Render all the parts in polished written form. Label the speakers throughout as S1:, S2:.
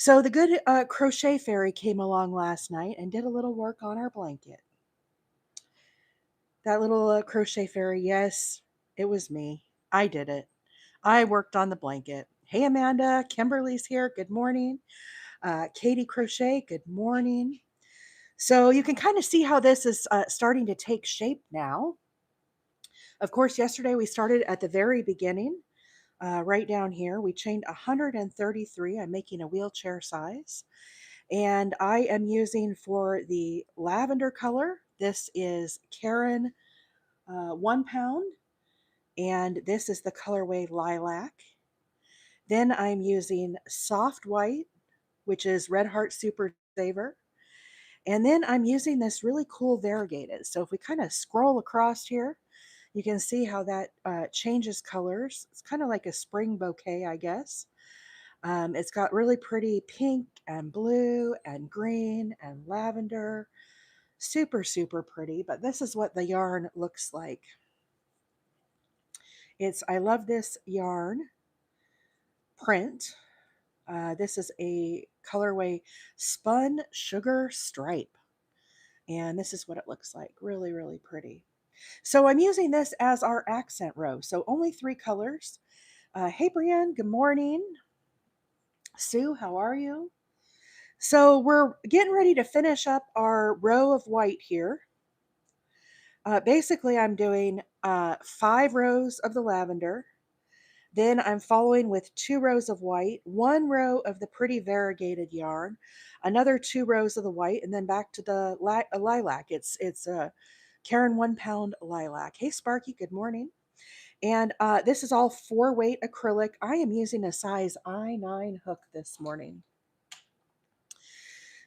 S1: So the good crochet fairy came along last night and did a little work on our blanket. That little crochet fairy, yes, it was me. I did it. I worked on the blanket. Hey, Amanda, Kimberly's here. Good morning. Katie Crochet, good morning. So you can kind of see how this is starting to take shape now. Of course, yesterday we started at the very beginning, right down here. We chained 133. I'm making a wheelchair size. And I am using for the lavender color, this is Caron 1 pound, and this is the colorway Lilac. Then I'm using soft white, which is Red Heart Super Saver. And then I'm using this really cool variegated. So if we kind of scroll across here, you can see how that changes colors. It's kind of like a spring bouquet, I guess. It's got really pretty pink and blue and green and lavender. Super, super pretty, but this is what the yarn looks like. I love this yarn print. This is a colorway Spun Sugar Stripe. And this is what it looks like. Really, really pretty. So I'm using this as our accent row. So only 3 colors. Hey, Brienne, good morning. Sue, how are you? So we're getting ready to finish up our row of white here. Basically, I'm doing 5 rows of the lavender. Then I'm following with 2 rows of white, 1 row of the pretty variegated yarn, another 2 rows of the white, and then back to the lilac. It's a Caron 1 pound lilac. Hey, Sparky, good morning. And this is all 4-weight acrylic. I am using a size I9 hook this morning.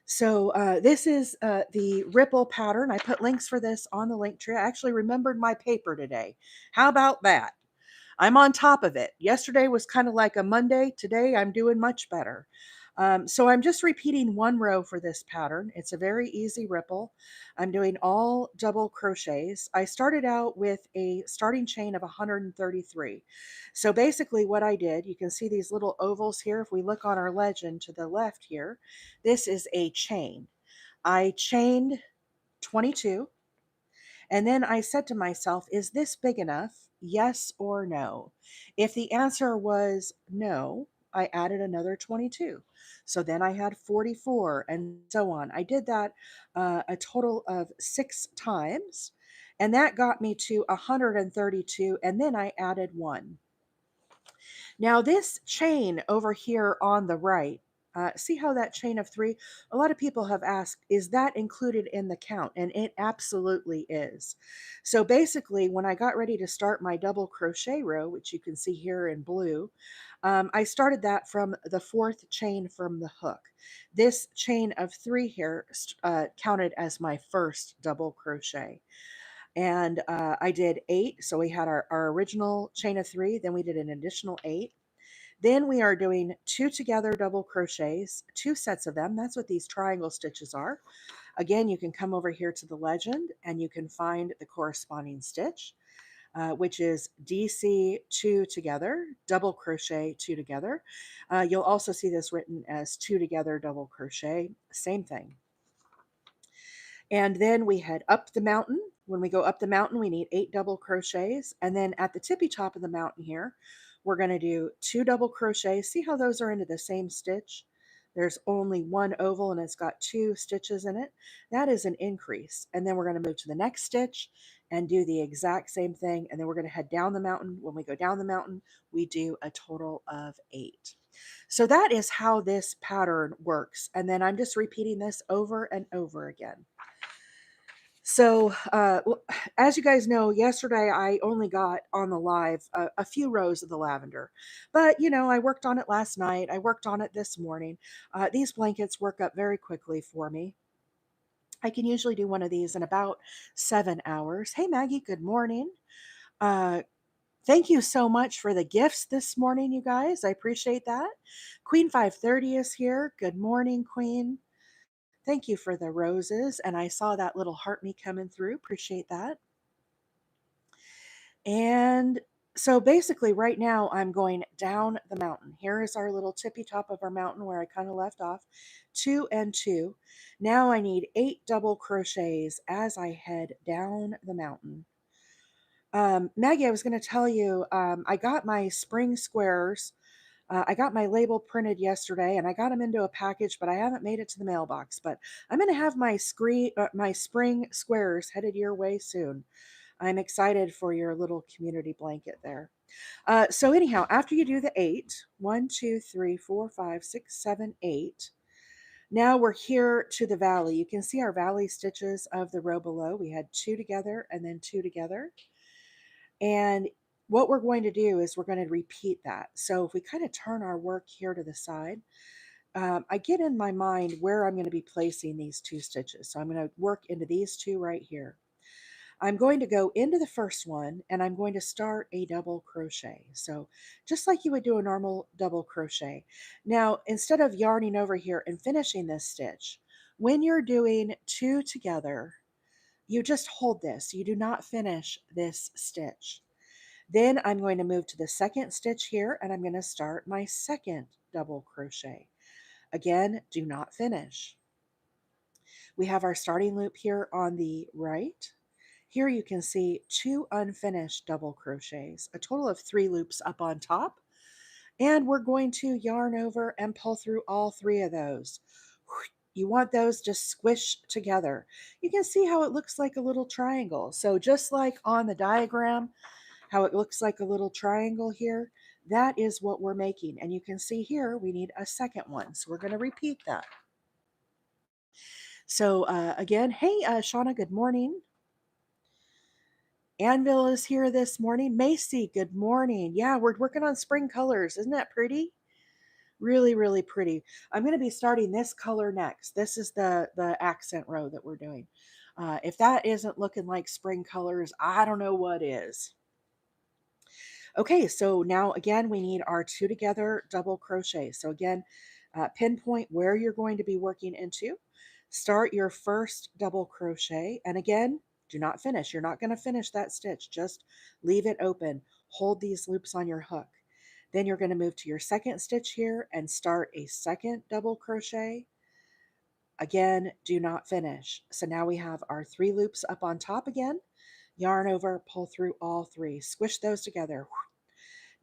S1: So this is the ripple pattern. I put links for this on the link tree. I actually remembered my paper today. How about that? I'm on top of it. Yesterday was kind of like a Monday. Today I'm doing much better. So I'm just repeating 1 row for this pattern. It's a very easy ripple. I'm doing all double crochets. I started out with a starting chain of 133. So basically what I did, you can see these little ovals here. If we look on our legend to the left here, this is a chain. I chained 22. And then I said to myself, is this big enough? Yes or no? If the answer was no, I added another 22. So then I had 44 and so on. I did that a total of 6 times. And that got me to 132. And then I added 1. Now, this chain over here on the right, see how that chain of 3, a lot of people have asked, is that included in the count? And it absolutely is. So basically, when I got ready to start my double crochet row, which you can see here in blue, I started that from the 4th chain from the hook. This chain of 3 here counted as my first double crochet. And I did 8. So we had our original chain of 3, then we did an additional 8. Then we are doing 2 together double crochets, 2 sets of them. That's what these triangle stitches are. Again, you can come over here to the legend and you can find the corresponding stitch, which is DC 2 together, double crochet 2 together. You'll also see this written as 2 together double crochet, same thing. And then we head up the mountain. When we go up the mountain, we need 8 double crochets. And then at the tippy top of the mountain here, we're going to do 2 double crochets. See how those are into the same stitch? There's only 1 oval and it's got 2 stitches in it. That is an increase. And then we're going to move to the next stitch and do the exact same thing. And then we're going to head down the mountain. When we go down the mountain, we do a total of 8. So that is how this pattern works. And then I'm just repeating this over and over again. So, as you guys know, yesterday I only got on the live a few rows of the lavender, but I worked on it last night. I worked on it this morning. These blankets work up very quickly for me. I can usually do one of these in about 7 hours. Hey, Maggie, good morning. Uh, Thank you so much for the gifts this morning, you guys. I appreciate that. Queen 530 is here. Good morning, Queen. Thank you for the roses. And I saw that little heart me coming through. Appreciate that. And So basically right now I'm going down the mountain. Here is our little tippy top of our mountain where I kind of left off, 2 and 2. Now I need 8 double crochets as I head down the mountain. Maggie, I was going to tell you, I got my spring squares. I got my label printed yesterday and I got them into a package, but I haven't made it to the mailbox. But I'm going to have my spring squares headed your way soon. I'm excited for your little community blanket there. So anyhow, after you do the 8, 1, 2, 3, 4, 5, 6, 7, 8. Now we're here to the valley. You can see our valley stitches of the row below. We had 2 together and then 2 together. And what we're going to do is we're going to repeat that. So if we kind of turn our work here to the side, I get in my mind where I'm going to be placing these 2 stitches. So I'm going to work into these 2 right here. I'm going to go into the first one and I'm going to start a double crochet. So just like you would do a normal double crochet. Now, instead of yarning over here and finishing this stitch, when you're doing 2 together, you just hold this. You do not finish this stitch. Then I'm going to move to the second stitch here and I'm going to start my second double crochet. Again, do not finish. We have our starting loop here on the right. Here you can see 2 unfinished double crochets, a total of 3 loops up on top. And we're going to yarn over and pull through all 3 of those. You want those to squish together. You can see how it looks like a little triangle. So just like on the diagram, how it looks like a little triangle here, that is what we're making. And you can see here we need a second one. So we're going to repeat that. So again, hey, Shauna, good morning. Anvil is here this morning. Macy, good morning. Yeah, we're working on spring colors. Isn't that pretty? Really, really pretty. I'm going to be starting this color next. This is the accent row that we're doing. If that isn't looking like spring colors, I don't know what is. Okay, so now again, we need our 2 together double crochet. So again, pinpoint where you're going to be working into. Start your first double crochet. And again, do not finish. You're not going to finish that stitch. Just leave it open. Hold these loops on your hook. Then you're going to move to your second stitch here and start a second double crochet. Again, do not finish. So now we have our 3 loops up on top again. Yarn over, pull through all 3. Squish those together.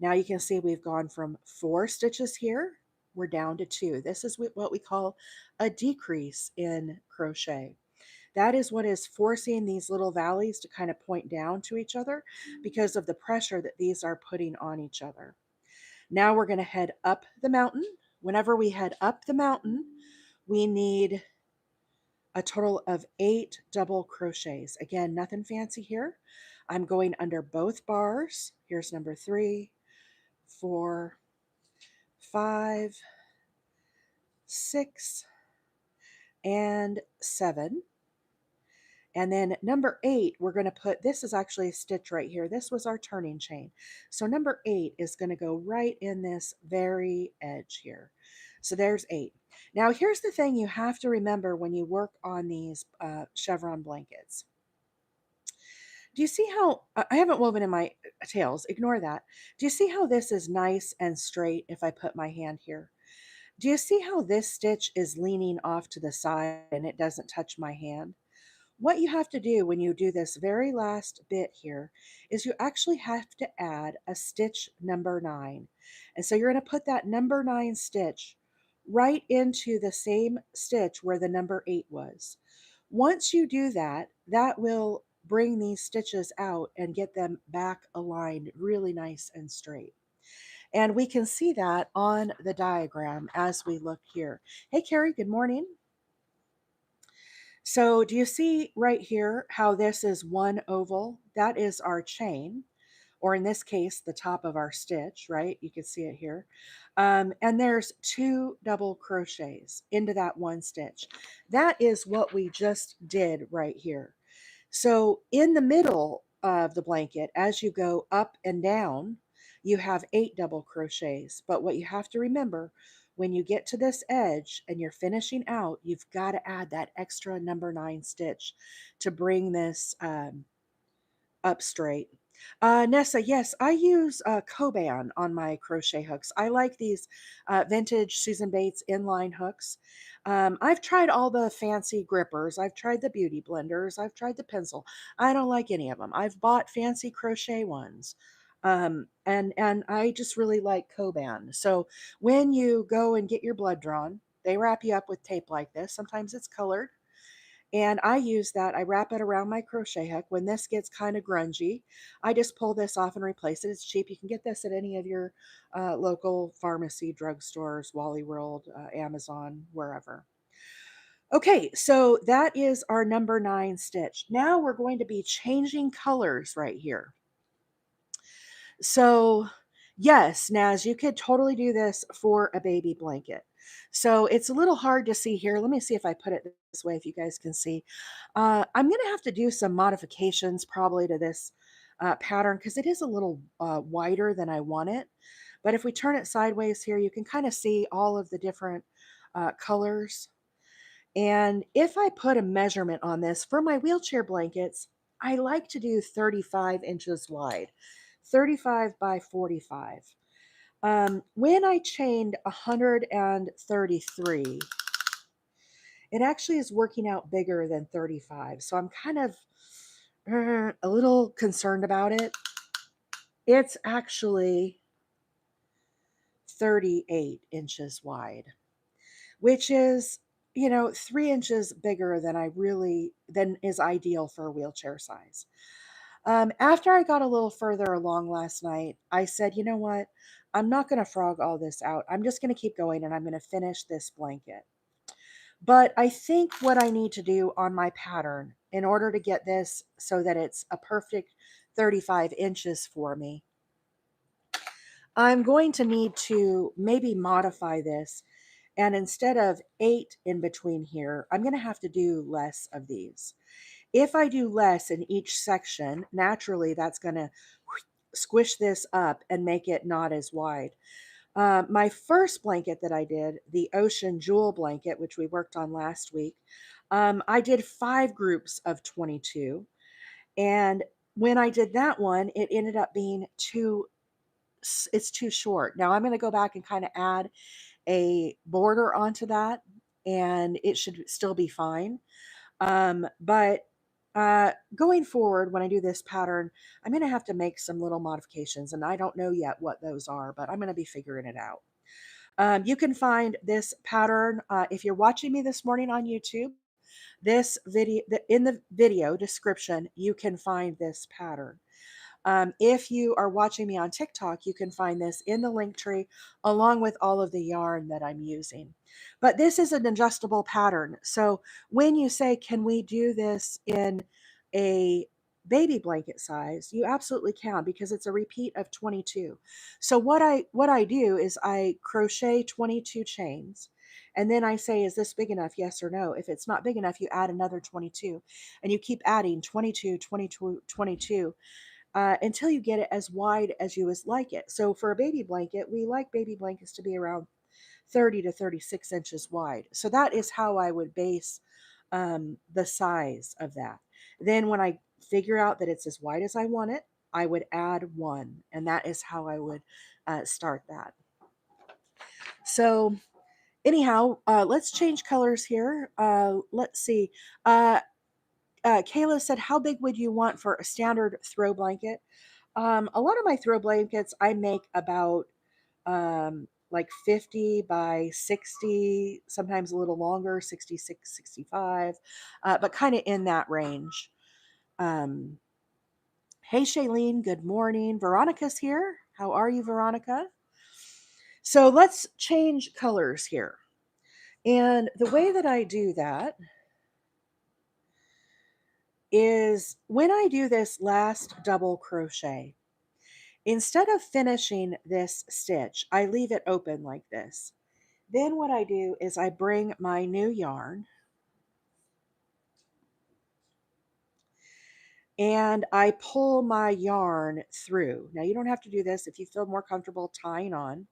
S1: Now you can see we've gone from 4 stitches here, we're down to 2. This is what we call a decrease in crochet. That is what is forcing these little valleys to kind of point down to each other because of the pressure that these are putting on each other. Now we're going to head up the mountain. Whenever we head up the mountain, we need a total of 8 double crochets. Again, nothing fancy here. I'm going under both bars. Here's number 3, 4, 5, 6, and 7. And then number 8, we're going to put, this is actually a stitch right here. This was our turning chain. So number 8 is going to go right in this very edge here. So there's 8. Now here's the thing you have to remember when you work on these chevron blankets. Do you see how, I haven't woven in my tails, ignore that. Do you see how this is nice and straight if I put my hand here? Do you see how this stitch is leaning off to the side and it doesn't touch my hand? What you have to do when you do this very last bit here is you actually have to add a stitch number 9. And so you're going to put that number 9 stitch right into the same stitch where the number 8 was. Once you do that, that will bring these stitches out and get them back aligned really nice and straight. And we can see that on the diagram as we look here. Hey, Carrie, good morning. So do you see right here how this is one oval? That is our chain, or in this case, the top of our stitch, right? You can see it here. And there's 2 double crochets into that one stitch. That is what we just did right here. So in the middle of the blanket, as you go up and down, you have 8 double crochets. But what you have to remember, when you get to this edge and you're finishing out, you've got to add that extra number 9 stitch to bring this up straight. Nessa, yes, I use Coban on my crochet hooks. I like these vintage Susan Bates inline hooks. I've tried all the fancy grippers. I've tried the beauty blenders. I've tried the pencil. I don't like any of them. I've bought fancy crochet ones. And I just really like Coban. So when you go and get your blood drawn, they wrap you up with tape like this. Sometimes it's colored. And I use that. I wrap it around my crochet hook. When this gets kind of grungy, I just pull this off and replace it. It's cheap. You can get this at any of your local pharmacy, drugstores, Wally World, Amazon, wherever. Okay, so that is our number 9 stitch. Now we're going to be changing colors right here. So, yes, Naz, you could totally do this for a baby blanket. So it's a little hard to see here. Let me see if I put it this way, if you guys can see. I'm going to have to do some modifications probably to this pattern because it is a little wider than I want it. But if we turn it sideways here, you can kind of see all of the different colors. And if I put a measurement on this for my wheelchair blankets, I like to do 35 inches wide, 35 by 45. When I chained 133, it actually is working out bigger than 35. So I'm kind of a little concerned about it. It's actually 38 inches wide, which is, 3 inches bigger than is ideal for a wheelchair size. After I got a little further along last night, I said, you know what? I'm not going to frog all this out. I'm just going to keep going and I'm going to finish this blanket. But I think what I need to do on my pattern in order to get this so that it's a perfect 35 inches for me, I'm going to need to maybe modify this. And instead of 8 in between here, I'm going to have to do less of these. If I do less in each section, naturally that's going to squish this up and make it not as wide. My first blanket that I did, the Ocean Jewel blanket, which we worked on last week, I did 5 groups of 22. And when I did that one, it ended up being it's too short. Now I'm going to go back and kind of add a border onto that, and it should still be fine. But going forward, when I do this pattern, I'm going to have to make some little modifications, and I don't know yet what those are, but I'm going to be figuring it out. You can find this pattern if you're watching me this morning on YouTube. This video in the video description, you can find this pattern. If you are watching me on TikTok, you can find this in the link tree along with all of the yarn that I'm using. But this is an adjustable pattern. So when you say, can we do this in a baby blanket size, you absolutely can because it's a repeat of 22. So what I do is I crochet 22 chains. And then I say, is this big enough? Yes or no. If it's not big enough, you add another 22 and you keep adding 22, 22, 22 until you get it as wide as you like it. So for a baby blanket, we like baby blankets to be around 30 to 36 inches wide. So that is how I would base the size of that. Then when I figure out that it's as wide as I want it, I would add 1. And that is how I would start that. So anyhow, let's change colors here. Let's see. Kayla said, how big would you want for a standard throw blanket? A lot of my throw blankets I make about like 50 by 60, sometimes a little longer, 66, 65, but kind of in that range. Um, hey, Shailene, good morning. Veronica's here. How are you, Veronica? So let's change colors here. And the way that I do that is when I do this last double crochet, instead of finishing this stitch, I leave it open like this. Then what I do is I bring my new yarn and I pull my yarn through. Now you don't have to do this if you feel more comfortable tying on,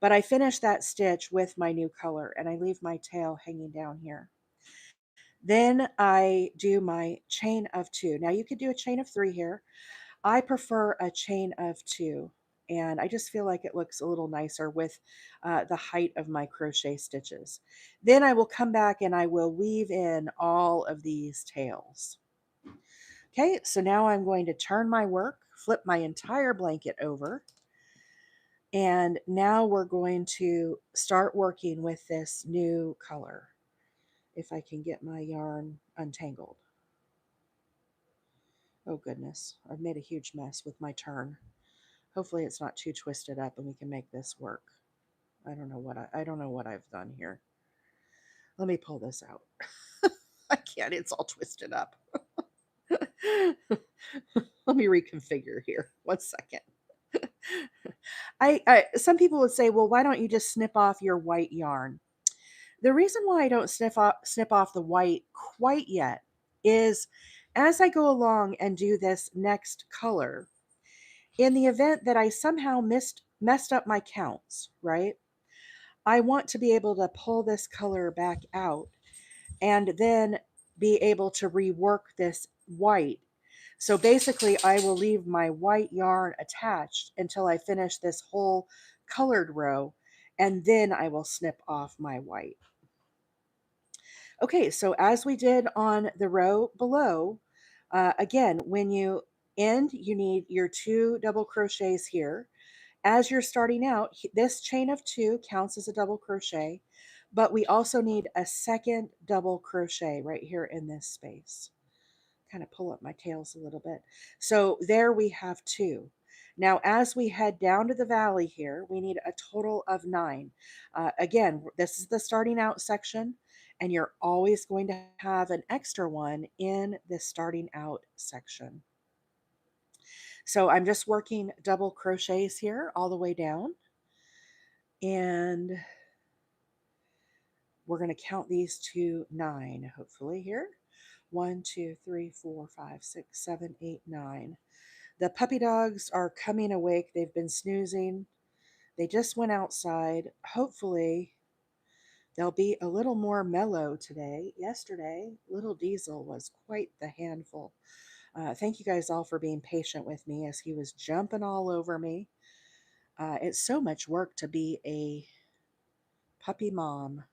S1: but I finish that stitch with my new color and I leave my tail hanging down here. Then I do my chain of 2. Now you could do a chain of 3 here. I prefer a chain of 2, and I just feel like it looks a little nicer with the height of my crochet stitches. Then I will come back and I will weave in all of these tails. Okay, so now I'm going to turn my work, flip my entire blanket over, and now we're going to start working with this new color. If I can get my yarn untangled. Oh goodness, I've made a huge mess with my turn. Hopefully it's not too twisted up and we can make this work. I don't know what I've done here. Let me pull this out. I can't, it's all twisted up. Let me reconfigure here. 1 second. I some people would say, well, why don't you just snip off your white yarn? The reason why I don't snip off the white quite yet is as I go along and do this next color, in the event that I somehow messed up my counts, right? I want to be able to pull this color back out and then be able to rework this white. So basically, I will leave my white yarn attached until I finish this whole colored row, and then I will snip off my white. Okay, so as we did on the row below, again, when you end, you need your 2 double crochets here. As you're starting out, this chain of 2 counts as a double crochet, but we also need a second double crochet right here in this space. Kind of pull up my tails a little bit. So there we have 2. Now, as we head down to the valley here, we need a total of 9. Again, this is the starting out section, and you're always going to have an extra one in the starting out section. So I'm just working double crochets here all the way down. And we're going to count these to 9, hopefully here. 1, 2, 3, 4, 5, 6, 7, 8, 9. The puppy dogs are coming awake. They've been snoozing. They just went outside. Hopefully, they'll be a little more mellow today. Yesterday, little Diesel was quite the handful. Thank you guys all for being patient with me as he was jumping all over me. It's so much work to be a puppy mom.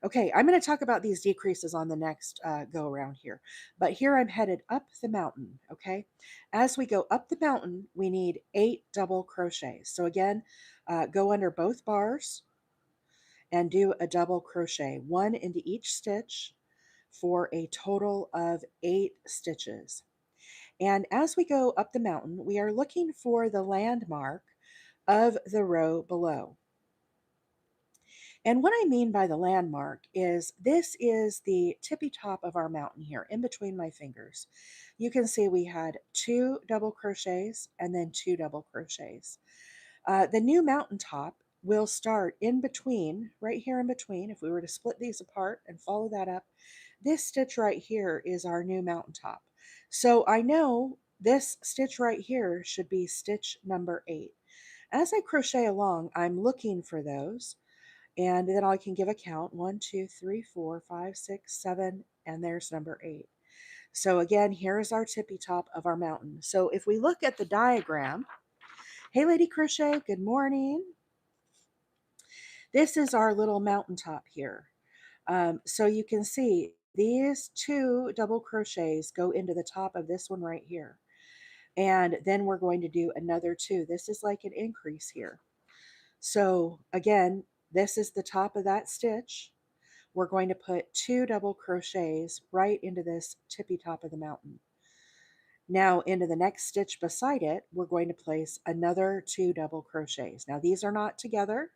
S1: Okay, I'm going to talk about these decreases on the next go around here. But here I'm headed up the mountain, okay? As we go up the mountain, we need 8 double crochets. So again, go under both bars and do a double crochet, 1 into each stitch for a total of 8 stitches. And as we go up the mountain, we are looking for the landmark of the row below. And what I mean by the landmark is this is the tippy top of our mountain here in between my fingers. You can see we had 2 double crochets and then 2 double crochets. The new mountaintop will start in between, right here in between. If we were to split these apart and follow that up, this stitch right here is our new mountaintop. So I know this stitch right here should be stitch number 8. As I crochet along, I'm looking for those. And then I can give a count 1, 2, 3, 4, 5, 6, 7, and there's number 8. So again, here's our tippy top of our mountain. So if we look at the diagram, hey Lady Crochet, good morning. This is our little mountaintop here. So you can see these 2 double crochets go into the top of this one right here. And then we're going to do another 2. This is like an increase here. So again, this is the top of that stitch. We're going to put 2 double crochets right into this tippy top of the mountain. Now into the next stitch beside it, we're going to place another 2 double crochets. Now these are not together.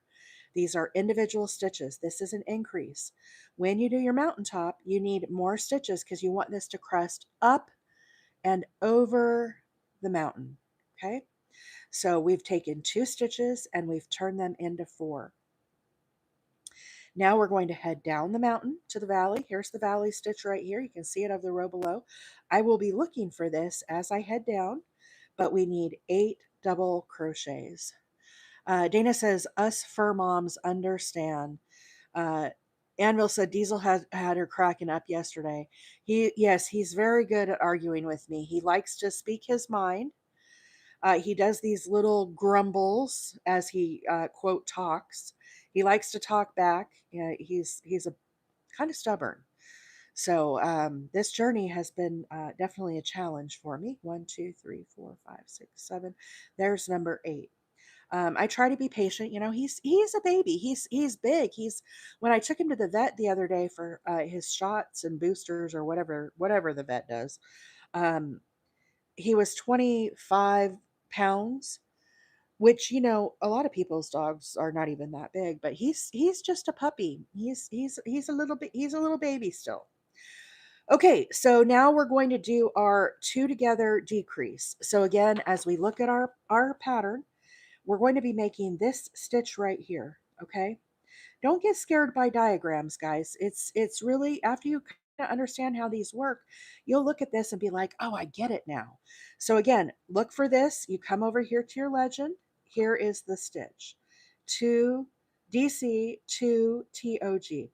S1: These are individual stitches. This is an increase. When you do your mountaintop, you need more stitches because you want this to crest up and over the mountain. Okay? So we've taken 2 stitches and we've turned them into 4. Now we're going to head down the mountain to the valley. Here's the valley stitch right here. You can see it of the row below. I will be looking for this as I head down, but we need 8 double crochets. Dana says, us fur moms understand. Anvil said Diesel had her cracking up yesterday. Yes, he's very good at arguing with me. He likes to speak his mind, He does these little grumbles as he quote talks. He likes to talk back. He's a kind of stubborn. So this journey has been definitely a challenge for me. One, two, three, four, five, six, seven. There's number 8. I try to be patient. You know, he's a baby. He's big. He's When I took him to the vet the other day for his shots and boosters or whatever the vet does. Um, he was 25 pounds, which a lot of people's dogs are not even that big, but he's just a puppy. He's a little baby still. Okay, so now we're going to do our 2 together decrease. So again, as we look at our pattern, we're going to be making this stitch right here, okay? Don't get scared by diagrams, guys. It's really, after you kind of understand how these work, you'll look at this and be like, "Oh, I get it now." So again, look for this. You come over here to your legend. Here is the stitch. 2 DC 2 TOG.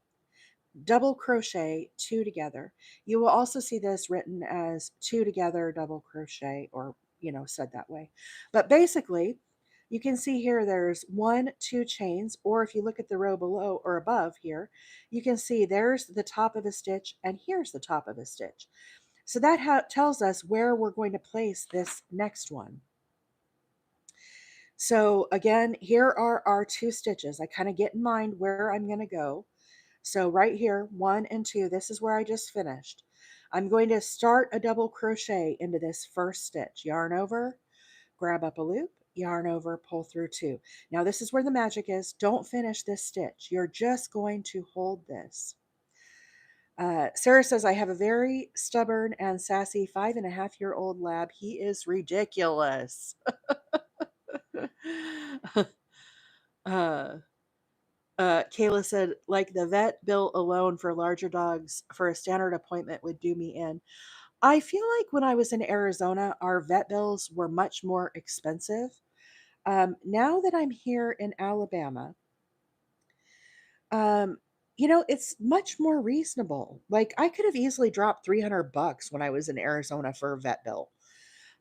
S1: Double crochet 2 together. You will also see this written as 2 together double crochet, or said that way. But basically, you can see here there's 1, 2 chains, or if you look at the row below or above here, you can see there's the top of a stitch and here's the top of a stitch. So that tells us where we're going to place this next one. So again, here are our 2 stitches. I kind of get in mind where I'm going to go. So right here, 1 and 2, this is where I just finished. I'm going to start a double crochet into this first stitch. Yarn over, grab up a loop, yarn over, pull through 2. Now this is where the magic is. Don't finish this stitch. You're just going to hold this. Sarah says, I have a very stubborn and sassy 5.5-year-old lab. He is ridiculous. uh, Kayla said, like the vet bill alone for larger dogs for a standard appointment would do me in. I feel like when I was in Arizona, our vet bills were much more expensive. Now that I'm here in Alabama, um, it's much more reasonable. Like I could have easily dropped $300 when I was in Arizona for a vet bill.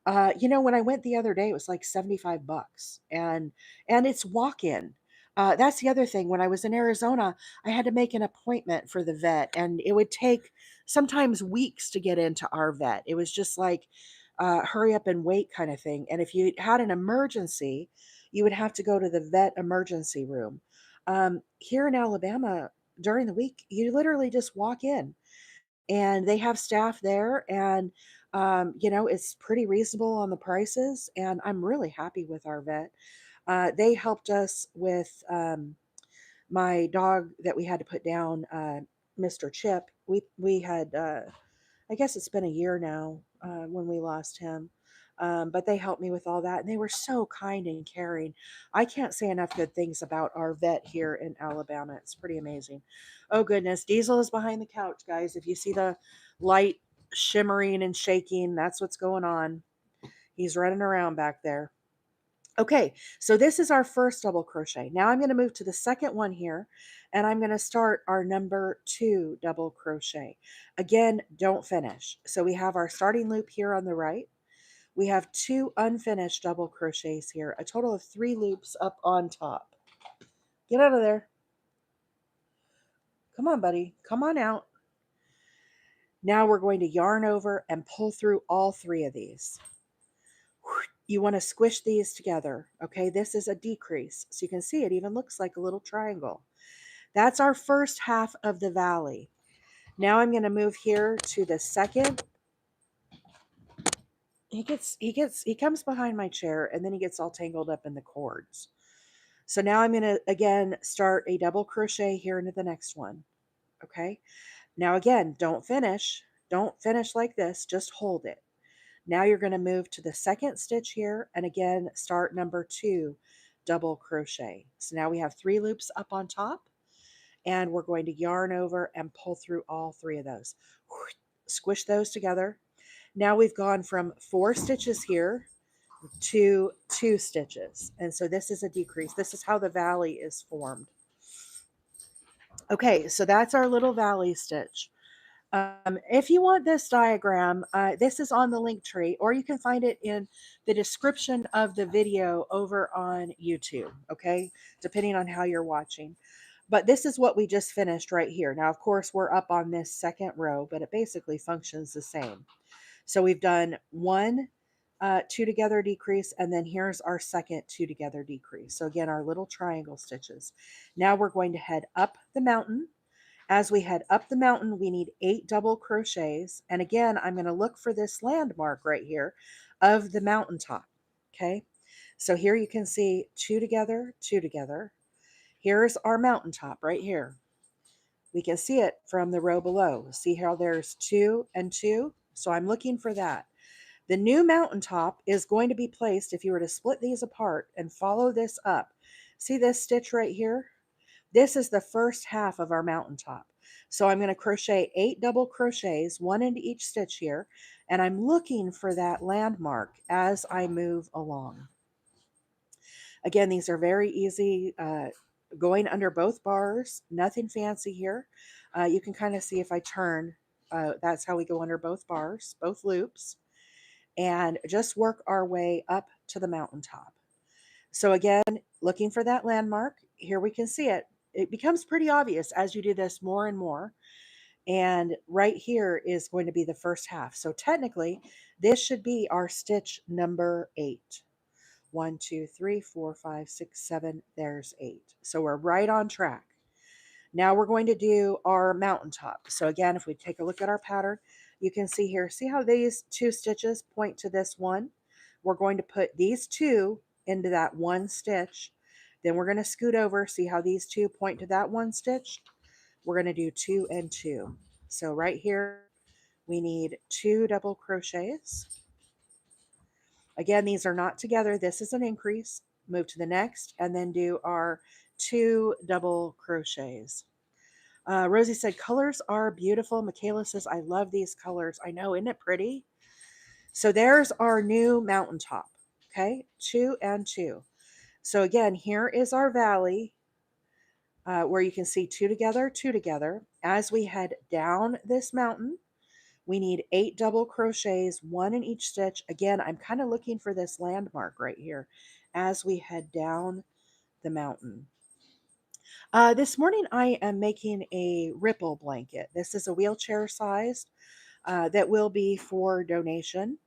S1: When I went the other day, it was like $75, and it's walk-in. That's the other thing. When I was in Arizona, I had to make an appointment for the vet, and it would take sometimes weeks to get into our vet. It was just like hurry up and wait kind of thing. And if you had an emergency, you would have to go to the vet emergency room. Here in Alabama, during the week, you literally just walk in and they have staff there, and it's pretty reasonable on the prices, and I'm really happy with our vet. They helped us with my dog that we had to put down, Mr. Chip. We had I guess it's been a year now when we lost him. But they helped me with all that, and they were so kind and caring. I can't say enough good things about our vet here in Alabama. It's pretty amazing. Oh, goodness. Diesel is behind the couch, guys. If you see the light shimmering and shaking, that's what's going on. He's running around back there. Okay, so this is our first double crochet. Now I'm going to move to the second one here, and I'm going to start our number 2 double crochet. Again, don't finish. So we have our starting loop here on the right. We have 2 unfinished double crochets here, a total of 3 loops up on top. Get out of there. Come on, buddy. Come on out. Now we're going to yarn over and pull through all 3 of these. You want to squish these together. Okay, this is a decrease. So you can see it even looks like a little triangle. That's our first half of the valley. Now I'm going to move here to the second. He comes behind my chair, and then he gets all tangled up in the cords. So now I'm going to again start a double crochet here into the next one. Okay. Now again, don't finish. Don't finish like this. Just hold it. Now you're going to move to the second stitch here, and again start number 2 double crochet. So now we have 3 loops up on top, and we're going to yarn over and pull through all 3 of those. Squish those together. Now we've gone from 4 stitches here to 2 stitches, and so this is a decrease. This is how the valley is formed. Okay, so that's our little valley stitch. If you want this diagram, this is on the link tree, or you can find it in the description of the video over on YouTube, okay? Depending on how you're watching. But this is what we just finished right here. Now, of course, we're up on this second row, but it basically functions the same. So we've done one two together decrease, and then here's our second two together decrease. So again, our little triangle stitches. Now we're going to head up the mountain. As we head up the mountain, we need 8 double crochets. And again, I'm going to look for this landmark right here of the mountaintop. Okay. So here you can see two together, two together. Here's our mountaintop right here. We can see it from the row below. See how there's 2 and 2? So I'm looking for that. The new mountaintop is going to be placed, if you were to split these apart and follow this up. See this stitch right here? This is the first half of our mountaintop. So I'm going to crochet 8 double crochets, one into each stitch here, and I'm looking for that landmark as I move along. Again, these are very easy, going under both bars, nothing fancy here. You can kind of see if I turn, that's how we go under both bars, both loops, and just work our way up to the mountaintop. So again, looking for that landmark, here we can see it. It becomes pretty obvious as you do this more and more. And right here is going to be the first half. So technically, this should be our stitch number 8. 1, 2, 3, 4, 5, 6, 7. There's 8. So we're right on track. Now we're going to do our mountaintop. So again, if we take a look at our pattern, you can see here, see how these 2 stitches point to this one? We're going to put these 2 into that one stitch. Then we're going to scoot over, see how these 2 point to that one stitch? We're going to do 2 and 2. So right here, we need 2 double crochets. Again, these are not together. This is an increase. Move to the next, and then do our 2 double crochets. Rosie said, colors are beautiful. Michaela says, I love these colors. I know, isn't it pretty? So there's our new mountaintop. Okay, 2 and 2. So again, here is our valley where you can see 2 together, 2 together. As we head down this mountain, we need 8 double crochets, one in each stitch. Again, I'm kind of looking for this landmark right here as we head down the mountain. This morning I am making a ripple blanket. This is a wheelchair sized that will be for donation.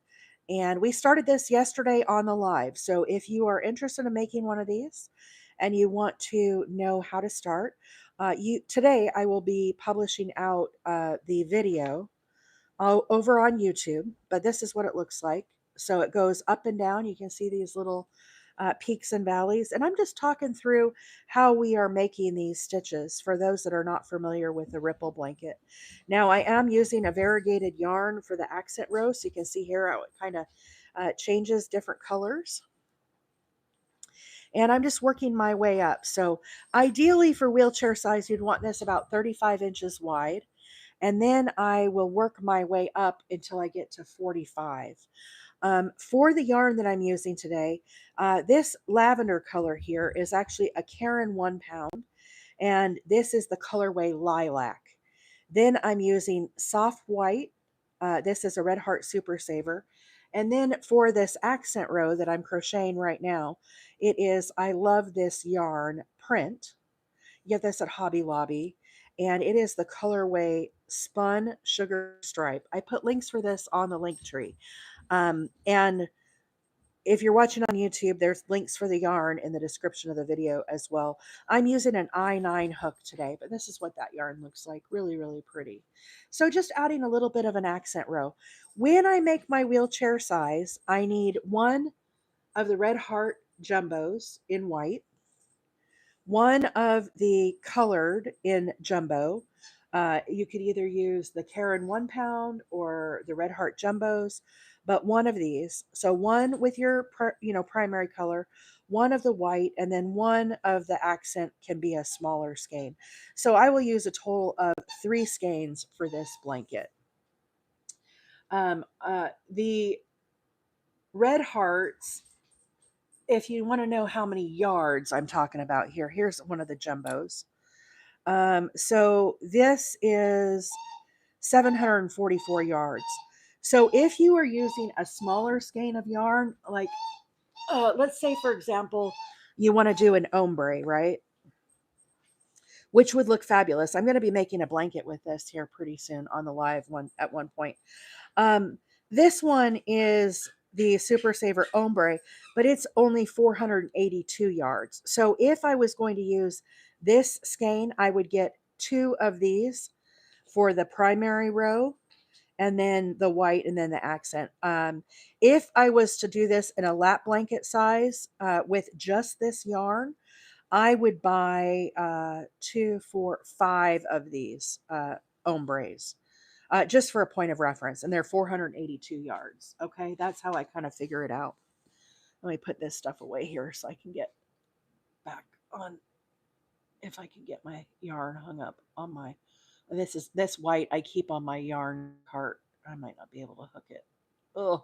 S1: And we started this yesterday on the live. So if you are interested in making one of these and you want to know how to start, today I will be publishing out the video over on YouTube, but this is what it looks like. So it goes up and down. You can see these little peaks and valleys. And I'm just talking through how we are making these stitches for those that are not familiar with the ripple blanket. Now I am using a variegated yarn for the accent row. So you can see here how it kind of changes different colors. And I'm just working my way up. So ideally for wheelchair size, you'd want this about 35 inches wide. And then I will work my way up until I get to 45. For the yarn that I'm using today, this lavender color here is actually a Caron 1 pound, and this is the colorway Lilac. Then I'm using soft white. This is a Red Heart Super Saver. And then for this accent row that I'm crocheting right now, it is I Love This Yarn print. You get this at Hobby Lobby, and it is the colorway Spun Sugar Stripe. I put links for this on the link tree. And if you're watching on YouTube, there's links for the yarn in the description of the video as well. I'm using an I9 hook today, but this is what that yarn looks like. Really, really pretty. So just adding a little bit of an accent row. When I make my wheelchair size, I need one of the Red Heart Jumbos in white, one of the colored in jumbo. You could either use the Caron 1 pound or the Red Heart Jumbos, but one of these. So one with your primary color, one of the white, and then one of the accent can be a smaller skein. So I will use a total of 3 skeins for this blanket. The Red Hearts, if you want to know how many yards I'm talking about here, here's one of the jumbos. So this is 744 yards. So if you are using a smaller skein of yarn, like let's say for example, you want to do an ombre, right? Which would look fabulous. I'm going to be making a blanket with this here pretty soon on the live one at one point. Um, this one is the Super Saver Ombre, but it's only 482 yards. So if I was going to use this skein, I would get two of these for the primary row and then the white and then the accent. If I was to do this in a lap blanket size with just this yarn, I would buy 2, 4, 5 of these ombres just for a point of reference. And they're 482 yards. Okay, that's how I kind of figure it out. Let me put this stuff away here so I can get back on, if I can get my yarn hung up on my, this white I keep on my yarn cart. I might not be able to hook it. Oh,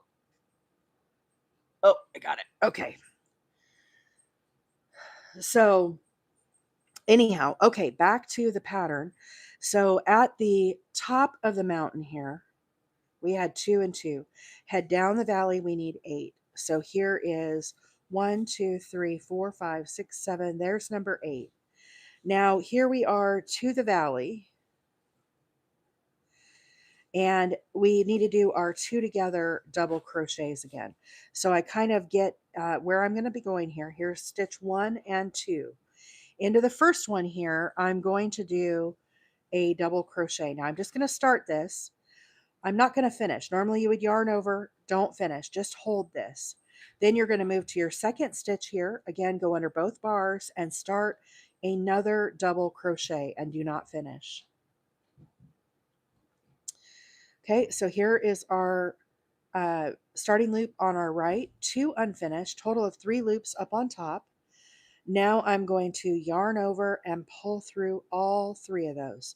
S1: I got it. Okay. So anyhow, okay, back to the pattern. So at the top of the mountain here, we had 2 and 2. Head down the valley, we need 8. So here is 1, 2, 3, 4, 5, 6, 7. There's number 8. Now here we are to the valley. And we need to do our 2 together double crochets again. So I kind of get where I'm going to be going here. Here's stitch 1 and 2. Into the first one here, I'm going to do a double crochet. Now I'm just going to start this. I'm not going to finish. Normally you would yarn over, don't finish, just hold this. Then you're going to move to your second stitch here. Again, go under both bars and start another double crochet and do not finish. Okay, so here is our starting loop on our right, 2 unfinished, total of 3 loops up on top. Now I'm going to yarn over and pull through all 3 of those.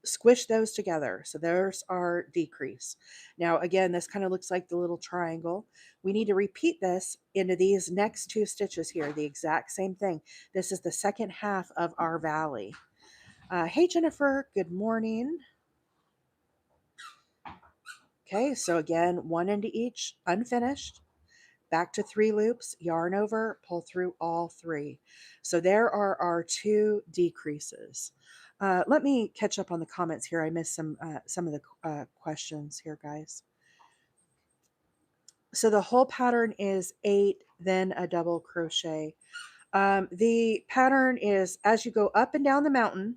S1: Squish those together. So there's our decrease. Now again, this kind of looks like the little triangle. We need to repeat this into these next 2 stitches here, the exact same thing. This is the second half of our valley. Hey Jennifer, good morning. Okay, so again, 1 into each, unfinished. Back to 3 loops, yarn over, pull through all 3. So there are our 2 decreases. Let me catch up on the comments here. I missed some of the questions here, guys. So the whole pattern is 8, then a double crochet. The pattern is as you go up and down the mountain,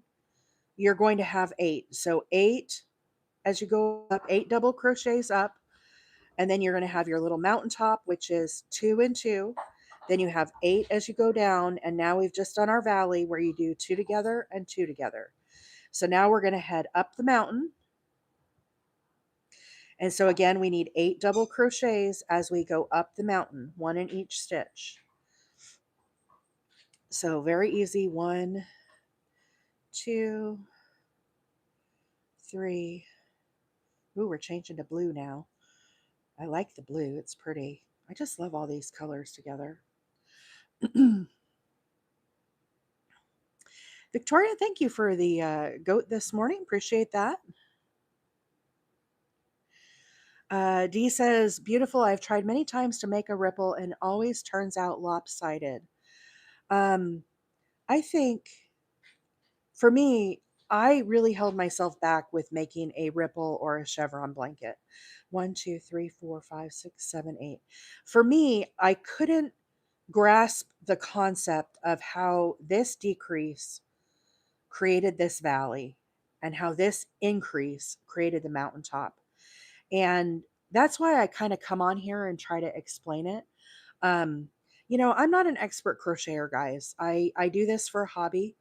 S1: you're going to have 8. So 8 as you go up, 8 double crochets up. And then you're going to have your little mountaintop, which is 2 and 2. Then you have 8 as you go down. And now we've just done our valley where you do 2 together and 2 together. So now we're going to head up the mountain. And so again, we need 8 double crochets as we go up the mountain, 1 in each stitch. So very easy. 1, 2, 3. Ooh, we're changing to blue now. I like the blue. It's pretty. I just love all these colors together. Victoria, thank you for the goat this morning. Appreciate that. Dee says, beautiful. I've tried many times to make a ripple and always turns out lopsided. I think for me, I really held myself back with making a ripple or a chevron blanket. 1, 2, 3, 4, 5, 6, 7, 8. For me, I couldn't grasp the concept of how this decrease created this valley and how this increase created the mountaintop. And that's why I kind of come on here and try to explain it. Um, I'm not an expert crocheter, guys. I do this for a hobby.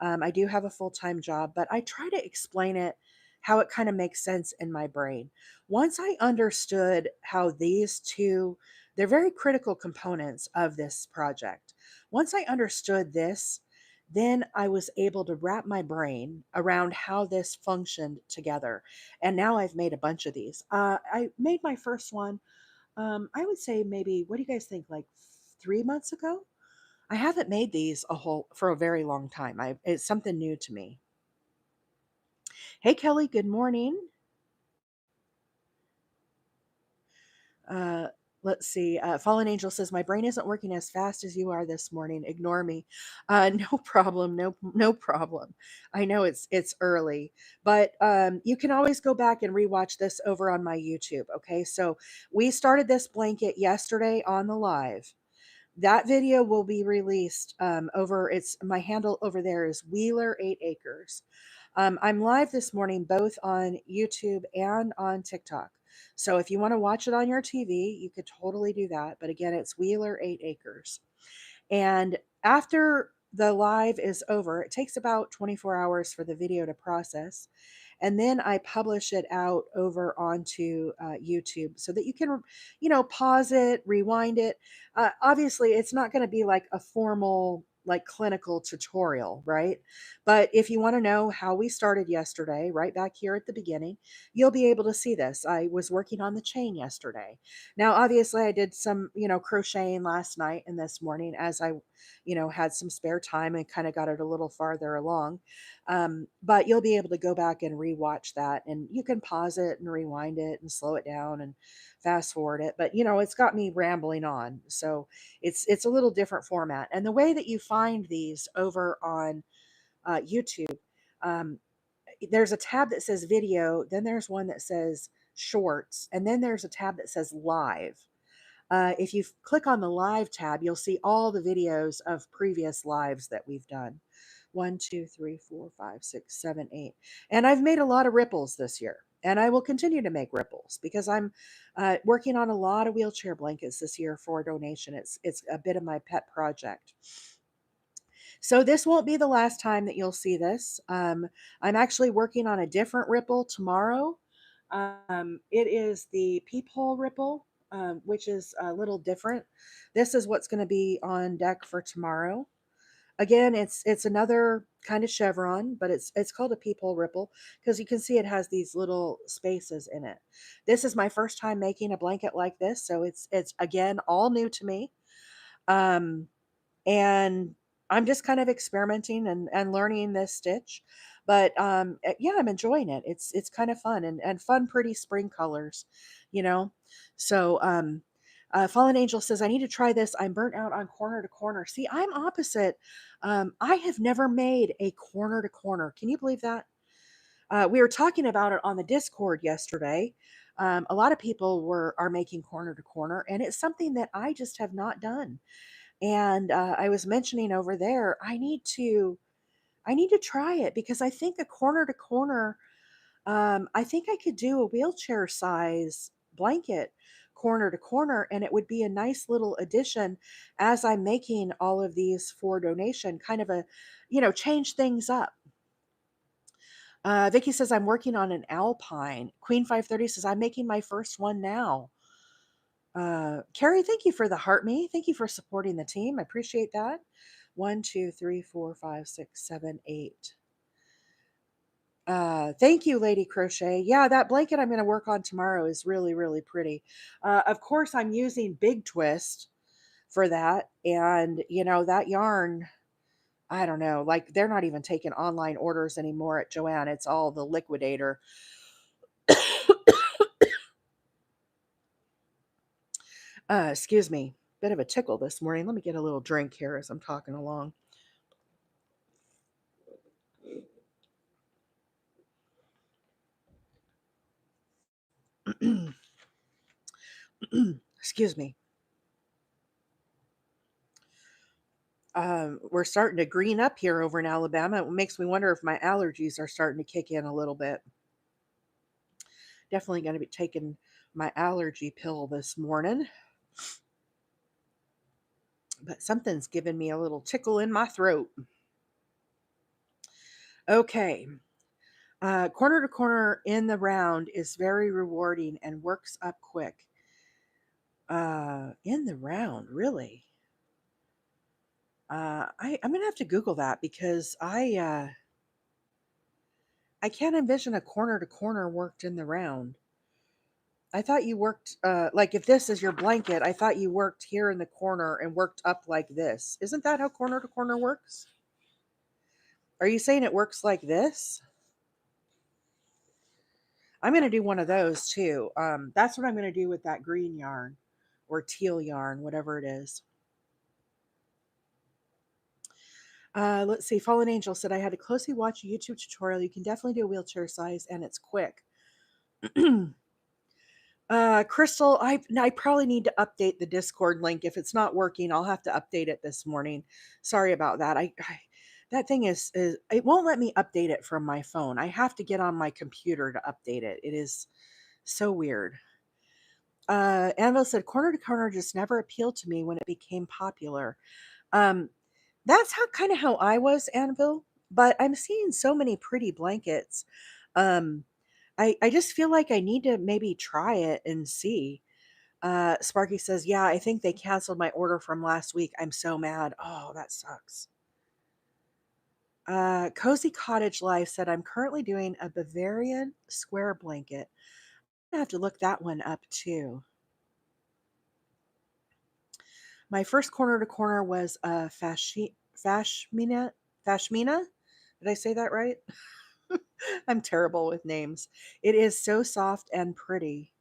S1: I do have a full-time job, but I try to explain it how it kind of makes sense in my brain. Once I understood how these two, they're very critical components of this project. Once I understood this, then I was able to wrap my brain around how this functioned together. And now I've made a bunch of these. I made my first one, I would say maybe, what do you guys think, like 3 months ago? I haven't made these for a very long time. It's something new to me. Hey, Kelly, good morning. Uh, let's see. Fallen Angel says, "My brain isn't working as fast as you are this morning. Ignore me." No problem. No problem. I know it's early, but you can always go back and rewatch this over on my YouTube. Okay, so we started this blanket yesterday on the live. That video will be released over. It's my handle over there is Wheeler 8 Acres. I'm live this morning both on YouTube and on TikTok. So if you want to watch it on your TV, you could totally do that. But again, it's Wheeler 8 Acres. And after the live is over, it takes about 24 hours for the video to process. And then I publish it out over onto YouTube so that you can, pause it, rewind it. Obviously, it's not going to be like a formal, like clinical tutorial, right? But if you want to know how we started yesterday, right back here at the beginning, you'll be able to see this. I was working on the chain yesterday. Now, obviously, I did some, crocheting last night and this morning as I, had some spare time and kind of got it a little farther along. But you'll be able to go back and rewatch that, and you can pause it and rewind it and slow it down and fast forward it. But it's got me rambling on, so it's a little different format. And the way that you find these over on YouTube, um, there's a tab that says video, then there's one that says shorts, and then there's a tab that says live. If you click on the live tab, you'll see all the videos of previous lives that we've done. 1, 2, 3, 4, 5, 6, 7, 8. And I've made a lot of ripples this year. And I will continue to make ripples because I'm working on a lot of wheelchair blankets this year for donation. It's a bit of my pet project. So this won't be the last time that you'll see this. I'm actually working on a different ripple tomorrow. It is the peephole ripple, which is a little different. This is what's going to be on deck for tomorrow. Again, it's another kind of chevron, but it's called a peephole ripple because you can see it has these little spaces in it. This is my first time making a blanket like this, so it's again all new to me. Um, and I'm just kind of experimenting and learning this stitch. But yeah, I'm enjoying it. It's kind of fun and fun, pretty spring colors, you know. So Fallen Angel says, I need to try this. I'm burnt out on corner to corner. See, I'm opposite. I have never made a corner to corner. Can you believe that? We were talking about it on the Discord yesterday. A lot of people are making corner to corner, and it's something that I just have not done. And I was mentioning over there, I need to try it because I think a corner to corner, I think I could do a wheelchair size blanket corner to corner, and it would be a nice little addition as I'm making all of these for donation, kind of a, change things up. Vicky says, I'm working on an alpine. Queen 530 says, I'm making my first one now. Carrie, thank you for the heart me. Thank you for supporting the team. I appreciate that. 1, 2, 3, 4, 5, 6, 7, 8. Thank you, Lady Crochet. Yeah, that blanket I'm going to work on tomorrow is really, really pretty. Of course, I'm using Big Twist for that. And, that yarn, I don't know, like they're not even taking online orders anymore at Joann. It's all the liquidator. Excuse me. Bit of a tickle this morning. Let me get a little drink here as I'm talking along. Excuse me. We're starting to green up here over in Alabama. It makes me wonder if my allergies are starting to kick in a little bit. Definitely going to be taking my allergy pill this morning. But something's giving me a little tickle in my throat. Okay. Corner to corner in the round is very rewarding and works up quick. In the round, really? I'm gonna have to Google that because I can't envision a corner to corner worked in the round. I thought you worked like if this is your blanket, I thought you worked here in the corner and worked up like this. Isn't that how corner to corner works? Are you saying it works like this? I'm going to do one of those too. That's what I'm going to do with that green yarn or teal yarn, whatever it is. Let's see. Fallen Angel said, I had to closely watch a YouTube tutorial. You can definitely do a wheelchair size and it's quick. Crystal, I probably need to update the Discord link. If it's not working, I'll have to update it this morning. Sorry about that. That thing is it won't let me update it from my phone. I have to get on my computer to update it. It is so weird. Anvil said, corner to corner just never appealed to me when it became popular. Um, that's how I was, Anvil. But I'm seeing so many pretty blankets. Um, I just feel like I need to maybe try it and see. Sparky says, yeah, I think they canceled my order from last week. I'm so mad. Oh, that sucks. Cozy Cottage Life said, I'm currently doing a Bavarian square blanket. I have to look that one up too. My first corner to corner was Fashmina. Fashmina? Did I say that right? I'm terrible with names. It is so soft and pretty.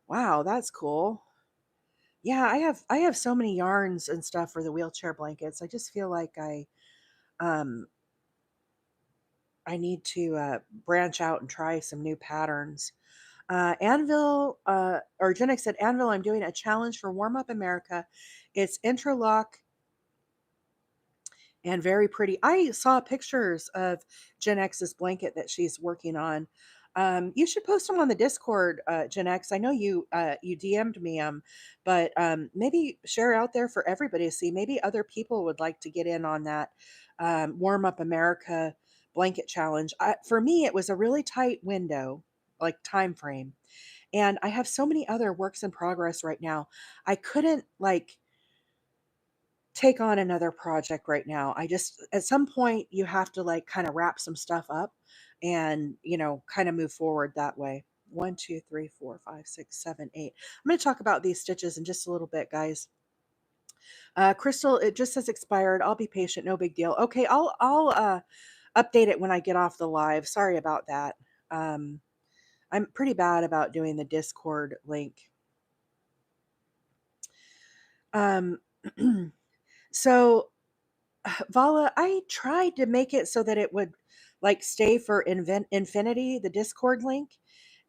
S1: Wow, that's cool. Yeah, I have so many yarns and stuff for the wheelchair blankets. I just feel like um I need to branch out and try some new patterns. Anvil or Jenix said, Anvil, I'm doing a challenge for Warm Up America. It's interlock and very pretty. I saw pictures of Gen X's blanket that she's working on. You should post them on the Discord, Gen X. I know you DM'd me but maybe share out there for everybody to see. Maybe other people would like to get in on that Warm Up America blanket challenge. For me, it was a really tight window, like time frame, and I have so many other works in progress right now. I couldn't like take on another project right now. I just at some point you have to like kind of wrap some stuff up and kind of move forward that way. One, two, three, four, five, six, seven, eight. I'm going to talk about these stitches in just a little bit, guys. Crystal, it just says expired. I'll be patient. No big deal. Okay, I'll update it when I get off the live. Sorry about that. Um, I'm pretty bad about doing the Discord link. Um, so Vala, I tried to make it so that it would like stay for infinity, the Discord link,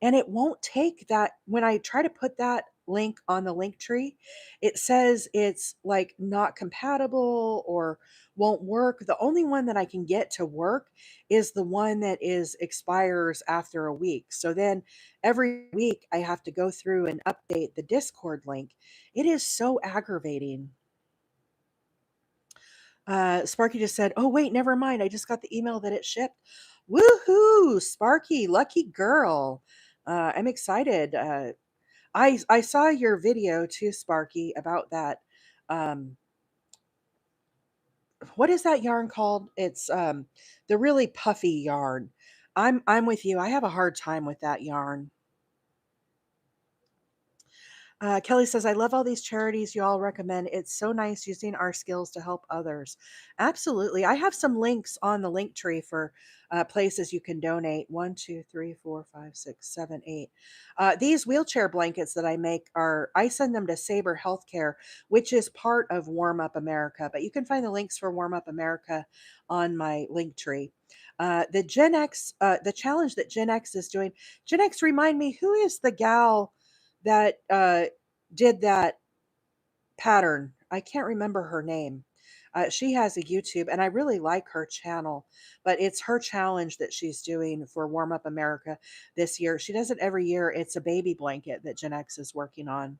S1: and it won't take that. When I try to put that link on the link tree, it says it's like not compatible or won't work. The only one that I can get to work is the one that is expires after a week. So then every week I have to go through and update the Discord link. It is so aggravating. Sparky just said, "Oh wait, never mind. I just got the email that it shipped. Woohoo, Sparky, lucky girl! I'm excited. I saw your video too, Sparky, about that. Um, what is that yarn called? It's the really puffy yarn. I'm with you. I have a hard time with that yarn. Kelly says, I love all these charities you all recommend. It's so nice using our skills to help others. Absolutely. I have some links on the link tree for places you can donate. One, two, three, four, five, six, seven, eight. These wheelchair blankets that I make I send them to Sabre Healthcare, which is part of Warm Up America. But you can find the links for Warm Up America on my link tree. The Gen X, the challenge that Gen X is doing. Gen X, remind me, who is the gal that did that pattern? I can't remember her name. She has a YouTube, and I really like her channel, but it's her challenge that she's doing for Warm Up America this year. She does it every year. It's a baby blanket that Gen X is working on,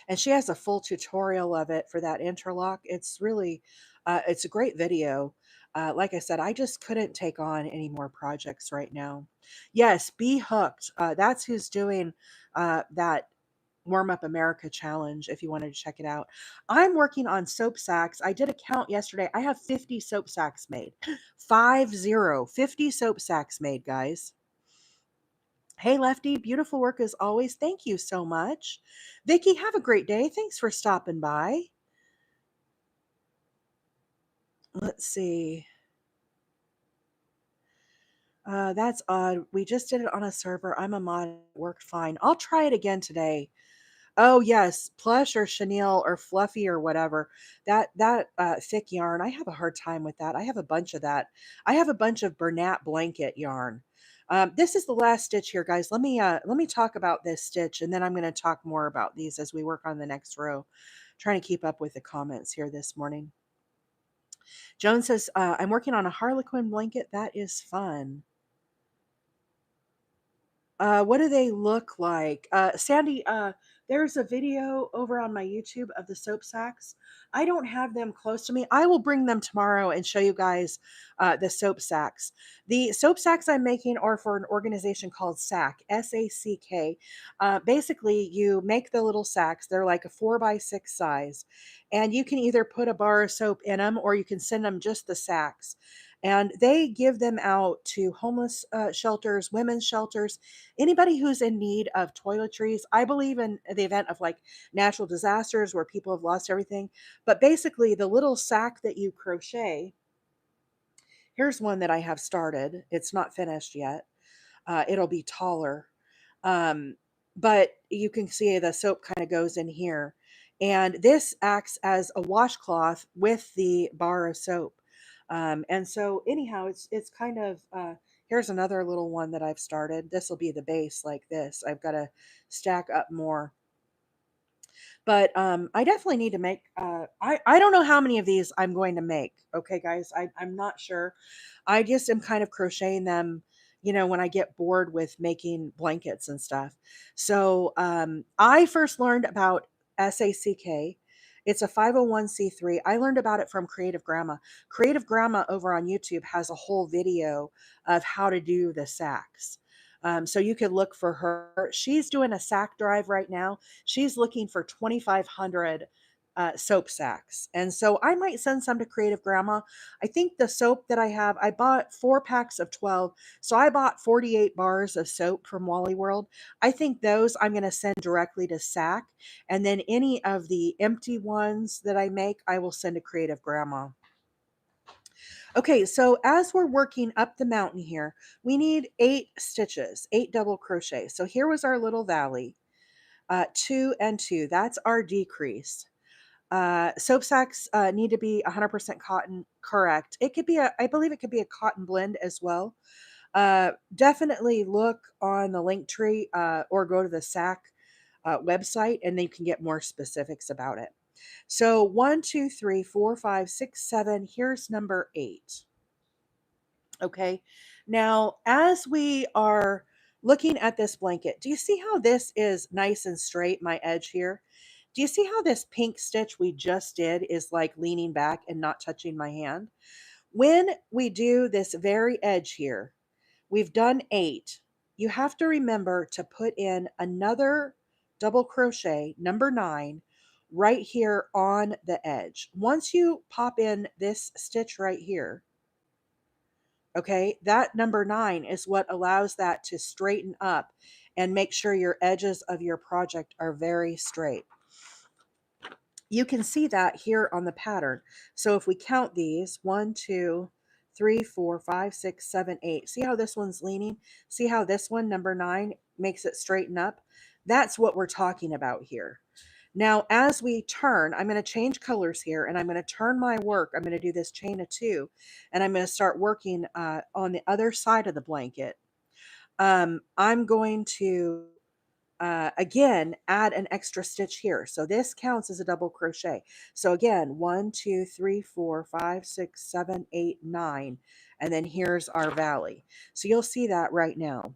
S1: and she has a full tutorial of it for that interlock. It's really, it's a great video. Like I said, I just couldn't take on any more projects right now. Yes, Be Hooked. That's who's doing that Warm Up America challenge if you wanted to check it out. I'm working on soap sacks. I did a count yesterday. I have 50 soap sacks made. 50 soap sacks made, guys. Hey, Lefty, beautiful work as always. Thank you so much. Vicki, have a great day. Thanks for stopping by. Let's see. That's odd. We just did it on a server. I'm a mod. It worked fine. I'll try it again today. Oh yes, plush or chenille or fluffy or whatever. That thick yarn, I have a hard time with that. I have a bunch of that. I have a bunch of Bernat blanket yarn. This is the last stitch here, guys. Let me talk about this stitch, and then I'm going to talk more about these as we work on the next row. Trying to keep up with the comments here this morning. Joan says, I'm working on a Harlequin blanket. That is fun. What do they look like? Sandy, there's a video over on my YouTube of the soap sacks. I don't have them close to me. I will bring them tomorrow and show you guys the soap sacks. The soap sacks I'm making are for an organization called SACK, S-A-C-K. Basically, you make the little sacks. They're like a 4x6 size. And you can either put a bar of soap in them or you can send them just the sacks. And they give them out to homeless shelters, women's shelters, anybody who's in need of toiletries. I believe in the event of like natural disasters where people have lost everything. But basically, the little sack that you crochet, here's one that I have started. It's not finished yet. It'll be taller. Um, but you can see the soap kind of goes in here. And this acts as a washcloth with the bar of soap. And so anyhow, it's kind of here's another little one that I've started. This will be the base like this. I've got to stack up more. But I definitely need to make. I don't know how many of these I'm going to make. Okay, guys, I'm not sure. I just am kind of crocheting them. You know, when I get bored with making blankets and stuff. So I first learned about SACK. It's a 501c3. I learned about it from Creative Grandma. Creative Grandma over on YouTube has a whole video of how to do the sacks. So you could look for her. She's doing a sack drive right now. She's looking for 2,500 soap sacks. And so I might send some to Creative Grandma. I think the soap that I have, I bought 4 packs of 12. So I bought 48 bars of soap from Wally World. I think those I'm going to send directly to SAC. And then any of the empty ones that I make, I will send to Creative Grandma. Okay, so as we're working up the mountain here, we need 8 stitches, 8 double crochet. So here was our little valley, 2 and 2. That's our decrease. Soap sacks need to be 100% cotton, correct. It could be I believe it could be a cotton blend as well. Definitely look on the link tree or go to the SAC website and then you can get more specifics about it. So 1, 2, 3, 4, 5, 6, 7. Here's number 8. Okay. Now, as we are looking at this blanket, do you see how this is nice and straight, my edge here? Do you see how this pink stitch we just did is like leaning back and not touching my hand? When we do this very edge here, we've done 8. You have to remember to put in another double crochet, number 9, right here on the edge. Once you pop in this stitch right here, okay, that number 9 is what allows that to straighten up and make sure your edges of your project are very straight. You can see that here on the pattern. So if we count these, 1, 2, 3, 4, 5, 6, 7, 8. See how this one's leaning? See how this one, number 9, makes it straighten up? That's what we're talking about here. Now, as we turn, I'm going to change colors here and I'm going to turn my work. I'm going to do this chain of 2 and I'm going to start working on the other side of the blanket. I'm going to, again, add an extra stitch here. So this counts as a double crochet. So again, 1, 2, 3, 4, 5, 6, 7, 8, 9. And then here's our valley. So you'll see that right now.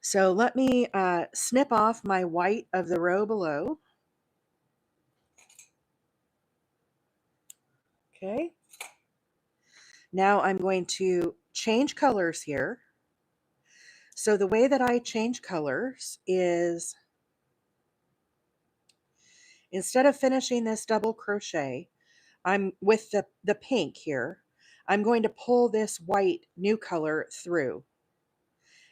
S1: So let me snip off my white of the row below. Okay. Now I'm going to change colors here. So the way that I change colors is instead of finishing this double crochet, I'm with the pink here, I'm going to pull this white new color through.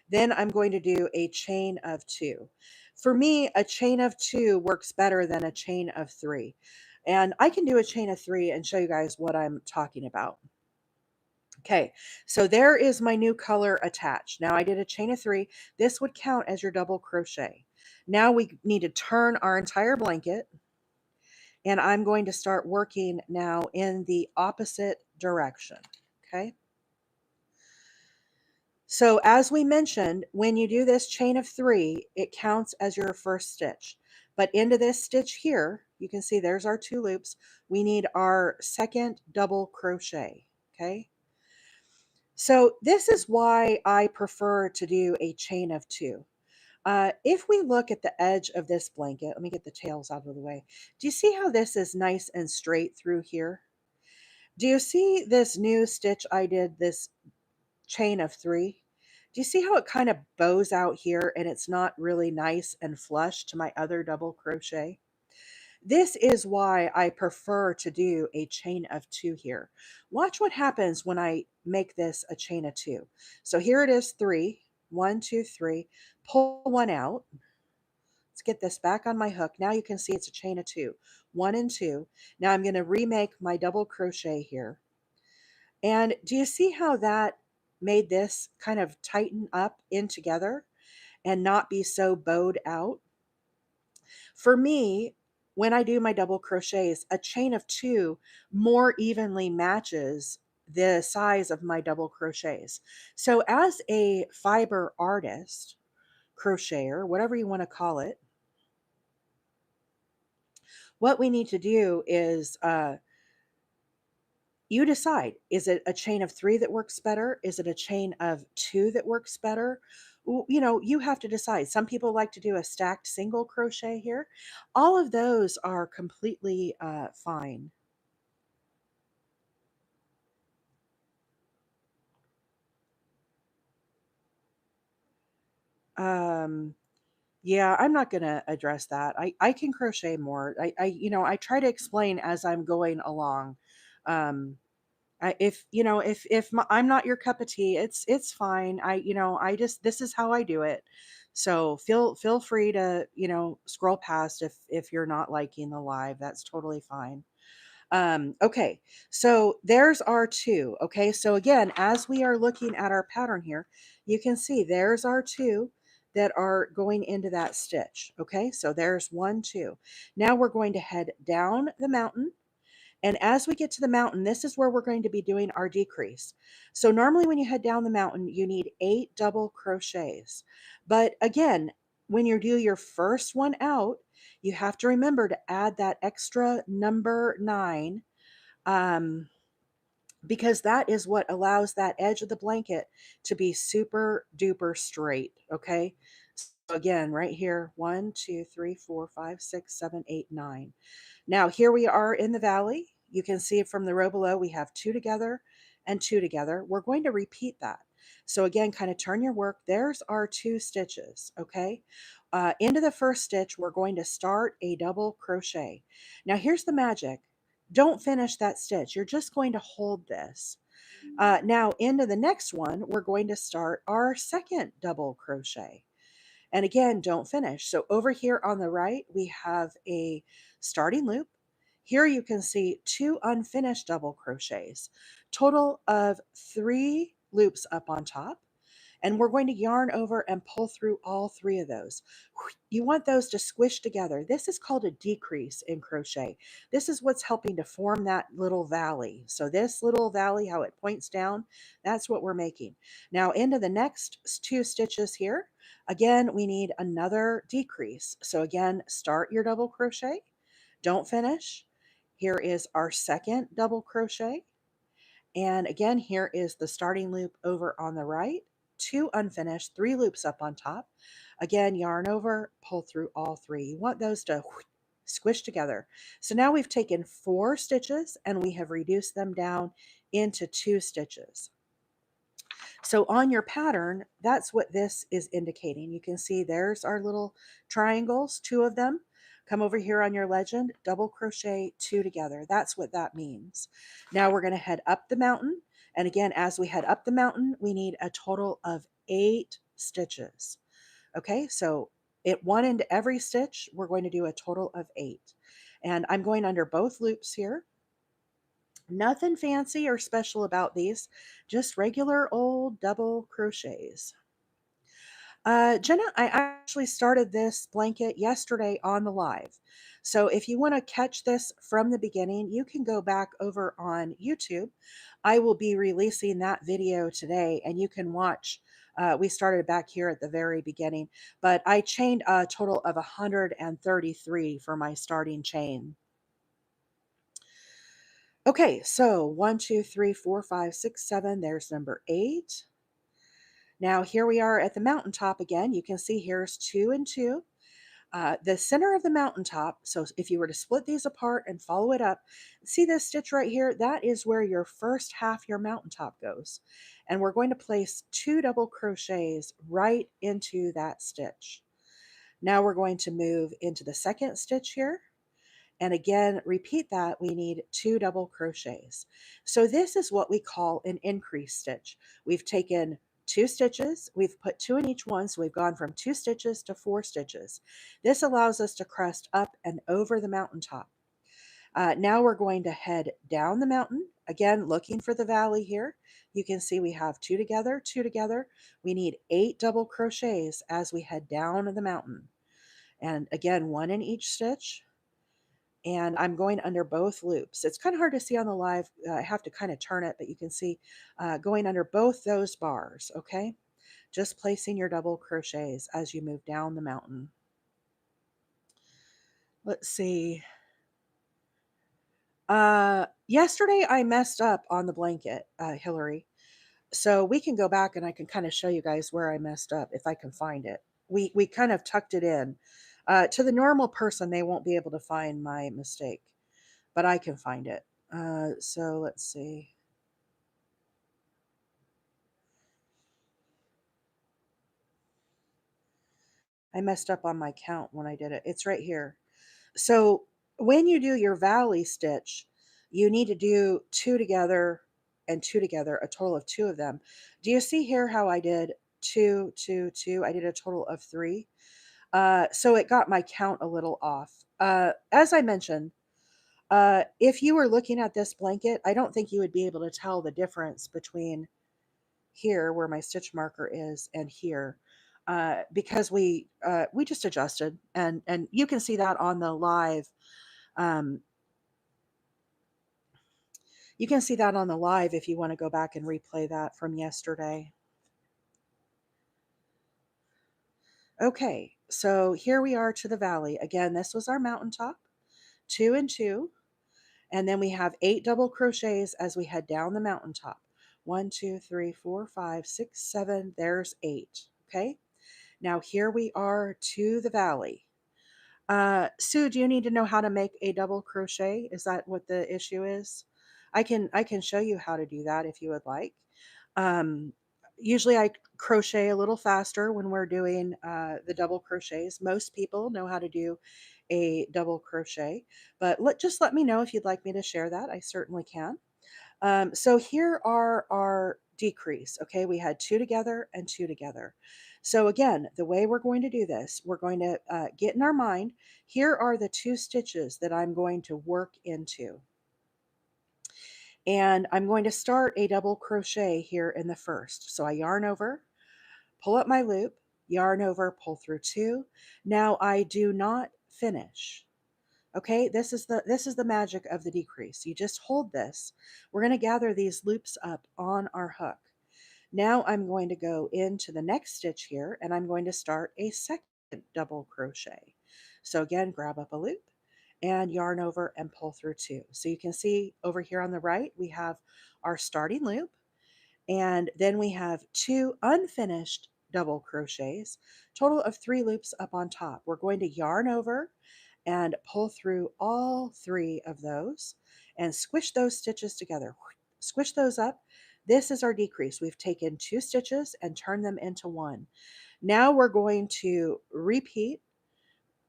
S1: Then I'm going to do a chain of 2. For me, a chain of 2 works better than a chain of 3. And I can do a chain of 3 and show you guys what I'm talking about. Okay, so there is my new color attached. Now I did a chain of 3. This would count as your double crochet. Now we need to turn our entire blanket, and I'm going to start working now in the opposite direction. Okay. So as we mentioned, when you do this chain of 3, it counts as your first stitch. But into this stitch here, you can see there's our 2 loops. We need our second double crochet. Okay. So this is why I prefer to do a chain of 2. If we look at the edge of this blanket, let me get the tails out of the way. Do you see how this is nice and straight through here? Do you see this new stitch I did, this chain of 3? Do you see how it kind of bows out here and it's not really nice and flush to my other double crochet? This is why I prefer to do a chain of 2 here. Watch what happens when I make this a chain of 2. So here it is 3, 1, 2, 3. Pull one out. Let's get this back on my hook. Now you can see it's a chain of 2, 1 and 2. Now I'm going to remake my double crochet here. And do you see how that made this kind of tighten up in together and not be so bowed out? For me, when I do my double crochets, a chain of 2 more evenly matches the size of my double crochets. So as a fiber artist, crocheter, whatever you want to call it, what we need to do is you decide, is it a chain of 3 that works better? Is it a chain of 2 that works better? You have to decide. Some people like to do a stacked single crochet here. All of those are completely fine. Um, yeah, I'm not going to address that. I can crochet more. I try to explain as I'm going along. Um, if I'm not your cup of tea, it's fine. I just, this is how I do it. So feel free to, scroll past if you're not liking the live. That's totally fine. Okay, so there's our 2. Okay, so again, as we are looking at our pattern here, you can see there's our 2 that are going into that stitch. Okay, so there's 1, 2. Now we're going to head down the mountain, and as we get to the mountain, this is where we're going to be doing our decrease. So normally when you head down the mountain, you need 8 double crochets. But again, when you do your first one out, you have to remember to add that extra number 9, um, because that is what allows that edge of the blanket to be super duper straight. Okay. So again, right here, 1, 2, 3, 4, 5, 6, 7, 8, 9. Now, here we are in the valley. You can see from the row below, we have 2 together and 2 together. We're going to repeat that. So again, kind of turn your work. There's our 2 stitches, okay? Into the first stitch, we're going to start a double crochet. Now, here's the magic. Don't finish that stitch. You're just going to hold this. Now, into the next one, we're going to start our second double crochet. And again, don't finish. So over here on the right, we have a starting loop. Here you can see 2 unfinished double crochets, total of 3 loops up on top. And we're going to yarn over and pull through all 3 of those. You want those to squish together. This is called a decrease in crochet. This is what's helping to form that little valley. So this little valley, how it points down, that's what we're making. Now into the next 2 stitches here, again, we need another decrease. So again, start your double crochet, don't finish. Here is our second double crochet. And again, here is the starting loop over on the right, 2 unfinished, 3 loops up on top. Again, yarn over, pull through all 3. You want those to squish together. So now we've taken 4 stitches and we have reduced them down into 2 stitches. So on your pattern, that's what this is indicating. You can see there's our little triangles, 2 of them. Come over here on your legend, double crochet 2 together. That's what that means. Now we're going to head up the mountain. And again, as we head up the mountain, we need a total of 8 stitches. Okay, so at one end every stitch, we're going to do a total of 8. And I'm going under both loops here. Nothing fancy or special about these, just regular old double crochets. Jenna, I actually started this blanket yesterday on the live. So if you want to catch this from the beginning, you can go back over on YouTube. I will be releasing that video today and you can watch. We started back here at the very beginning, but I chained a total of 133 for my starting chain. Okay, so 1, 2, 3, 4, 5, 6, 7. There's number 8. Now here we are at the mountaintop again. You can see here's 2 and 2. The center of the mountaintop, so if you were to split these apart and follow it up, see this stitch right here? That is where your first half your mountaintop goes. And we're going to place 2 double crochets right into that stitch. Now we're going to move into the second stitch here. And again, repeat that. We need 2 double crochets. So this is what we call an increase stitch. We've taken 2 stitches, we've put 2 in each one, so we've gone from 2 stitches to 4 stitches. This allows us to crest up and over the mountaintop. Now we're going to head down the mountain, again looking for the valley here. You can see we have 2 together, 2 together. We need 8 double crochets as we head down the mountain. And again, 1 in each stitch. And I'm going under both loops. It's kind of hard to see on the live. I have to kind of turn it, but you can see going under both those bars, okay? Just placing your double crochets as you move down the mountain. Let's see. Yesterday I messed up on the blanket, Hillary. So we can go back and I can kind of show you guys where I messed up if I can find it. We kind of tucked it in. To the normal person, they won't be able to find my mistake, but I can find it. So let's see. I messed up on my count when I did it. It's right here. So when you do your valley stitch, you need to do 2 together and 2 together, a total of 2 of them. Do you see here how I did 2, 2, 2? I did a total of 3. So it got my count a little off. As I mentioned, if you were looking at this blanket, I don't think you would be able to tell the difference between here where my stitch marker is and here, because we just adjusted, and you can see that on the live. um, you can see that on the live if you want to go back and replay that from yesterday. Okay, so here we are to the valley again. This was our mountaintop, 2 and 2, and then we have 8 double crochets as we head down the mountaintop. 1, 2, 3, 4, 5, 6, 7. There's 8. Okay, now here we are to the valley. Sue, do you need to know how to make a double crochet? Is that what the issue is? I can show you how to do that if you would like. Um, Usually I crochet a little faster when we're doing the double crochets. Most people know how to do a double crochet, but just let me know if you'd like me to share that. I certainly can. So here are our decrease. Okay, we had 2 together and 2 together. So again, the way we're going to do this, we're going to get in our mind, here are the 2 stitches that I'm going to work into. And I'm going to start a double crochet here in the first. So I yarn over, pull up my loop, yarn over, pull through 2. Now I do not finish. Okay, this is the magic of the decrease. You just hold this. We're going to gather these loops up on our hook. Now I'm going to go into the next stitch here and I'm going to start a second double crochet. So again, grab up a loop and yarn over and pull through 2. So you can see over here on the right, we have our starting loop, and then we have 2 unfinished double crochets, total of 3 loops up on top. We're going to yarn over and pull through all 3 of those and squish those stitches together. Squish those up. This is our decrease. We've taken 2 stitches and turned them into 1. Now we're going to repeat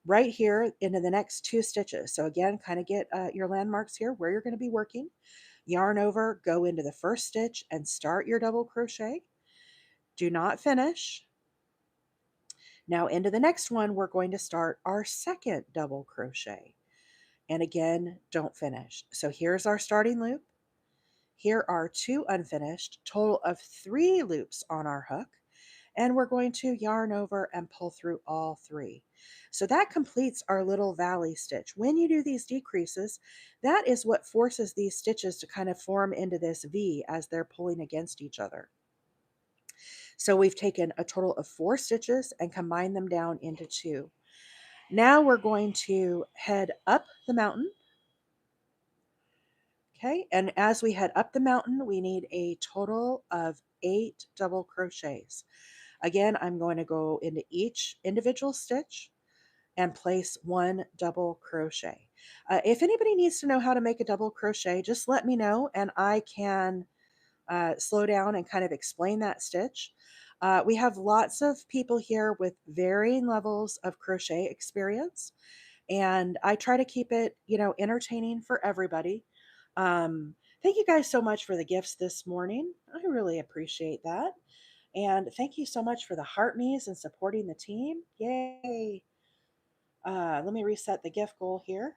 S1: right here into the next 2 stitches. So again, kind of get your landmarks here where you're going to be working. Yarn over, go into the first stitch and start your double crochet. Do not finish. Now into the next one, we're going to start our second double crochet. And again, don't finish. So here's our starting loop. Here are 2 unfinished, total of 3 loops on our hook, and we're going to yarn over and pull through all 3. So that completes our little valley stitch. When you do these decreases, that is what forces these stitches to kind of form into this V as they're pulling against each other. So we've taken a total of 4 stitches and combined them down into 2. Now we're going to head up the mountain. Okay, and as we head up the mountain, we need a total of 8 double crochets. Again, I'm going to go into each individual stitch and place 1 double crochet. If anybody needs to know how to make a double crochet, just let me know and I can slow down and kind of explain that stitch. We have lots of people here with varying levels of crochet experience, and I try to keep it, entertaining for everybody. Thank you guys so much for the gifts this morning. I really appreciate that. And thank you so much for the heart me's and supporting the team. Yay. Let me reset the gift goal here.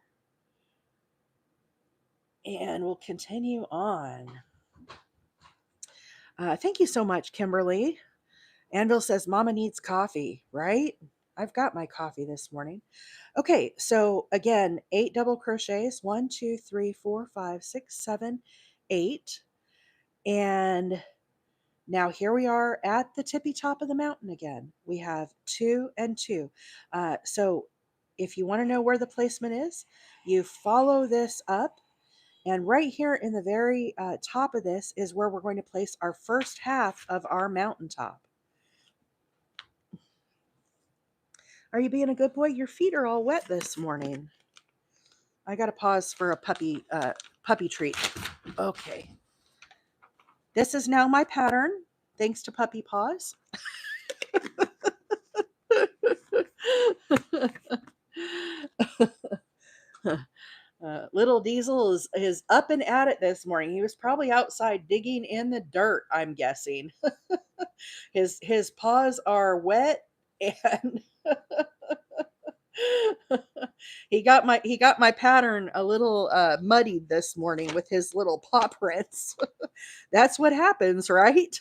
S1: And we'll continue on. Thank you so much, Kimberly. Anvil says, Mama needs coffee, right? I've got my coffee this morning. Okay, so again, 8 double crochets, 1, 2, 3, 4, 5, 6, 7, 8. And now here we are at the tippy top of the mountain again. We have 2 and 2. So if you want to know where the placement is, you follow this up. And right here in the very top of this is where we're going to place our first half of our mountaintop. Are you being a good boy? Your feet are all wet this morning. I got to pause for a puppy treat. Okay. This is now my pattern, thanks to Puppy Paws. Little Diesel is up and at it this morning. He was probably outside digging in the dirt, I'm guessing. His paws are wet and he got my pattern a little muddied this morning with his little paw prints. That's what happens, right?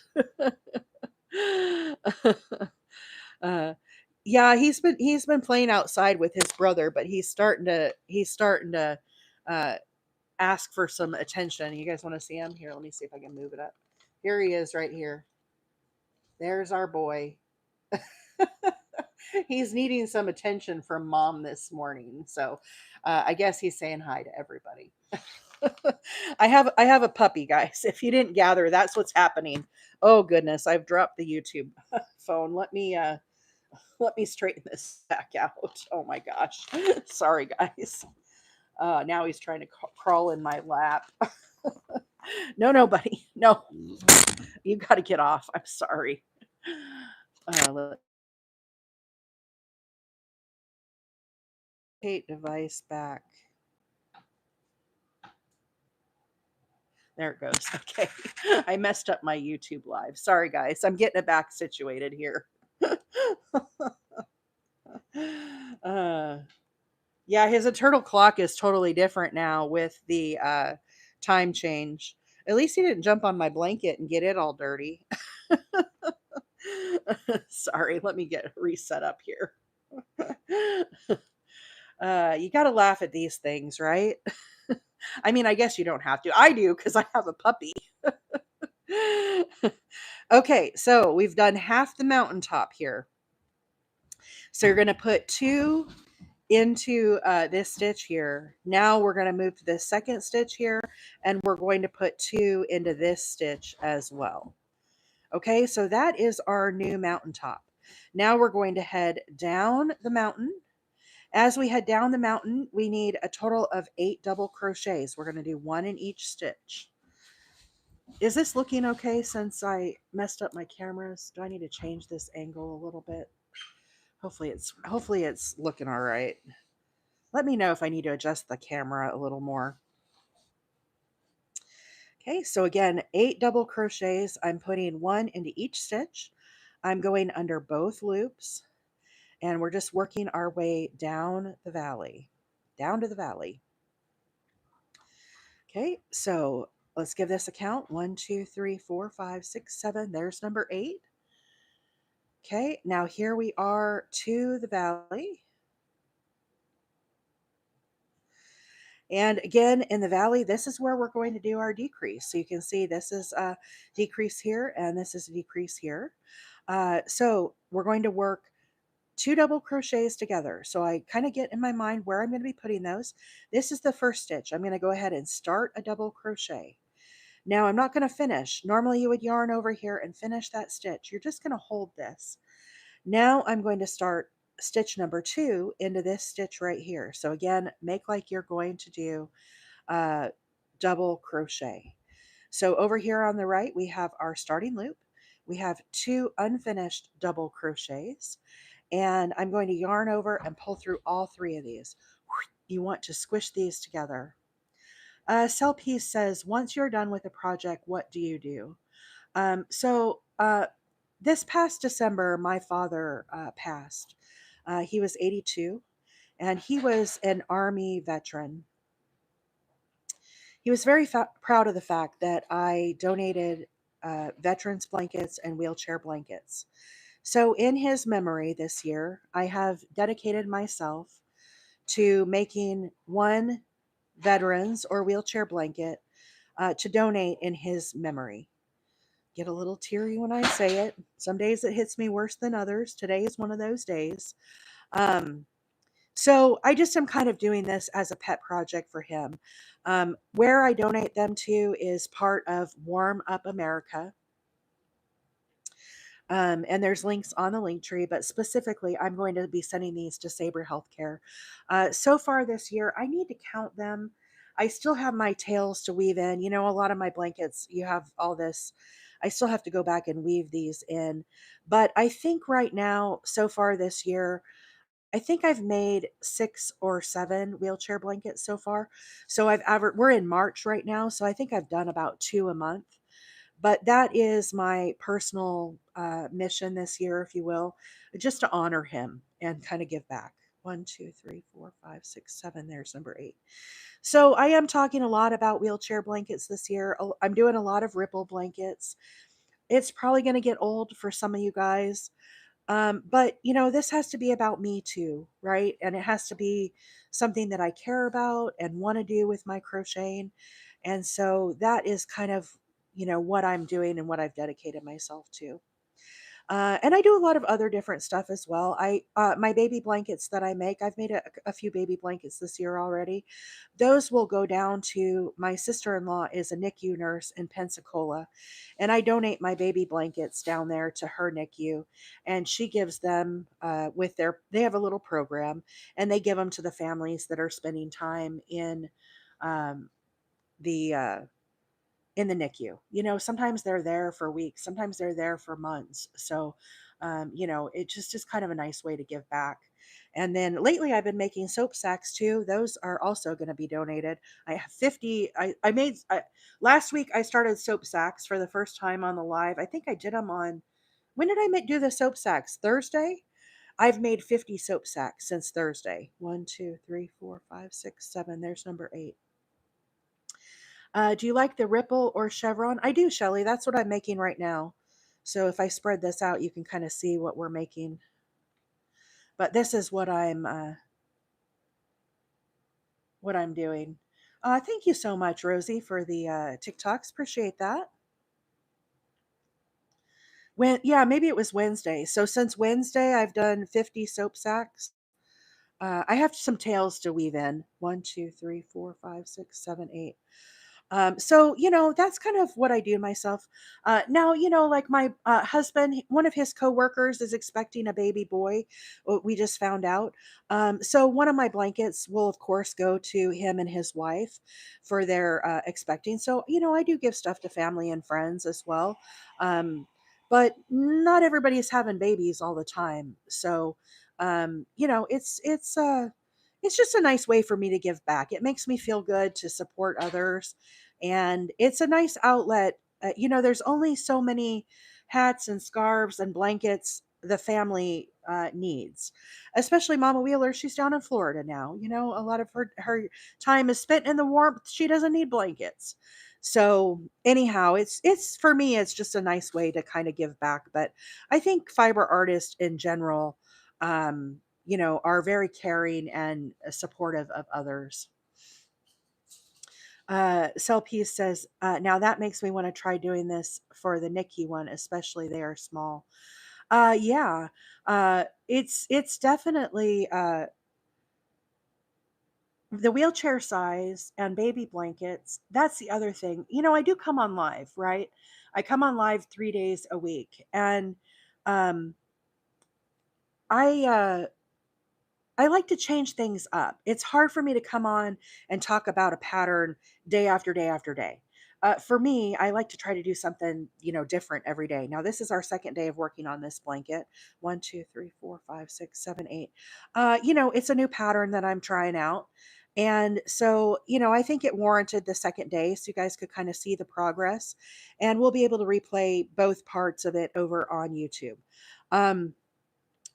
S1: Yeah, he's been playing outside with his brother, but he's starting to uh, ask for some attention. You guys want to see him? Here, let me see if I can move it up. Here he is, right here. There's our boy. He's needing some attention from mom this morning, so I guess he's saying hi to everybody. I have a puppy, guys. If you didn't gather, that's what's happening. Oh goodness, I've dropped the YouTube phone. Let me straighten this back out. Oh my gosh. Sorry, guys. Now he's trying to crawl in my lap. No, buddy. No. You got to get off. I'm sorry. Device back. There it goes. Okay. I messed up my YouTube live. Sorry, guys. I'm getting it back situated here. Yeah, his eternal clock is totally different now with the time change. At least he didn't jump on my blanket and get it all dirty. Sorry, let me get reset up here. You got to laugh at these things, right? I mean, I guess you don't have to. I do because I have a puppy. Okay, so we've done half the mountaintop here. So you're going to put 2 into this stitch here. Now we're going to move to the second stitch here, and we're going to put 2 into this stitch as well. Okay, so that is our new mountaintop. Now we're going to head down the mountain. As we head down the mountain, we need a total of 8 double crochets. We're going to do 1 in each stitch. Is this looking okay since I messed up my cameras? Do I need to change this angle a little bit? Hopefully it's looking all right. Let me know if I need to adjust the camera a little more. Okay, so again, 8 double crochets. I'm putting 1 into each stitch. I'm going under both loops, and we're just working our way down to the valley. Okay, so Let's give this a count. 1, 2, 3, 4, 5, 6, 7. There's number 8. Okay, now here we are to the valley. And again, in the valley, this is where we're going to do our decrease. So you can see this is a decrease here and this is a decrease here. So we're going to work 2 double crochets together. So I kind of get in my mind where I'm going to be putting those. This is the first stitch. I'm going to go ahead and start a double crochet. Now I'm not going to finish. Normally you would yarn over here and finish that stitch. You're just going to hold this. Now I'm going to start stitch number 2 into this stitch right here. So again, make like you're going to do a double crochet. So over here on the right, we have our starting loop. We have 2 unfinished double crochets, and I'm going to yarn over and pull through all 3 of these. You want to squish these together. Cell Piece says, once you're done with a project, what do you do? This past December, my father passed. He was 82, and he was an Army veteran. He was very proud of the fact that I donated veterans blankets and wheelchair blankets. So, in his memory this year, I have dedicated myself to making one veterans or wheelchair blanket to donate in his memory. Get a little teary when I say it. Some days it hits me worse than others. Today is one of those days. Um, so I just am kind of doing this as a pet project for him. Where I donate them to is part of Warm Up America. And there's links on the link tree, but specifically, I'm going to be sending these to Sabre Healthcare. So far this year, I need to count them. I still have my tails to weave in. You know, a lot of my blankets, you have all this. I still have to go back and weave these in. But I think right now, so far this year, I think I've made 6 or 7 wheelchair blankets so far. So we're in March right now, so I think I've done about 2 a month. But that is my personal mission this year, if you will, just to honor him and kind of give back. 1, 2, 3, 4, 5, 6, 7. There's number 8. So I am talking a lot about wheelchair blankets this year. I'm doing a lot of ripple blankets. It's probably going to get old for some of you guys. But you know, this has to be about me too, right? And it has to be something that I care about and want to do with my crocheting. And so that is kind of, you know, what I'm doing and what I've dedicated myself to. And I do a lot of other different stuff as well. My baby blankets that I make, I've made a few baby blankets this year already. Those will go down to my sister-in-law is a NICU nurse in Pensacola, and I donate my baby blankets down there to her NICU, and she gives them they have a little program, and they give them to the families that are spending time um, the in the NICU. You know, sometimes they're there for weeks, sometimes they're there for months. So, you know, it just is kind of a nice way to give back. And then lately I've been making soap sacks too. Those are also going to be donated. I have 50. Last week I started soap sacks for the first time on the live. I think I did them on, when did do the soap sacks? Thursday? I've made 50 soap sacks since Thursday. 1, 2, 3, 4, 5, 6, 7. There's number 8. Do you like the ripple or chevron? I do, Shelly. That's what I'm making right now. So if I spread this out, you can kind of see what we're making. But this is what I'm doing. Thank you so much, Rosie, for the TikToks. Appreciate that. Yeah, maybe it was Wednesday. So since Wednesday, I've done 50 soap sacks. I have some tails to weave in. 1, 2, 3, 4, 5, 6, 7, 8. So, you know, that's kind of what I do myself. Now, you know, like my husband, one of his coworkers is expecting a baby boy. We just found out. So one of my blankets will, of course, go to him and his wife for their expecting. So, you know, I do give stuff to family and friends as well. But not everybody's having babies all the time. So, you know, it's just a nice way for me to give back. It makes me feel good to support others, and it's a nice outlet. You know, there's only so many hats and scarves and blankets the family needs, especially Mama Wheeler. She's down in Florida now. You know, a lot of her time is spent in the warmth. She doesn't need blankets. So anyhow, it's for me, it's just a nice way to kind of give back. But I think fiber artists in general, are very caring and supportive of others. Cell Peace says, now that makes me want to try doing this for the Nikki one, especially they are small. Yeah, it's definitely the wheelchair size and baby blankets. That's the other thing. I do come on live, right? I come on live 3 days a week, and um, I I like to change things up. It's hard for me to come on and talk about a pattern day after day after day. For me, I like to try to do something, different every day. Now, this is our second day of working on this blanket. One, two, three, four, five, six, seven, eight. It's a new pattern that I'm trying out. And so, I think it warranted the second day so you guys could kind of see the progress. And we'll be able to replay both parts of it over on YouTube. Um,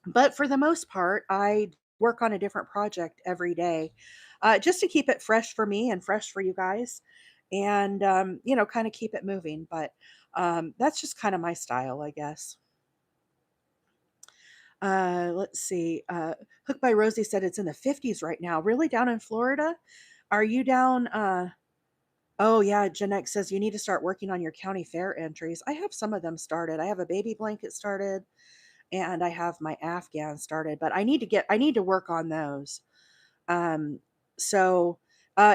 S1: but for the most part, I work on a different project every day, just to keep it fresh for me and fresh for you guys, and kind of keep it moving. But that's just kind of my style, I guess. Let's see. Hook by Rosie said it's in the 50s right now. Really, down in Florida? Are you down? Oh yeah, Jeanette says you need to start working on your county fair entries. I have some of them started. I have a baby blanket started, and I have my Afghan started, but I need to work on those. Um, so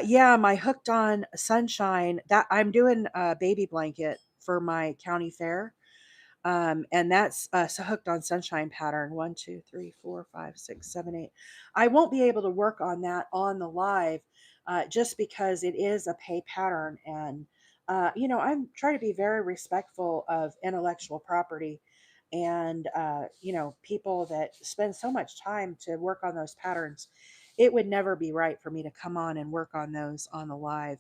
S1: yeah, my hooked on sunshine, that I'm doing a baby blanket for my county fair. And that's so hooked on sunshine pattern. One, two, three, four, five, six, seven, eight. I won't be able to work on that on the live, just because it is a pay pattern, and I'm trying to be very respectful of intellectual property, and people that spend so much time to work on those patterns. It would never be right for me to come on and work on those on the live.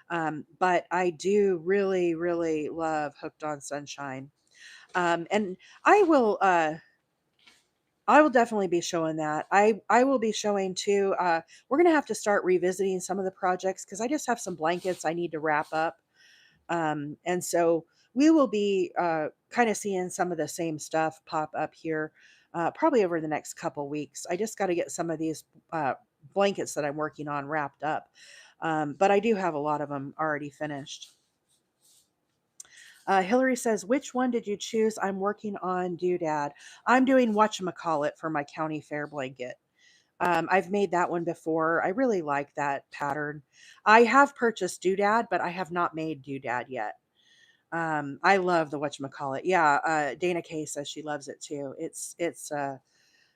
S1: But I do really, really love Hooked on Sunshine, and I will uh I will definitely be showing that. I will be showing too. We're gonna have to start revisiting some of the projects because I just have some blankets I need to wrap up. And so we will be kind of seeing some of the same stuff pop up here, probably over the next couple weeks. I just got to get some of these blankets that I'm working on wrapped up. But I do have a lot of them already finished. Hillary says, which one did you choose? I'm working on Doodad. I'm doing whatchamacallit for my county fair blanket. I've made that one before. I really like that pattern. I have purchased Doodad, but I have not made Doodad yet. I love the whatchamacallit. Yeah, Dana Kay says she loves it too. It's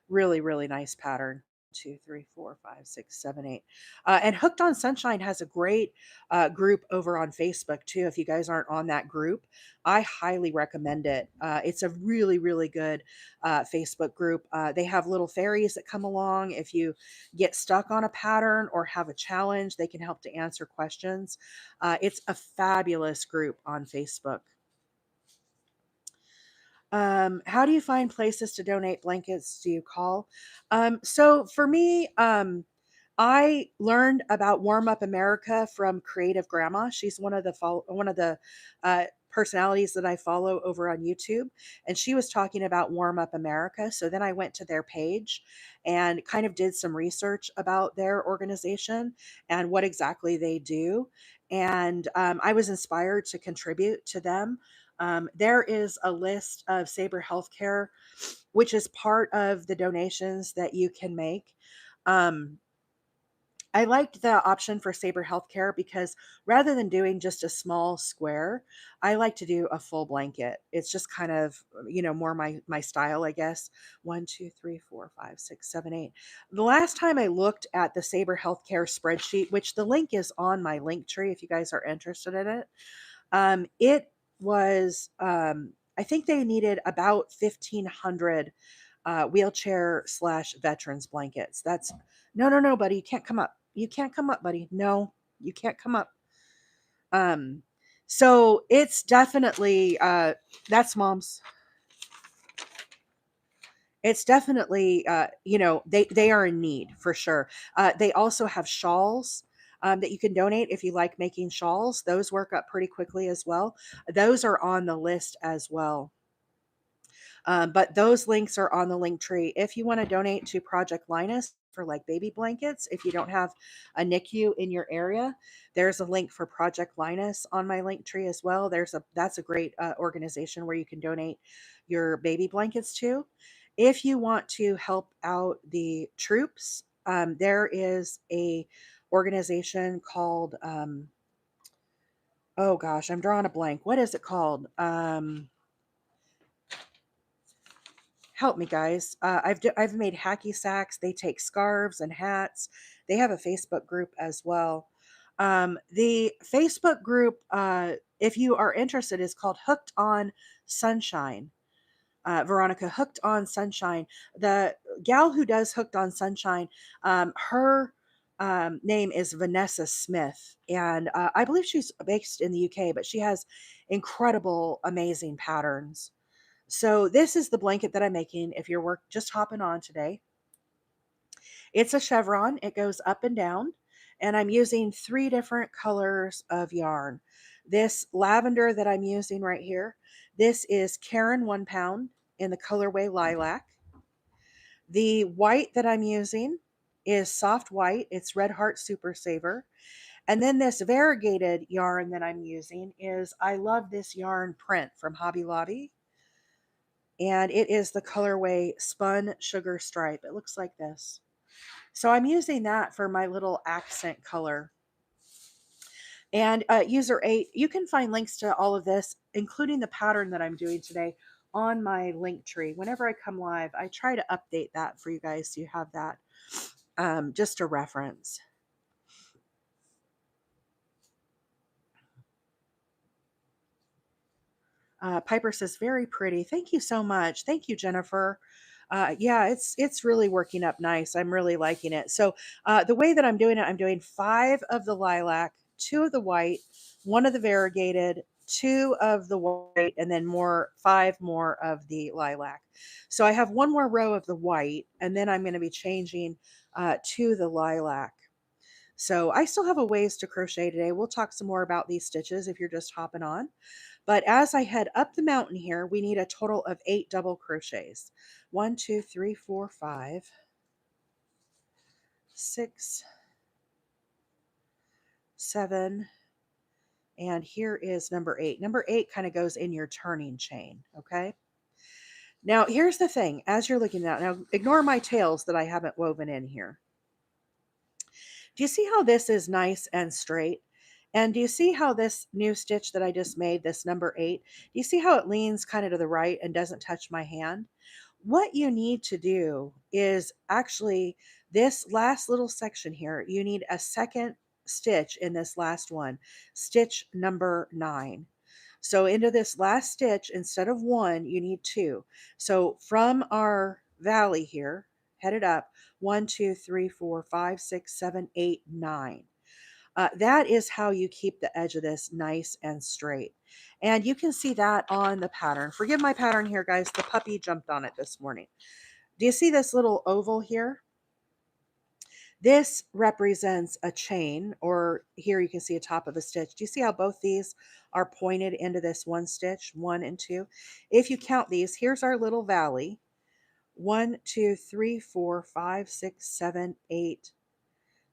S1: really, really nice pattern. Two, three, four, five, six, seven, eight. And Hooked on Sunshine has a great group over on Facebook too. If you guys aren't on that group, I highly recommend it. It's a really, really good Facebook group. They have little fairies that come along. If you get stuck on a pattern or have a challenge, they can help to answer questions. It's a fabulous group on Facebook. How do you find places to donate blankets? Do you call? So for me, I learned about Warm Up America from Creative Grandma. She's one of the personalities that I follow over on YouTube, and she was talking about Warm Up America. So then I went to their page and kind of did some research about their organization and what exactly they do. And I was inspired to contribute to them. There is a list of Sabre Healthcare, which is part of the donations that you can make. Um, I liked the option for Sabre Healthcare because rather than doing just a small square, I like to do a full blanket. It's just kind of, more my style, I guess. One, two, three, four, five, six, seven, eight. The last time I looked at the Sabre Healthcare spreadsheet, which the link is on my link tree if you guys are interested in it, it was, I think they needed about 1,500 wheelchair slash veterans blankets. That's no, no, no, buddy. You can't come up. You can't come up, buddy. No, you can't come up. Um, so it's definitely, that's mom's. It's definitely, they are in need for sure. They also have shawls. that you can donate if you like making shawls. Those work up pretty quickly as well. Those are on the list as well. But those links are on the link tree. If you want to donate to Project Linus for like baby blankets, if you don't have a NICU in your area, there's a link for Project Linus on my link tree as well. That's a great organization where you can donate your baby blankets to. If you want to help out the troops, there is a organization called oh gosh, I'm drawing a blank. What is it called? Help me, guys. I've made hacky sacks. They take scarves and hats. They have a Facebook group as well. The Facebook group, if you are interested, is called Hooked on Sunshine. Veronica, Hooked on Sunshine. The gal who does Hooked on Sunshine, her name is Vanessa Smith, and I believe she's based in the UK, but she has incredible, amazing patterns. So this is the blanket that I'm making if you're just hopping on today. It's a chevron. It goes up and down, and I'm using 3 different colors of yarn. This lavender that I'm using right here, this is Caron 1 pound in the colorway Lilac. The white that I'm using is soft white. It's Red Heart Super Saver. And then this variegated yarn that I'm using is, I love this yarn print from Hobby Lobby. And it is the colorway Spun Sugar Stripe. It looks like this. So I'm using that for my little accent color. And user 8, you can find links to all of this, including the pattern that I'm doing today, on my link tree. Whenever I come live, I try to update that for you guys so you have that just a reference. Piper says, very pretty. Thank you so much. Thank you, Jennifer. Yeah, it's really working up nice. I'm really liking it. So the way that I'm doing it, I'm doing 5 of the lilac, 2 of the white, 1 of the variegated, 2 of the white, and then 5 more of the lilac. So I have 1 more row of the white, and then I'm going to be changing to the lilac. So I still have a ways to crochet today. We'll talk some more about these stitches if you're just hopping on. But as I head up the mountain here, we need a total of 8 double crochets. 1, 2, 3, 4, 5, 6, 7, and here is number 8. Number 8 kind of goes in your turning chain, okay? Now, here's the thing, as you're looking at, now ignore my tails that I haven't woven in here. Do you see how this is nice and straight? And do you see how this new stitch that I just made, this number 8, do you see how it leans kind of to the right and doesn't touch my hand? What you need to do is actually this last little section here, you need a second stitch in this last one, stitch number 9. So into this last stitch, instead of 1, you need 2. So from our valley here, headed up, 1, 2, 3, 4, 5, 6, 7, 8, 9. That is how you keep the edge of this nice and straight. And you can see that on the pattern. Forgive my pattern here, guys. The puppy jumped on it this morning. Do you see this little oval here? This represents a chain, or here you can see a top of a stitch. Do you see how both these are pointed into this one stitch, 1 and 2? If you count these, here's our little valley. 1, 2, 3, 4, 5, 6, 7, 8.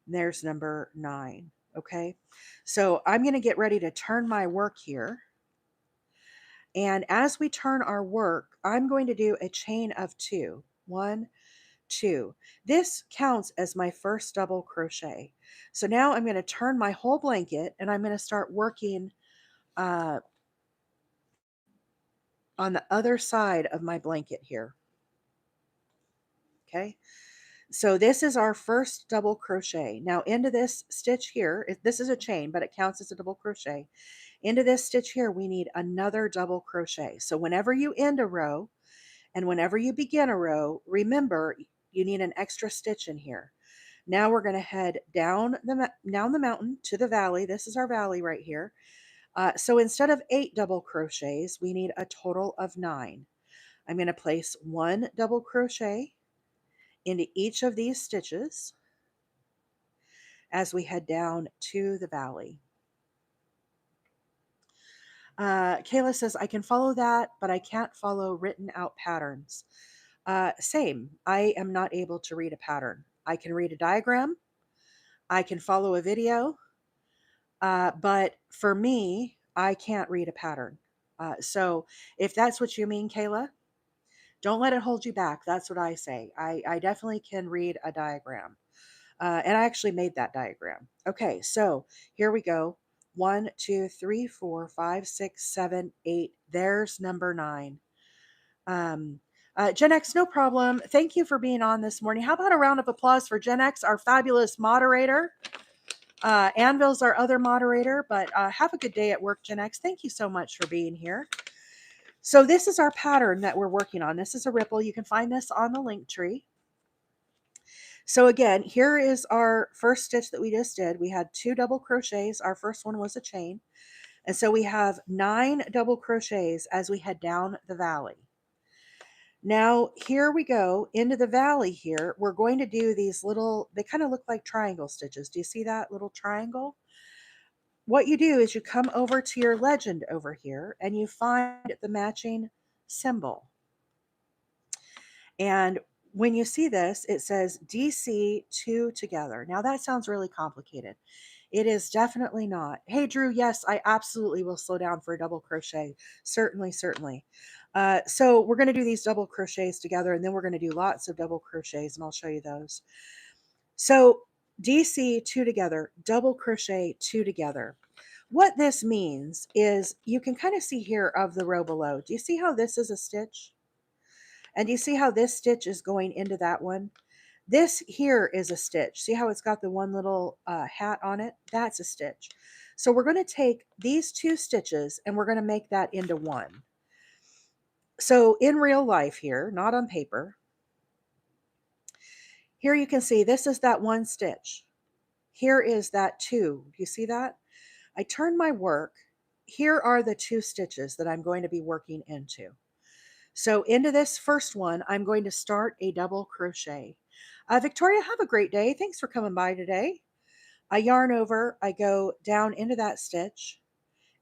S1: There's number 9. Okay, so I'm going to get ready to turn my work here. And as we turn our work, I'm going to do a chain of 2. 1, 2. This counts as my first double crochet. So now I'm going to turn my whole blanket and I'm going to start working on the other side of my blanket here. Okay. So this is our first double crochet. Now into this stitch here, this is a chain, but it counts as a double crochet. Into this stitch here, we need another double crochet. So whenever you end a row and whenever you begin a row, remember you need an extra stitch in here. Now we're going to head down the mountain to the valley. This is our valley right here. So instead of 8 double crochets, we need a total of 9. I'm going to place 1 double crochet into each of these stitches. as we head down to the valley. Kayla says, I can follow that, but I can't follow written out patterns. Same. I am not able to read a pattern. I can read a diagram. I can follow a video. But for me, I can't read a pattern. So if that's what you mean, Kayla, don't let it hold you back. That's what I say. I definitely can read a diagram. And I actually made that diagram. Okay, so here we go. 1, 2, 3, 4, 5, 6, 7, 8. There's number 9. Gen X, no problem. Thank you for being on this morning. How about a round of applause for Gen X, our fabulous moderator? Anvil's our other moderator, but have a good day at work, Gen X. Thank you so much for being here. So this is our pattern that we're working on. This is a ripple. You can find this on the link tree. So again, here is our first stitch that we just did. We had 2 double crochets. Our first one was a chain. And so we have 9 double crochets as we head down the valley. Now, here we go into the valley here. We're going to do these little, they kind of look like triangle stitches. Do you see that little triangle? What you do is you come over to your legend over here and you find the matching symbol. And when you see this, it says DC 2 together. Now that sounds really complicated. It is definitely not. Hey, Drew, yes, I absolutely will slow down for a double crochet. Certainly, certainly. So we're going to do these double crochets together, and then we're going to do lots of double crochets, and I'll show you those. So DC 2 together, double crochet 2 together. What this means is you can kind of see here of the row below. Do you see how this is a stitch? And do you see how this stitch is going into that one? This here is a stitch. See how it's got the one little hat on it? That's a stitch. So we're going to take these 2 stitches and we're going to make that into one. So in real life here, not on paper, here you can see this is that one stitch. Here is that 2. Do you see that? I turn my work. Here are the 2 stitches that I'm going to be working into. So into this first one, I'm going to start a double crochet. Victoria, have a great day. Thanks for coming by today. I yarn over, I go down into that stitch,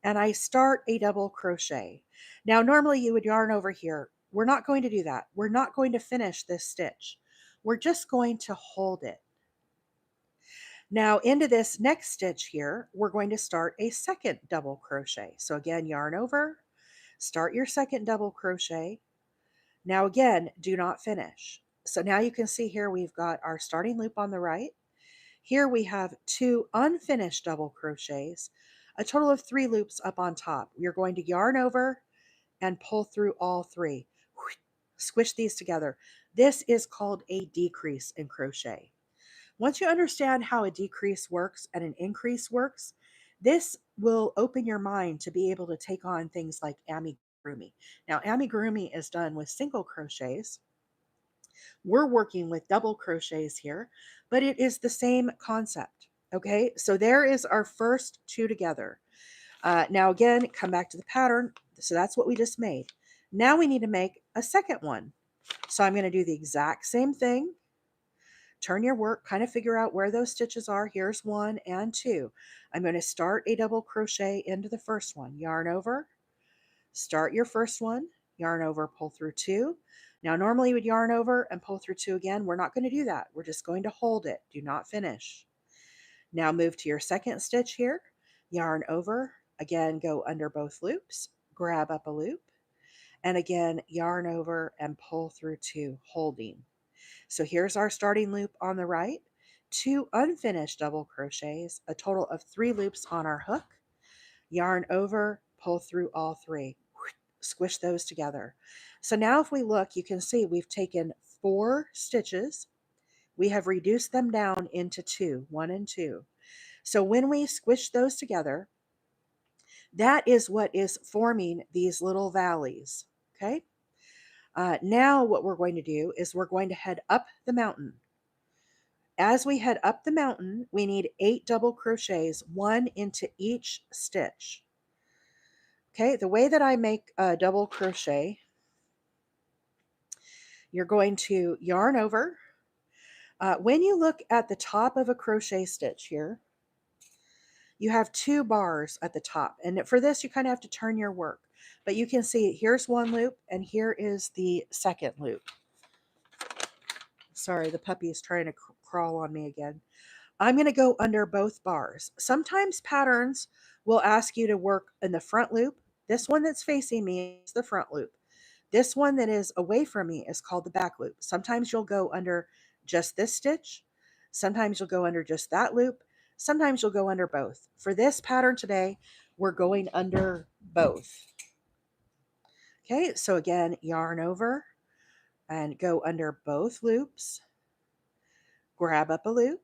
S1: and I start a double crochet. Now, normally you would yarn over here. We're not going to do that. We're not going to finish this stitch. We're just going to hold it. Now, into this next stitch here, we're going to start a second double crochet. So again, yarn over, start your second double crochet. Now again, do not finish. So now you can see here we've got our starting loop on the right. Here we have 2 unfinished double crochets, a total of 3 loops up on top. You're going to yarn over and pull through all 3. Squish these together. This is called a decrease in crochet. Once you understand how a decrease works and an increase works, this will open your mind to be able to take on things like amigurumi. Now, amigurumi is done with single crochets. We're working with double crochets here, but it is the same concept. Okay, so there is our first 2 together. Now again, come back to the pattern. So that's what we just made. Now we need to make a second one. So I'm going to do the exact same thing. Turn your work, kind of figure out where those stitches are. Here's 1 and 2. I'm going to start a double crochet into the first one. Yarn over, start your first one, yarn over, pull through 2. Now, normally you would yarn over and pull through 2 again. We're not going to do that. We're just going to hold it. Do not finish. Now move to your second stitch here, yarn over, again, go under both loops, grab up a loop, and again, yarn over and pull through 2, holding. So here's our starting loop on the right, 2 unfinished double crochets, a total of 3 loops on our hook, yarn over, pull through all 3, squish those together. So now if we look, you can see we've taken 4 stitches, we have reduced them down into 2, 1 and 2. So when we squish those together, that is what is forming these little valleys, okay? Now what we're going to do is we're going to head up the mountain. As we head up the mountain, we need 8 double crochets, 1 into each stitch. Okay, the way that I make a double crochet, you're going to yarn over. When you look at the top of a crochet stitch here, you have two bars at the top. And for this, you kind of have to turn your work. But you can see here's one loop and here is the second loop. Sorry, the puppy is trying to crawl on me again. I'm going to go under both bars. Sometimes patterns will ask you to work in the front loop. This one that's facing me is the front loop. This one that is away from me is called the back loop. Sometimes you'll go under just this stitch. Sometimes you'll go under just that loop. Sometimes you'll go under both. For this pattern today, we're going under both. Okay, so again, yarn over and go under both loops. Grab up a loop,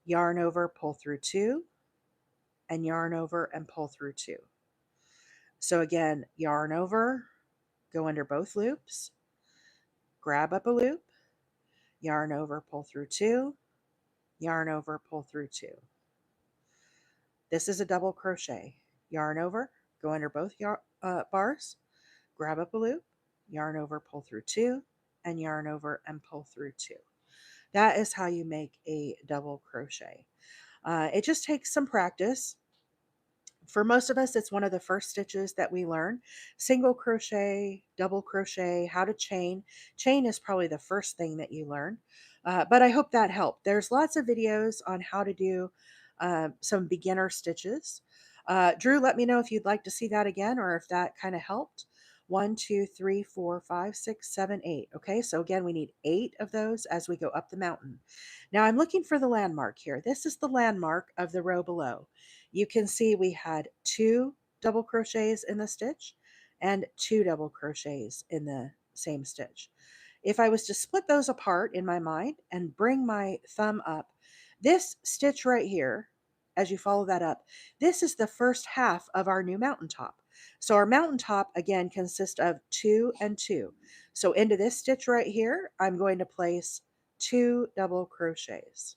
S1: yarn over, pull through two, and yarn over and pull through two. So again, yarn over, go under both loops, grab up a loop, yarn over, pull through two, yarn over, pull through two. This is a double crochet. Yarn over, go under both bars, grab up a loop, yarn over, pull through two, and yarn over and pull through two. That is how you make a double crochet. It just takes some practice. For most of us, it's one of the first stitches that we learn. Single crochet, double crochet, how to chain. Chain is probably the first thing that you learn. But I hope that helped. There's lots of videos on how to do some beginner stitches. Drew, let me know if you'd like to see that again or if that kind of helped. 1, 2, 3, 4, 5, 6, 7, 8. Okay, so again, we need 8 of those as we go up the mountain. Now I'm looking for the landmark here. This is the landmark of the row below. You can see we had 2 double crochets in the stitch and 2 double crochets in the same stitch. If I was to split those apart in my mind and bring my thumb up, this stitch right here, as you follow that up, this is the first half of our new mountaintop. So our mountaintop again consists of 2 and 2. So into this stitch right here, I'm going to place 2 double crochets.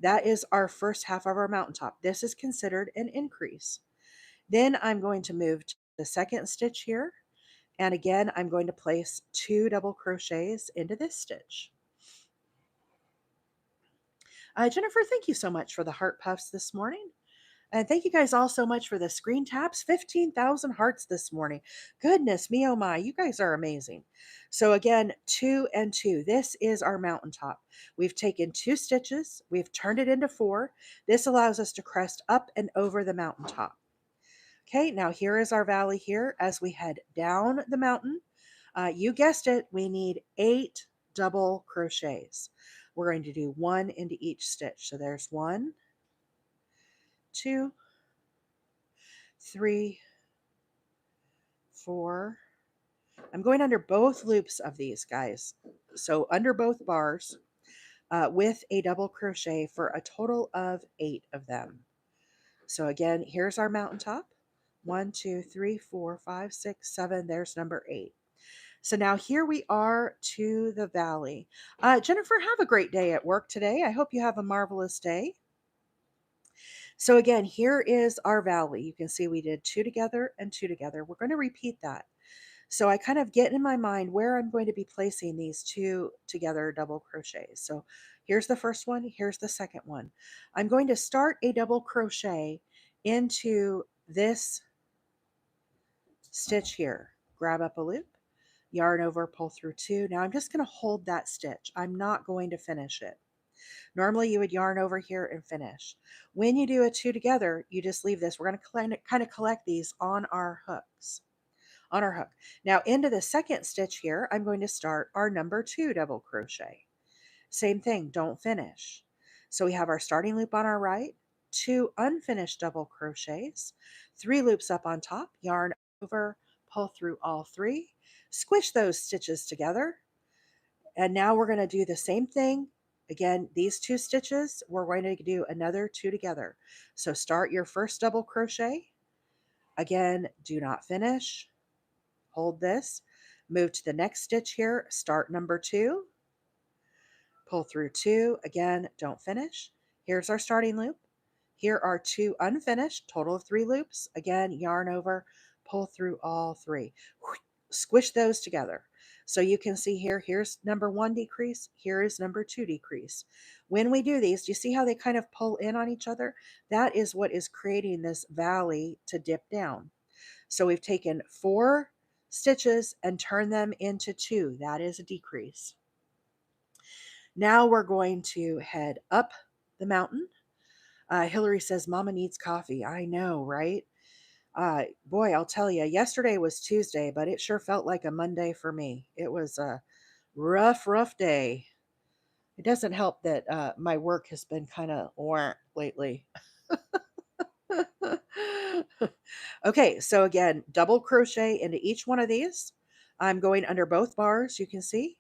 S1: That is our first half of our mountaintop. This is considered an increase. Then I'm going to move to the second stitch here. And again, I'm going to place 2 double crochets into this stitch. Jennifer, thank you so much for the heart puffs this morning. And thank you guys all so much for the screen taps. 15,000 hearts this morning. Goodness me, oh my, you guys are amazing. So again, 2 and 2. This is our mountaintop. We've taken 2 stitches. We've turned it into 4. This allows us to crest up and over the mountaintop. Okay, now here is our valley here as we head down the mountain. You guessed it, we need 8 double crochets. We're going to do 1 into each stitch. So there's 1, 2, 3, 4. I'm going under both loops of these guys. So under both bars with a double crochet for a total of 8 of them. So again, here's our mountaintop. 1, 2, 3, 4, 5, 6, 7. There's number 8. So now here we are to the valley. Jennifer, have a great day at work today. I hope you have a marvelous day. So again, here is our valley. You can see we did 2 together and 2 together. We're going to repeat that. So I kind of get in my mind where I'm going to be placing these 2 together double crochets. So here's the first one. Here's the second one. I'm going to start a double crochet into this stitch here. Grab up a loop, yarn over, pull through 2. Now I'm just going to hold that stitch. I'm not going to finish it. Normally you would yarn over here and finish. When you do a 2 together, you just leave this. We're going to kind of collect these on our hooks. On our hook. Now into the second stitch here, I'm going to start our number 2 double crochet. Same thing, don't finish. So we have our starting loop on our right, 2 unfinished double crochets, 3 loops up on top, yarn over, pull through all 3, squish those stitches together, and now we're going to do the same thing. Again, these 2 stitches, we're going to do another 2 together. So start your first double crochet. Again, do not finish. Hold this, move to the next stitch here, start number 2, pull through 2, again, don't finish. Here's our starting loop. Here are 2 unfinished, total of 3 loops. Again, yarn over, pull through all 3. Squish those together. So you can see here, here's number 1 decrease, here is number 2 decrease. When we do these, do you see how they kind of pull in on each other? That is what is creating this valley to dip down. So we've taken 4 stitches and turned them into 2. That is a decrease. Now we're going to head up the mountain. Hillary says, Mama needs coffee. I know, right? Boy, I'll tell you, yesterday was Tuesday, but it sure felt like a Monday for me. It was a rough day. It doesn't help that my work has been kind of lately. Okay, so again, double crochet into each one of these. I'm going under both bars, you can see,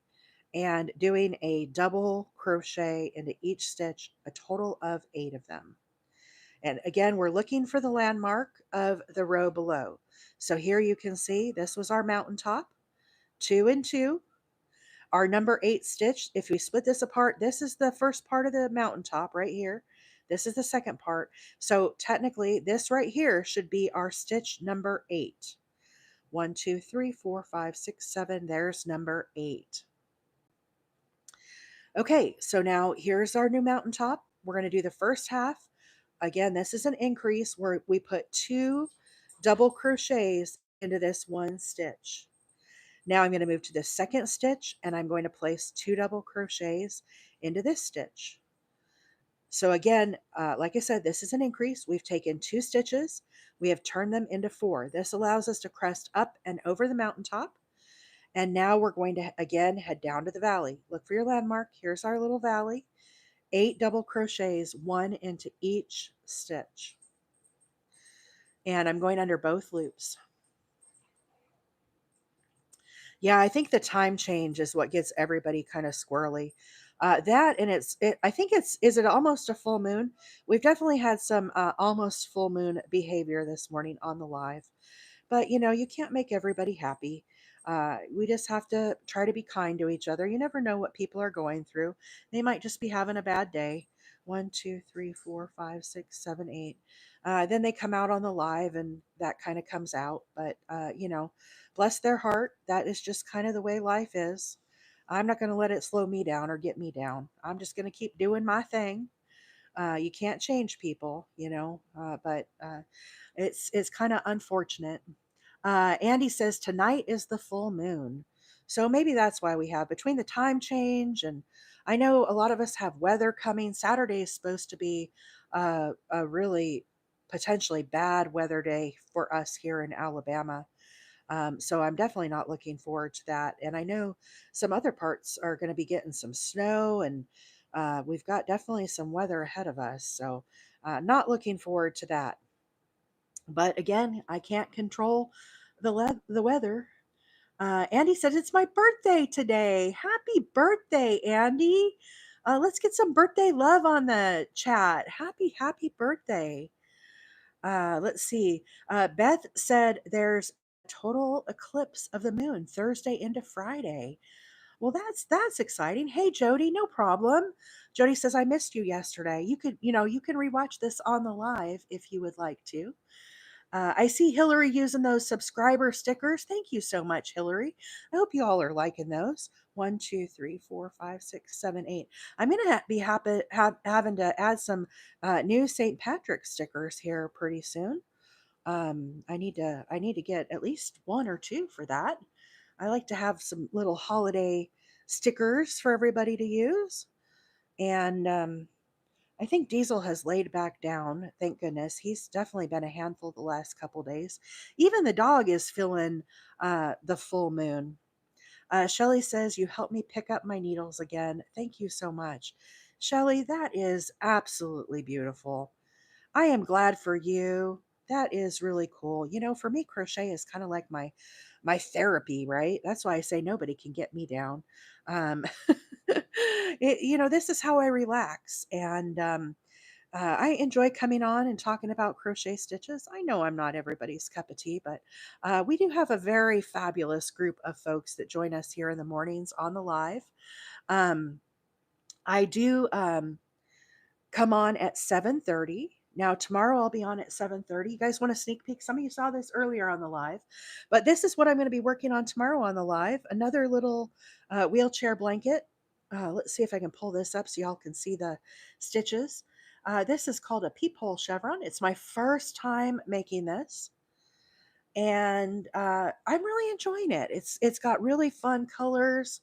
S1: and doing a double crochet into each stitch, a total of 8 of them. And again, we're looking for the landmark of the row below. So here you can see this was our mountaintop, 2 and 2. Our number 8 stitch, if we split this apart, this is the first part of the mountaintop right here. This is the second part. So technically, this right here should be our stitch number 8. 1, 2, 3, 4, 5, 6, 7. There's number 8. Okay, so now here's our new mountaintop. We're going to do the first half. Again, this is an increase where we put 2 double crochets into this one stitch. Now I'm going to move to the second stitch and I'm going to place 2 double crochets into this stitch. So again, like I said, this is an increase. We've taken 2 stitches. We have turned them into 4. This allows us to crest up and over the mountaintop. And now we're going to, again, head down to the valley. Look for your landmark. Here's our little valley. 8 double crochets, 1 into each stitch. And I'm going under both loops. Yeah, I think the time change is what gets everybody kind of squirrely. That and I think is it almost a full moon? We've definitely had some almost full moon behavior this morning on the live. But you can't make everybody happy. We just have to try to be kind to each other. You never know what people are going through. They might just be having a bad day. 1, 2, 3, 4, 5, 6, 7, 8. Then they come out on the live and that kind of comes out. But, bless their heart. That is just kind of the way life is. I'm not going to let it slow me down or get me down. I'm just going to keep doing my thing. You can't change people, but it's kind of unfortunate. Andy says tonight is the full moon. So maybe that's why we have between the time change and I know a lot of us have weather coming. Saturday is supposed to be a really potentially bad weather day for us here in Alabama. So I'm definitely not looking forward to that. And I know some other parts are going to be getting some snow and we've got definitely some weather ahead of us. So not looking forward to that. But again, I can't control the weather. Andy said it's my birthday today. Happy birthday, Andy. Let's get some birthday love on the chat. Happy birthday. Let's see. Beth said there's a total eclipse of the moon Thursday into Friday. Well, that's exciting. Hey, Jody, no problem. Jody says I missed you yesterday. You can rewatch this on the live if you would like to. I see Hillary using those subscriber stickers. Thank you so much, Hillary. I hope you all are liking those. 1, 2, 3, 4, 5, 6, 7, 8. I'm going to be having to add some new St. Patrick stickers here pretty soon. I need to get at least 1 or 2 for that. I like to have some little holiday stickers for everybody to use. And I think Diesel has laid back down. Thank goodness. He's definitely been a handful the last couple days. Even the dog is feeling the full moon. Shelly says, you helped me pick up my needles again. Thank you so much. Shelly, that is absolutely beautiful. I am glad for you. That is really cool. For me, crochet is kind of like my therapy, right? That's why I say nobody can get me down. This is how I relax. And I enjoy coming on and talking about crochet stitches. I know I'm not everybody's cup of tea, but we do have a very fabulous group of folks that join us here in the mornings on the live. I do come on at 7:30. Now tomorrow I'll be on at 7:30. You guys want a sneak peek? Some of you saw this earlier on the live, but this is what I'm going to be working on tomorrow on the live. Another little wheelchair blanket. Let's see if I can pull this up so y'all can see the stitches. This is called a peephole chevron. It's my first time making this, and I'm really enjoying it. It's got really fun colors.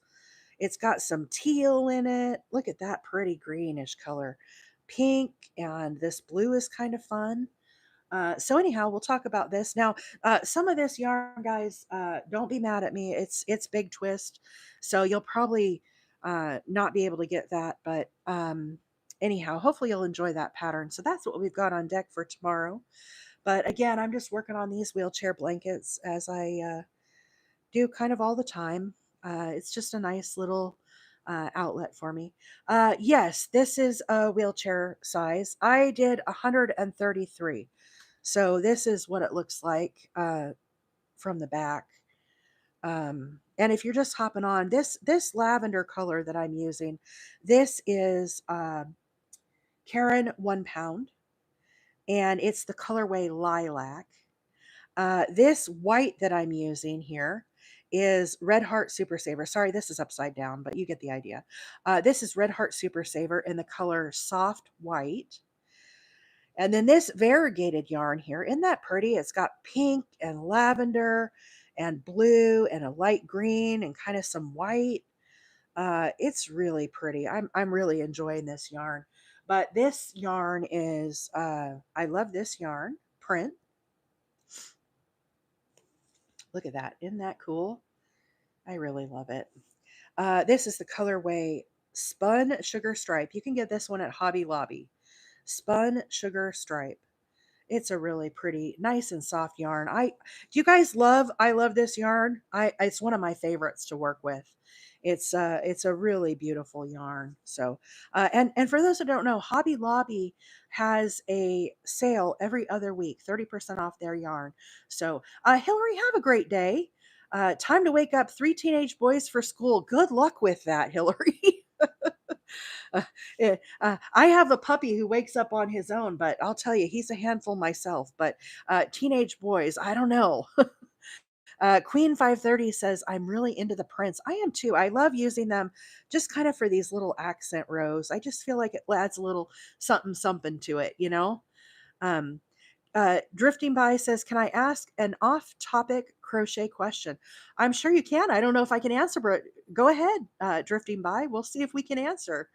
S1: It's got some teal in it. Look at that pretty greenish color. Pink, and this blue is kind of fun. So anyhow, we'll talk about this now. Some of this yarn, guys, don't be mad at me. It's big twist, so you'll probably not be able to get that. But anyhow, hopefully you'll enjoy that pattern. So that's what we've got on deck for tomorrow. But again, I'm just working on these wheelchair blankets as I do kind of all the time. It's just a nice little outlet for me. Yes, this is a wheelchair size. I did 133. So this is what it looks like from the back. And if you're just hopping on, this lavender color that I'm using, this is Caron 1 pound, and it's the colorway Lilac. This white that I'm using here is Red Heart Super Saver. Sorry, this is upside down, but you get the idea. This is Red Heart Super Saver in the color Soft White. And then this variegated yarn here, isn't that pretty? It's got pink and lavender and blue and a light green and kind of some white. It's really pretty. I'm really enjoying this yarn. But this yarn is I love this yarn print. Look at that. Isn't that cool? I really love it. This is the colorway Spun Sugar Stripe. You can get this one at Hobby Lobby. Spun Sugar Stripe. It's a really pretty, nice and soft yarn. Do you guys love? I love this yarn. It's one of my favorites to work with. It's a really beautiful yarn. So, and for those who don't know, Hobby Lobby has a sale every other week, 30% off their yarn. So, Hillary, have a great day. Time to wake up 3 teenage boys for school. Good luck with that, Hillary. Uh, I have a puppy who wakes up on his own, but I'll tell you, he's a handful myself. But teenage boys, I don't know. Queen 530 says, I'm really into the prints. I am too. I love using them just kind of for these little accent rows. I just feel like it adds a little something, something to it, you know? Um, Drifting by says, can I ask an off topic crochet question? I'm sure you can. I don't know if I can answer, but go ahead, Drifting by. We'll see if we can answer.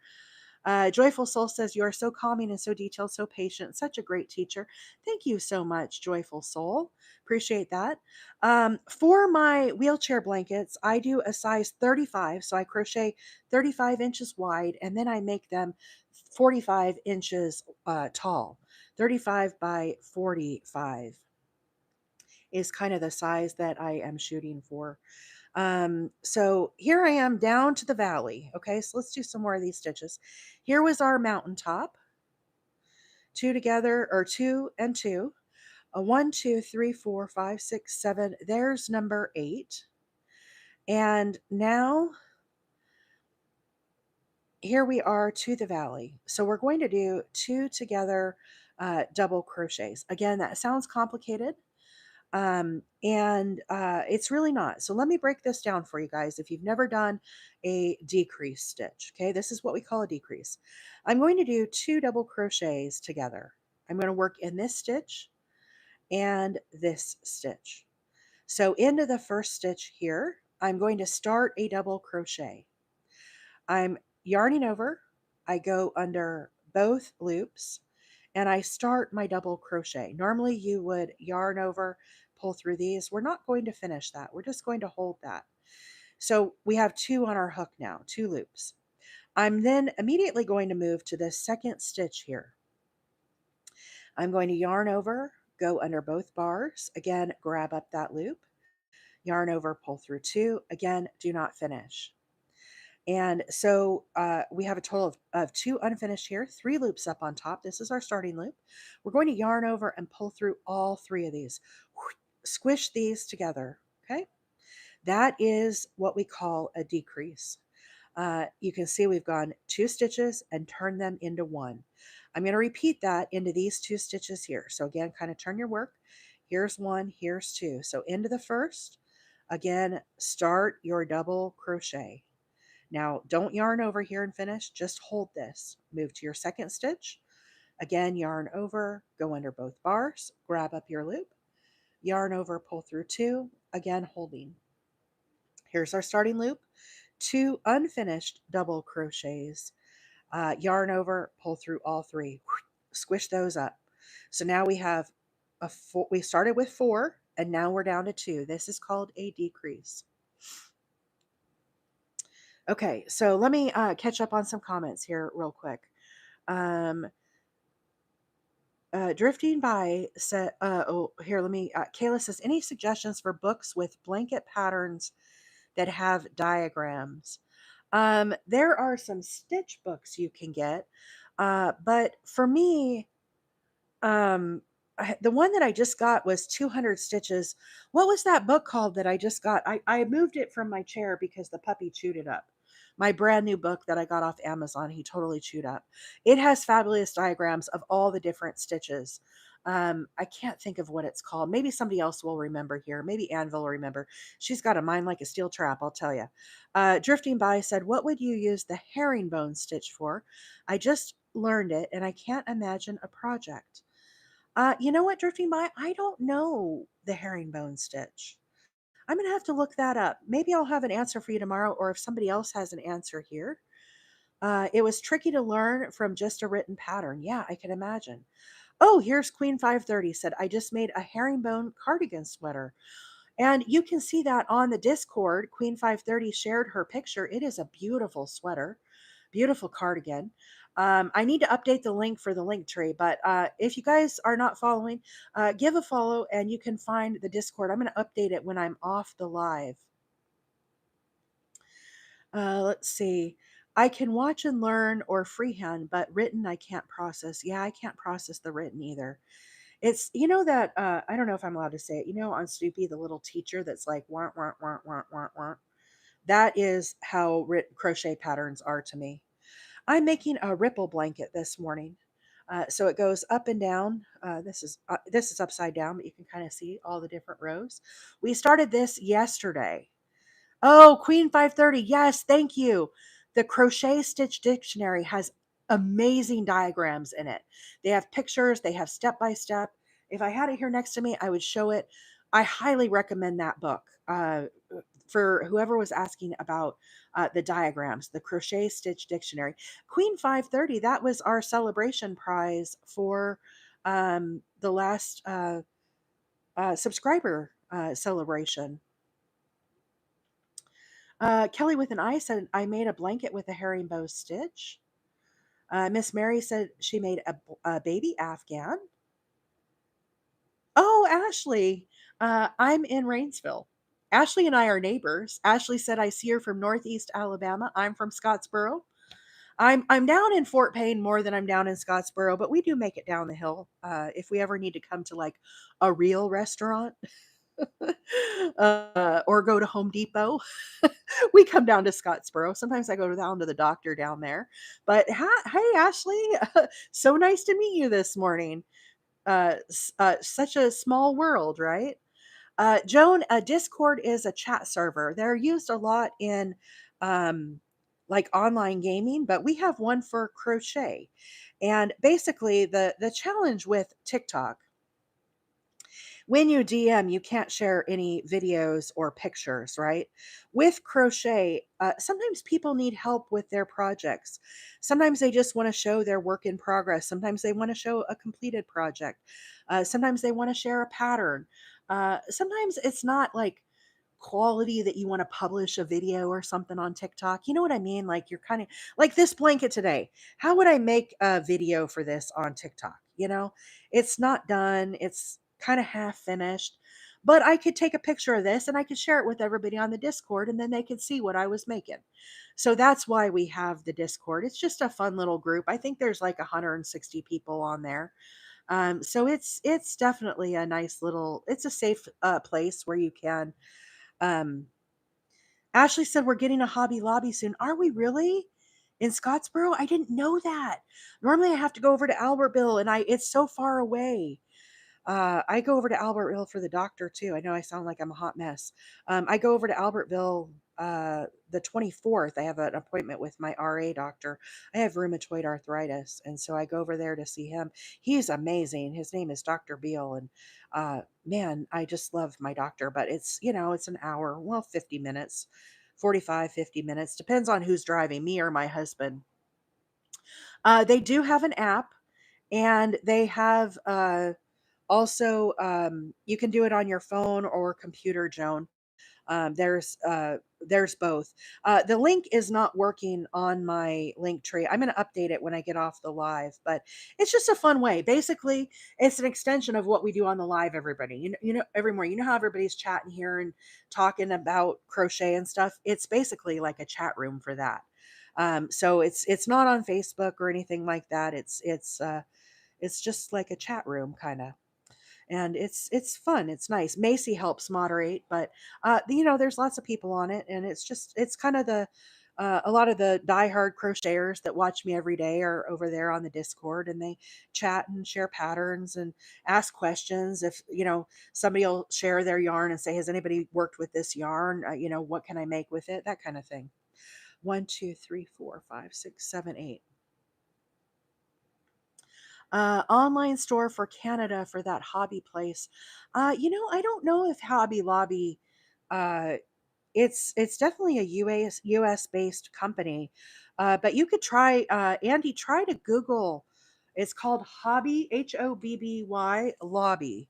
S1: Joyful Soul says, you are so calming and so detailed, so patient, such a great teacher. Thank you so much, Joyful Soul. Appreciate that. For my wheelchair blankets, I do a size 35. So I crochet 35 inches wide, and then I make them 45 inches tall. 35 by 45 is kind of the size that I am shooting for. So here I am down to the valley. Okay, so let's do some more of these stitches. Here was our mountaintop. Two together, or two and two. A 1, 2, 3, 4, 5, 6, 7. There's number 8. And now here we are to the valley. So we're going to do 2 together double crochets. Again, that sounds complicated. And it's really not. So let me break this down for you guys. If you've never done a decrease stitch, okay, this is what we call a decrease. I'm going to do 2 double crochets together. I'm going to work in this stitch and this stitch. So into the first stitch here, I'm going to start a double crochet. I'm yarning over, I go under both loops, and I start my double crochet. Normally you would yarn over, pull through these. We're not going to finish that. We're just going to hold that. So we have 2 on our hook now, 2 loops. I'm then immediately going to move to the second stitch here. I'm going to yarn over, go under both bars, again, grab up that loop, yarn over, pull through 2, again, do not finish. And so we have a total of 2 unfinished here, 3 loops up on top. This is our starting loop. We're going to yarn over and pull through all 3 of these. Squish these together, okay? That is what we call a decrease. You can see we've gone 2 stitches and turned them into 1. I'm going to repeat that into these 2 stitches here. So again, kind of turn your work. Here's 1, here's 2. So into the first, again, start your double crochet. Now, don't yarn over here and finish, just hold this. Move to your second stitch. Again, yarn over, go under both bars, grab up your loop, yarn over, pull through 2, again holding. Here's our starting loop, 2 unfinished double crochets, yarn over, pull through all 3, squish those up. So now we have we started with 4 and now we're down to 2. This is called a decrease. Okay, so let me catch up on some comments here real quick. Um, Drifting by said, oh, here, let me, Kayla says, any suggestions for books with blanket patterns that have diagrams? There are some stitch books you can get, but for me, um, the one that I just got was 200 stitches. What was that book called that I just got? I moved it from my chair because the puppy chewed it up. My brand new book that I got off Amazon, he totally chewed up. It has fabulous diagrams of all the different stitches. I can't think of what it's called. Maybe somebody else will remember here. Maybe Anne will remember. She's got a mind like a steel trap, I'll tell you. Drifting by said, what would you use the herringbone stitch for? I just learned it and I can't imagine a project. You know what, Drifting by? I don't know the herringbone stitch. I'm going to have to look that up. Maybe I'll have an answer for you tomorrow, or if somebody else has an answer here. It was tricky to learn from just a written pattern. Yeah, I can imagine. Oh, here's Queen 530 said, I just made a herringbone cardigan sweater. And you can see that on the Discord. Queen 530 shared her picture. It is a beautiful sweater, beautiful cardigan. I need to update the link for the link tree, but if you guys are not following, give a follow and you can find the Discord. I'm going to update it when I'm off the live. Let's see. I can watch and learn or freehand, but written I can't process. Yeah, I can't process the written either. It's, you know, that I don't know if I'm allowed to say it. You know, on Snoopy, the little teacher that's like want want want want want want. That is how crochet patterns are to me. I'm making a ripple blanket this morning. So it goes up and down. This is upside down, but you can kind of see all the different rows. We started this yesterday. Oh, Queen 530. Yes, thank you. The Crochet Stitch Dictionary has amazing diagrams in it. They have pictures, they have step by step. If I had it here next to me, I would show it. I highly recommend that book for whoever was asking about the diagrams, the Crochet Stitch Dictionary. Queen 530, that was our celebration prize for the last subscriber celebration. Kelly with an eye said, I made a blanket with a herringbone stitch. Miss Mary said she made a baby Afghan. Oh, Ashley, I'm in Rainsville. Ashley and I are neighbors. Ashley said, I see her from Northeast Alabama. I'm from Scottsboro. I'm down in Fort Payne more than I'm down in Scottsboro, but we do make it down the hill if we ever need to come to like a real restaurant or go to Home Depot. We come down to Scottsboro. Sometimes I go down to the doctor down there. But hey, Ashley, so nice to meet you this morning. Such a small world, right? Joan, Discord is a chat server. They're used a lot in like online gaming, but we have one for crochet. And basically, the challenge with TikTok, when you DM, you can't share any videos or pictures, right? With crochet, sometimes people need help with their projects. Sometimes they just want to show their work in progress. Sometimes they want to show a completed project. Sometimes they want to share a pattern. Sometimes it's not like quality that you want to publish a video or something on TikTok. You know what I mean? Like you're kind of like this blanket today. How would I make a video for this on TikTok? You know, it's not done. It's kind of half finished. But I could take a picture of this and I could share it with everybody on the Discord and then they could see what I was making. So that's why we have the Discord. It's just a fun little group. I think there's like 160 people on there. So it's definitely a nice little, it's a safe place where you can um, Ashley said we're getting a Hobby Lobby soon. Are we really? In Scottsboro? I didn't know that. Normally I have to go over to Albertville and it's so far away. I go over to Albertville for the doctor too. I know I sound like I'm a hot mess. I go over to Albertville the 24th. I have an appointment with my RA doctor. I have rheumatoid arthritis, and so I go over there to see him. He's amazing. His name is Dr. Beal, and man, I just love my doctor. But it's an hour, well, 50 minutes, 45, 50 minutes, depends on who's driving, me or my husband. They do have an app, and they have also, you can do it on your phone or computer, Joan. There's both. The link is not working on my link tree. I'm going to update it when I get off the live, but it's just a fun way. Basically, it's an extension of what we do on the live. Everybody, every morning. You know how everybody's chatting here and talking about crochet and stuff. It's basically like a chat room for that. So it's not on Facebook or anything like that. It's just like a chat room kind of, and it's fun. It's nice. Macy helps moderate, but there's lots of people on it, and it's kind of the a lot of the diehard crocheters that watch me every day are over there on the Discord, and they chat and share patterns and ask questions. If somebody will share their yarn and say, "Has anybody worked with this yarn? What can I make with it?" That kind of thing. 1, 2, 3, 4, 5, 6, 7, 8. Online store for Canada for that hobby place. I don't know if Hobby Lobby. Uh, it's definitely a US based company, but you could try. Andy, try to Google. It's called Hobby HOBBY Lobby.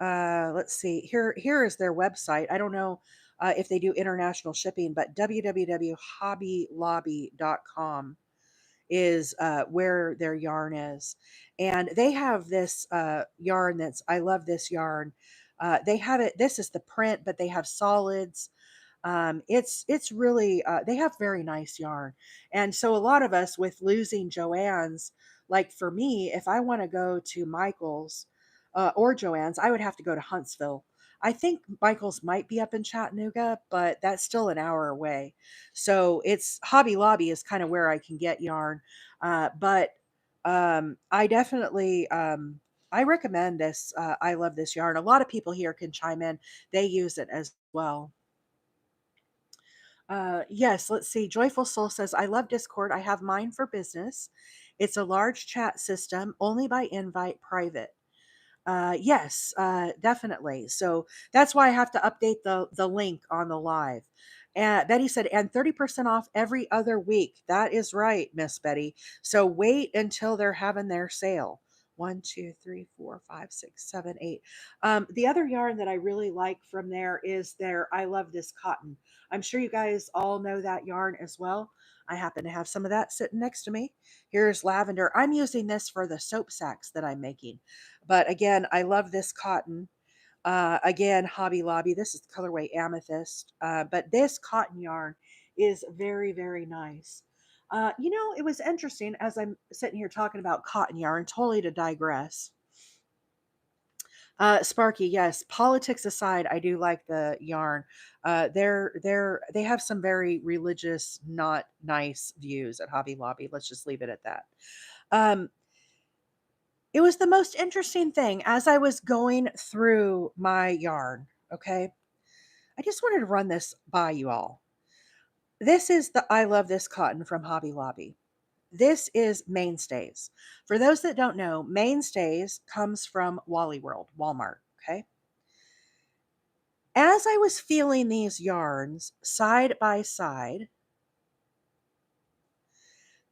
S1: Let's see. Here is their website. I don't know if they do international shipping, but www.hobbylobby.com is where their yarn is. And they have this yarn I love this yarn. They have it, this is the print, but they have solids. It's really they have very nice yarn, and so a lot of us with losing Joann's, like for me, if I want to go to Michael's or Joann's, I would have to go to Huntsville. I think Michael's might be up in Chattanooga, but that's still an hour away. So it's Hobby Lobby is kind of where I can get yarn, but I definitely. I recommend this. I love this yarn. A lot of people here can chime in. They use it as well. Yes, let's see. Joyful Soul says, I love Discord. I have mine for business. It's a large chat system, only by invite, private. Yes, definitely. So that's why I have to update the link on the live. And Betty said, and 30% off every other week. That is right, Miss Betty. So wait until they're having their sale. 1, 2, 3, 4, 5, 6, 7, 8. The other yarn that I really like from there is their I Love This Cotton. I'm sure you guys all know that yarn as well. I happen to have some of that sitting next to me. Here's lavender. I'm using this for the soap sacks that I'm making. But again, I love this cotton. Again, Hobby Lobby. This is the colorway Amethyst. But this cotton yarn is very, very nice. It was interesting as I'm sitting here talking about cotton yarn, totally to digress. Sparky, yes. Politics aside, I do like the yarn. They have some very religious, not nice views at Hobby Lobby. Let's just leave it at that. Um, it was the most interesting thing as I was going through my yarn. Okay. I just wanted to run this by you all. This is the I Love This Cotton from Hobby Lobby. This is Mainstays. For those that don't know, Mainstays comes from Wally World, Walmart. Okay. As I was feeling these yarns side by side,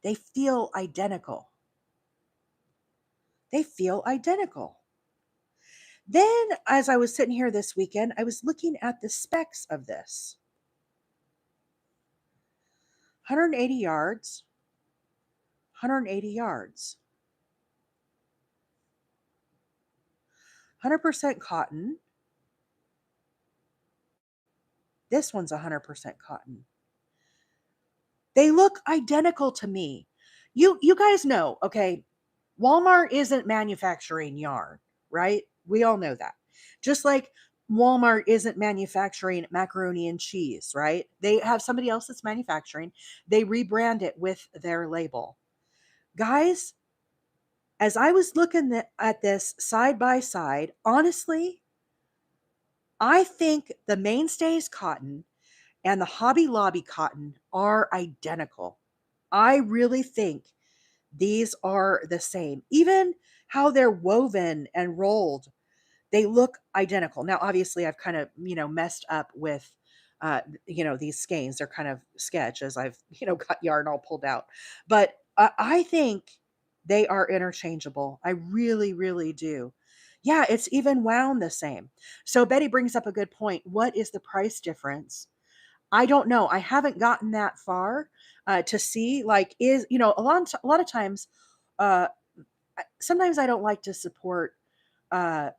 S1: they feel identical. They feel identical. Then, as I was sitting here this weekend, I was looking at the specs of this 180 yards, 180 yards, 100% cotton. This one's 100% cotton. They look identical to me. You guys know, okay, Walmart isn't manufacturing yarn, right? We all know that. Just like Walmart isn't manufacturing macaroni and cheese, right? They have somebody else that's manufacturing. They rebrand it with their label. Guys, as I was looking at this side by side, honestly, I think the Mainstays cotton and the Hobby Lobby cotton are identical. I really think these are the same. Even how they're woven and rolled, they look identical. Now, obviously, I've kind of, messed up with, these skeins. They're kind of sketch as I've, got yarn all pulled out. But I think they are interchangeable. I really, really do. Yeah, it's even wound the same. So Betty brings up a good point. What is the price difference? I don't know. I haven't gotten that far to see. Like, is a lot of times, uh, sometimes I don't like to support uh,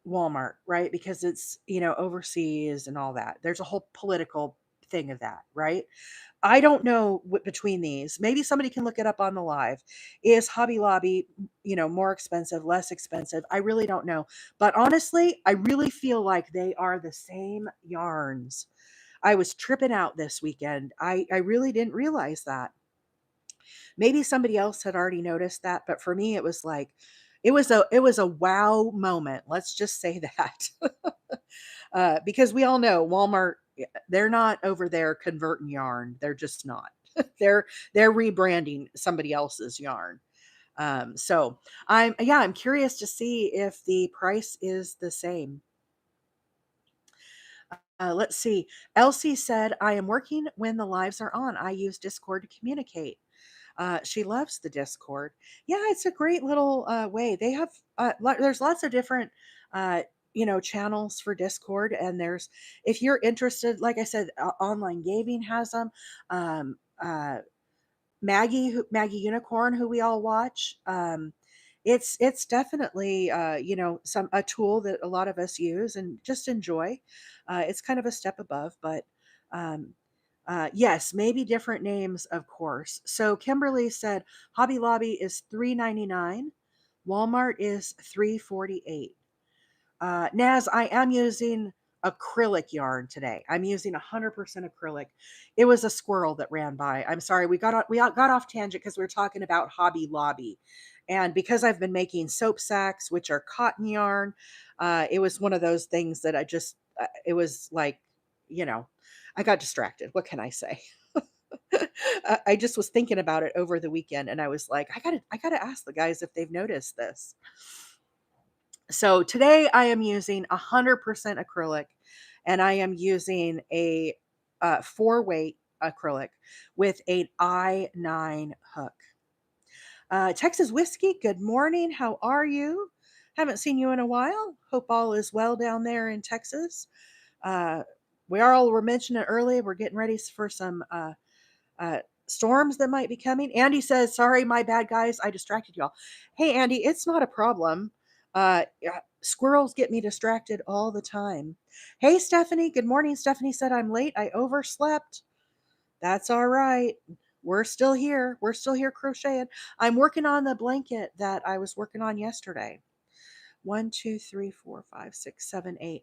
S1: Walmart, right? Because it's, overseas and all that. There's a whole political thing of that, right? I don't know what between these. Maybe somebody can look it up on the live. Is Hobby Lobby, more expensive, less expensive? I really don't know. But honestly, I really feel like they are the same yarns. I was tripping out this weekend. I really didn't realize that. Maybe somebody else had already noticed that, but for me it was like it was a wow moment. Let's just say that. Because we all know Walmart, they're not over there converting yarn. They're just not. they're they're rebranding somebody else's yarn. So I'm curious to see if the price is the same. Let's see. Elsie said, I am working when the lives are on. I use Discord to communicate. She loves the Discord. Yeah, it's a great little way. They have there's lots of different uh, channels for Discord, and there's if you're interested, like I said, online gaming has them. Um, uh, Maggie Unicorn, who we all watch. It's definitely some a tool that a lot of us use and just enjoy. It's kind of a step above, but um, yes, maybe different names, of course. So Kimberly said Hobby Lobby is $3.99, Walmart is $3.48. Naz, I am using acrylic yarn today. I'm using 100% acrylic. It was a squirrel that ran by. I'm sorry. We got off tangent because we were talking about Hobby Lobby. And because I've been making soap sacks, which are cotton yarn, it was one of those things that it was like, you know, I got distracted. What can I say? I just was thinking about it over the weekend and I was like, I gotta ask the guys if they've noticed this. So today I am using 100% acrylic and I am using a 4-weight acrylic with an I9 hook. Texas Whiskey, good morning. How are you? Haven't seen you in a while. Hope all is well down there in Texas. Uh, were mentioning it earlier. We're getting ready for some uh, storms that might be coming. Andy says, sorry, my bad, guys. I distracted y'all. Hey, Andy, it's not a problem. Yeah, squirrels get me distracted all the time. Hey, Stephanie. Good morning. Stephanie said, I'm late. I overslept. That's all right. We're still here. We're still here crocheting. I'm working on the blanket that I was working on yesterday. 1, 2, 3, 4, 5, 6, 7, 8.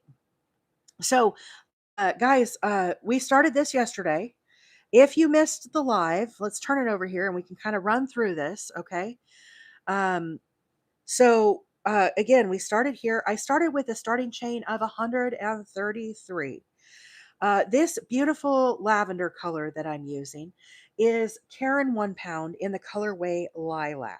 S1: So, guys, we started this yesterday. If you missed the live, let's turn it over here and we can kind of run through this, okay? Again, we started here. I started with a starting chain of 133. This beautiful lavender color that I'm using is Caron 1 pound in the colorway Lilac.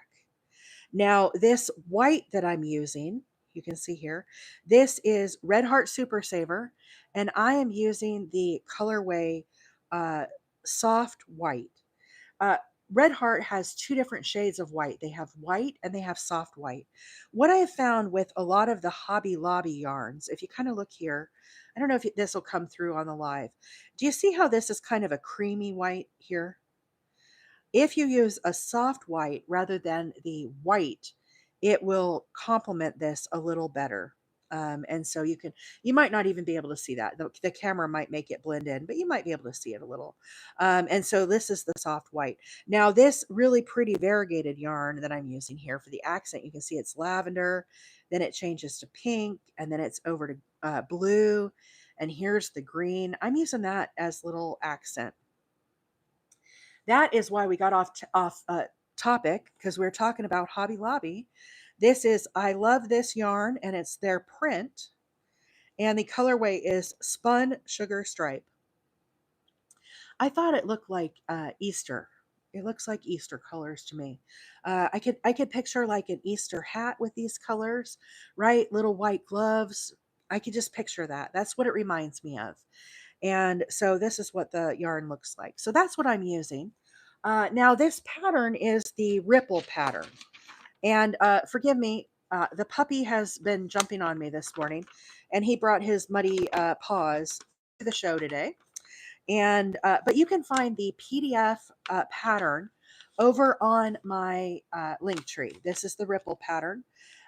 S1: Now, this white that I'm using, you can see here, this is Red Heart Super Saver, and I am using the colorway uh, Soft White. Uh, Red Heart has two different shades of white. They have white and they have soft white. What I have found with a lot of the Hobby Lobby yarns, if you kind of look here, I don't know if this will come through on the live. Do you see how this is kind of a creamy white here? If you use a soft white rather than the white, it will complement this a little better. And so you might not even be able to see that. The camera might make it blend in, but you might be able to see it a little. And so this is the soft white. Now this really pretty variegated yarn that I'm using here for the accent, you can see it's lavender, then it changes to pink, and then it's over to blue, and here's the green. I'm using that as little accent. That is why we got off topic, because we are talking about Hobby Lobby. This is I love this yarn, and it's their print, and the colorway is Spun Sugar Stripe. I thought it looked like Easter. It looks like Easter colors to me. I could picture like an Easter hat with these colors, right? Little white gloves. I could just picture that. That's what it reminds me of. And so this is what the yarn looks like. So that's what I'm using. Now this pattern is the ripple pattern. And forgive me, the puppy has been jumping on me this morning, and he brought his muddy paws to the show today. And but you can find the PDF pattern over on my link tree. This is the ripple pattern.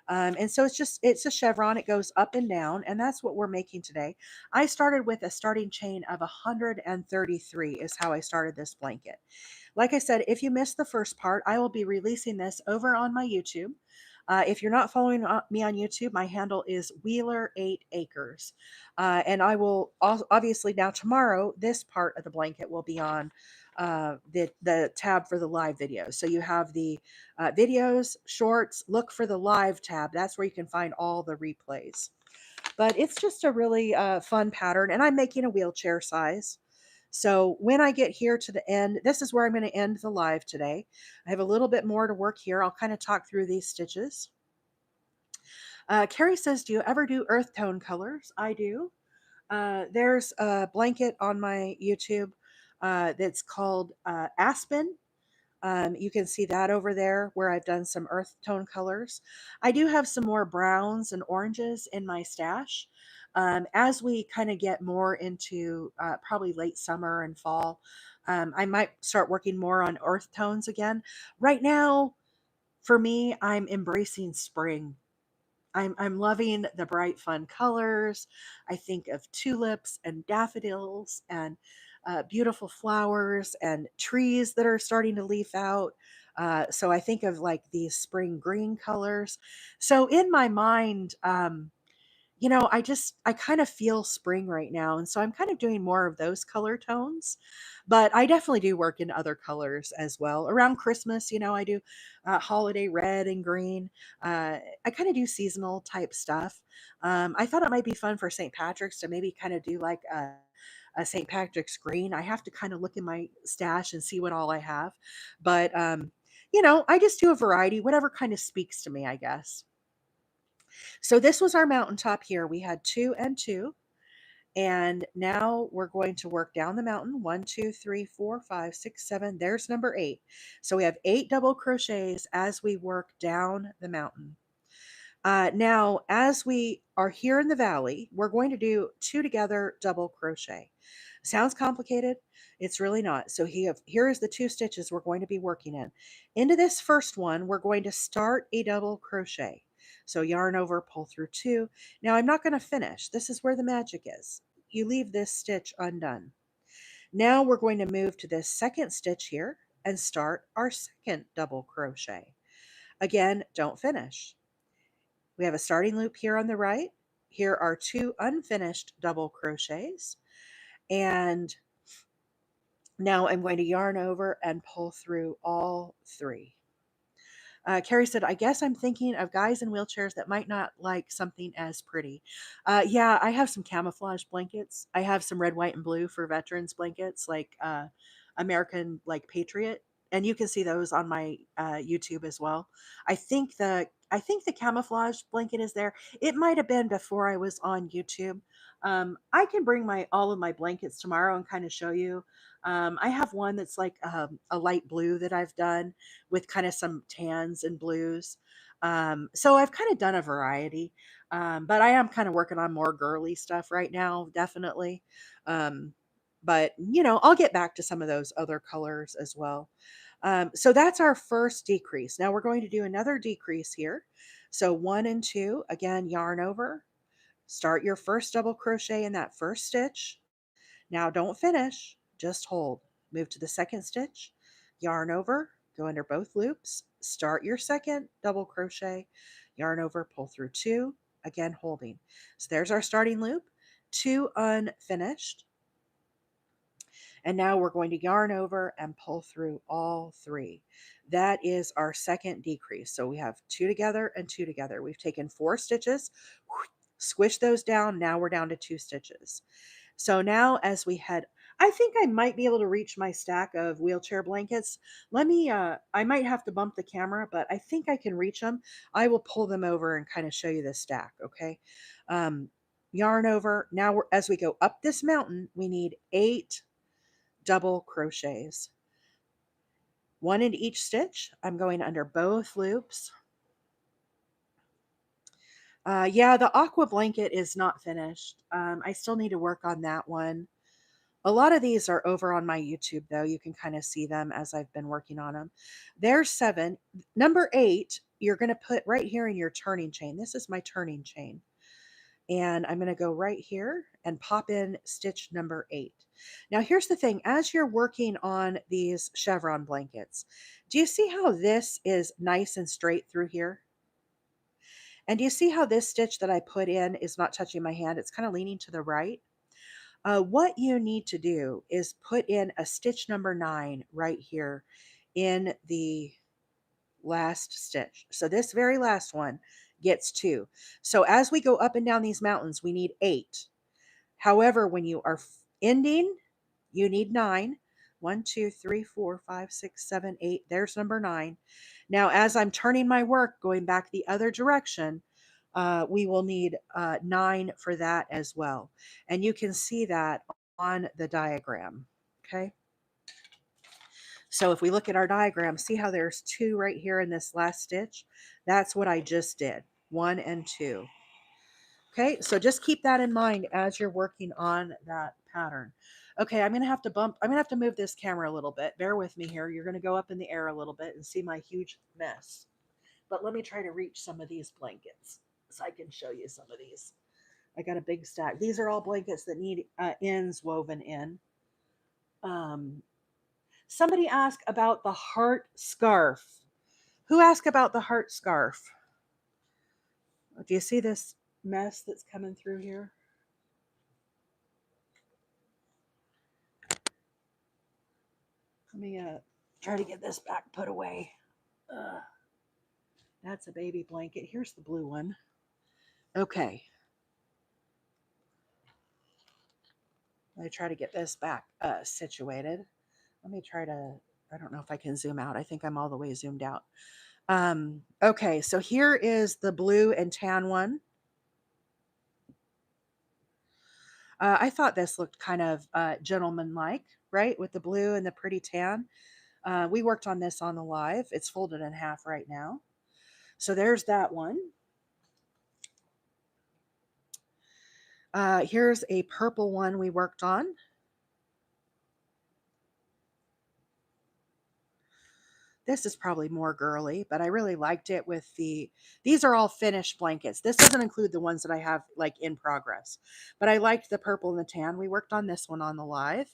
S1: And so it's a chevron. It goes up and down, and that's what we're making today. I started with a starting chain of 133 is how I started this blanket. Like I said, if you missed the first part, I will be releasing this over on my YouTube. If you're not following me on YouTube, my handle is Wheeler8Acres. And I will obviously now tomorrow, this part of the blanket will be on the tab for the live videos. So you have the videos, shorts, look for the live tab. That's where you can find all the replays. But it's just a really fun pattern, and I'm making a wheelchair size. So when I get here to the end, this is where I'm going to end the live today. I have a little bit more to work here. I'll kind of talk through these stitches. Carrie says, do you ever do earth tone colors? I do. There's a blanket on my YouTube that's called Aspen. You can see that over there where I've done some earth tone colors. I do have some more browns and oranges in my stash. As we kind of get more into probably late summer and fall, I might start working more on earth tones again. Right now, for me, I'm embracing spring. I'm loving the bright, fun colors. I think of tulips and daffodils and beautiful flowers and trees that are starting to leaf out. So I think of like these spring green colors. So in my mind, I kind of feel spring right now. And so I'm kind of doing more of those color tones. But I definitely do work in other colors as well. Around Christmas, I do holiday red and green. I kind of do seasonal type stuff. I thought it might be fun for St. Patrick's to maybe kind of do like a St. Patrick's green. I have to kind of look in my stash and see what all I have. But, I just do a variety, whatever kind of speaks to me, I guess. So this was our mountaintop here. We had 2 and 2. And now we're going to work down the mountain. 1, 2, 3, 4, 5, 6, 7. There's number 8. So we have 8 double crochets as we work down the mountain. Now, as we are here in the valley, we're going to do 2 together double crochet. Sounds complicated? It's really not. So here is the 2 stitches we're going to be working in. Into this first one, we're going to start a double crochet. So yarn over, pull through 2. Now I'm not going to finish. This is where the magic is. You leave this stitch undone. Now we're going to move to this second stitch here and start our second double crochet. Again, don't finish. We have a starting loop here on the right. Here are 2 unfinished double crochets. And now I'm going to yarn over and pull through all 3. Carrie said, I guess I'm thinking of guys in wheelchairs that might not like something as pretty. Yeah, I have some camouflage blankets. I have some red, white, and blue for veterans blankets, like American like Patriot, and you can see those on my YouTube as well. I think the camouflage blanket is there. It might have been before I was on YouTube. I can bring my all of my blankets tomorrow and kind of show you. I have one that's like a light blue that I've done with kind of some tans and blues. So I've kind of done a variety, but I am kind of working on more girly stuff right now, definitely. But I'll get back to some of those other colors as well. So that's our first decrease. Now we're going to do another decrease here. So 1 and 2, again, yarn over, start your first double crochet in that first stitch. Now don't finish, just hold. Move to the second stitch, yarn over, go under both loops, start your second double crochet, yarn over, pull through 2. again holding. So there's our starting loop, 2 unfinished. And now we're going to yarn over and pull through all 3. That is our second decrease. So we have 2 together and 2 together. We've taken 4 stitches, squish those down. Now we're down to 2 stitches. So now as we head, I think I might be able to reach my stack of wheelchair blankets. Let me, I might have to bump the camera, but I think I can reach them. I will pull them over and kind of show you the stack, okay? Yarn over. Now as we go up this mountain, we need 8 double crochets. 1 in each stitch. I'm going under both loops. Yeah, the aqua blanket is not finished. I still need to work on that one. A lot of these are over on my YouTube, though. You can kind of see them as I've been working on them. There's 7. Number 8, you're going to put right here in your turning chain. This is my turning chain. And I'm going to go right here and pop in stitch number 8. Now, here's the thing. As you're working on these chevron blankets, do you see how this is nice and straight through here? And do you see how this stitch that I put in is not touching my hand? It's kind of leaning to the right. What you need to do is put in a stitch number 9 right here in the last stitch. So this very last one gets 2. So as we go up and down these mountains, we need 8. However, when you are ending, you need 9. 1, 2, 3, 4, 5, 6, 7, 8. There's number 9. Now, as I'm turning my work, going back the other direction, we will need 9 for that as well. And you can see that on the diagram. Okay. So if we look at our diagram, see how there's 2 right here in this last stitch? That's what I just did, 1 and 2. Okay, so just keep that in mind as you're working on that pattern. Okay, I'm going to have to move this camera a little bit. Bear with me here. You're going to go up in the air a little bit and see my huge mess. But let me try to reach some of these blankets so I can show you some of these. I got a big stack. These are all blankets that need ends woven in. Somebody asked about the heart scarf. Who asked about the heart scarf? Do you see this mess that's coming through here? Let me try to get this back put away. That's a baby blanket. Here's the blue one. Okay. Let me try to get this back situated. Let me try to, I don't know if I can zoom out. I think I'm all the way zoomed out. Okay, so here is the blue and tan one. I thought this looked kind of gentleman-like, right? With the blue and the pretty tan. We worked on this on the live. It's folded in half right now. So there's that one. Here's a purple one we worked on. This is probably more girly, but I really liked it with these are all finished blankets. This doesn't include the ones that I have like in progress, but I liked the purple and the tan. We worked on this one on the live.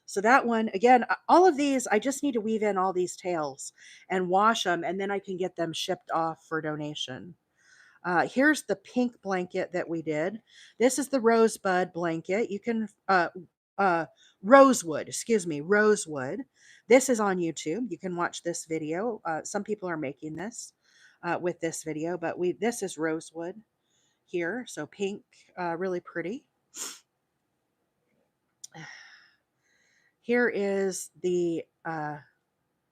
S1: So that one, again, all of these, I just need to weave in all these tails and wash them, and then I can get them shipped off for donation. Here's the pink blanket that we did. This is the rosebud blanket. You can, rosewood, excuse me, rosewood. This is on YouTube. You can watch this video. Some people are making this with this video, but this is rosewood here. So pink, really pretty. Here is the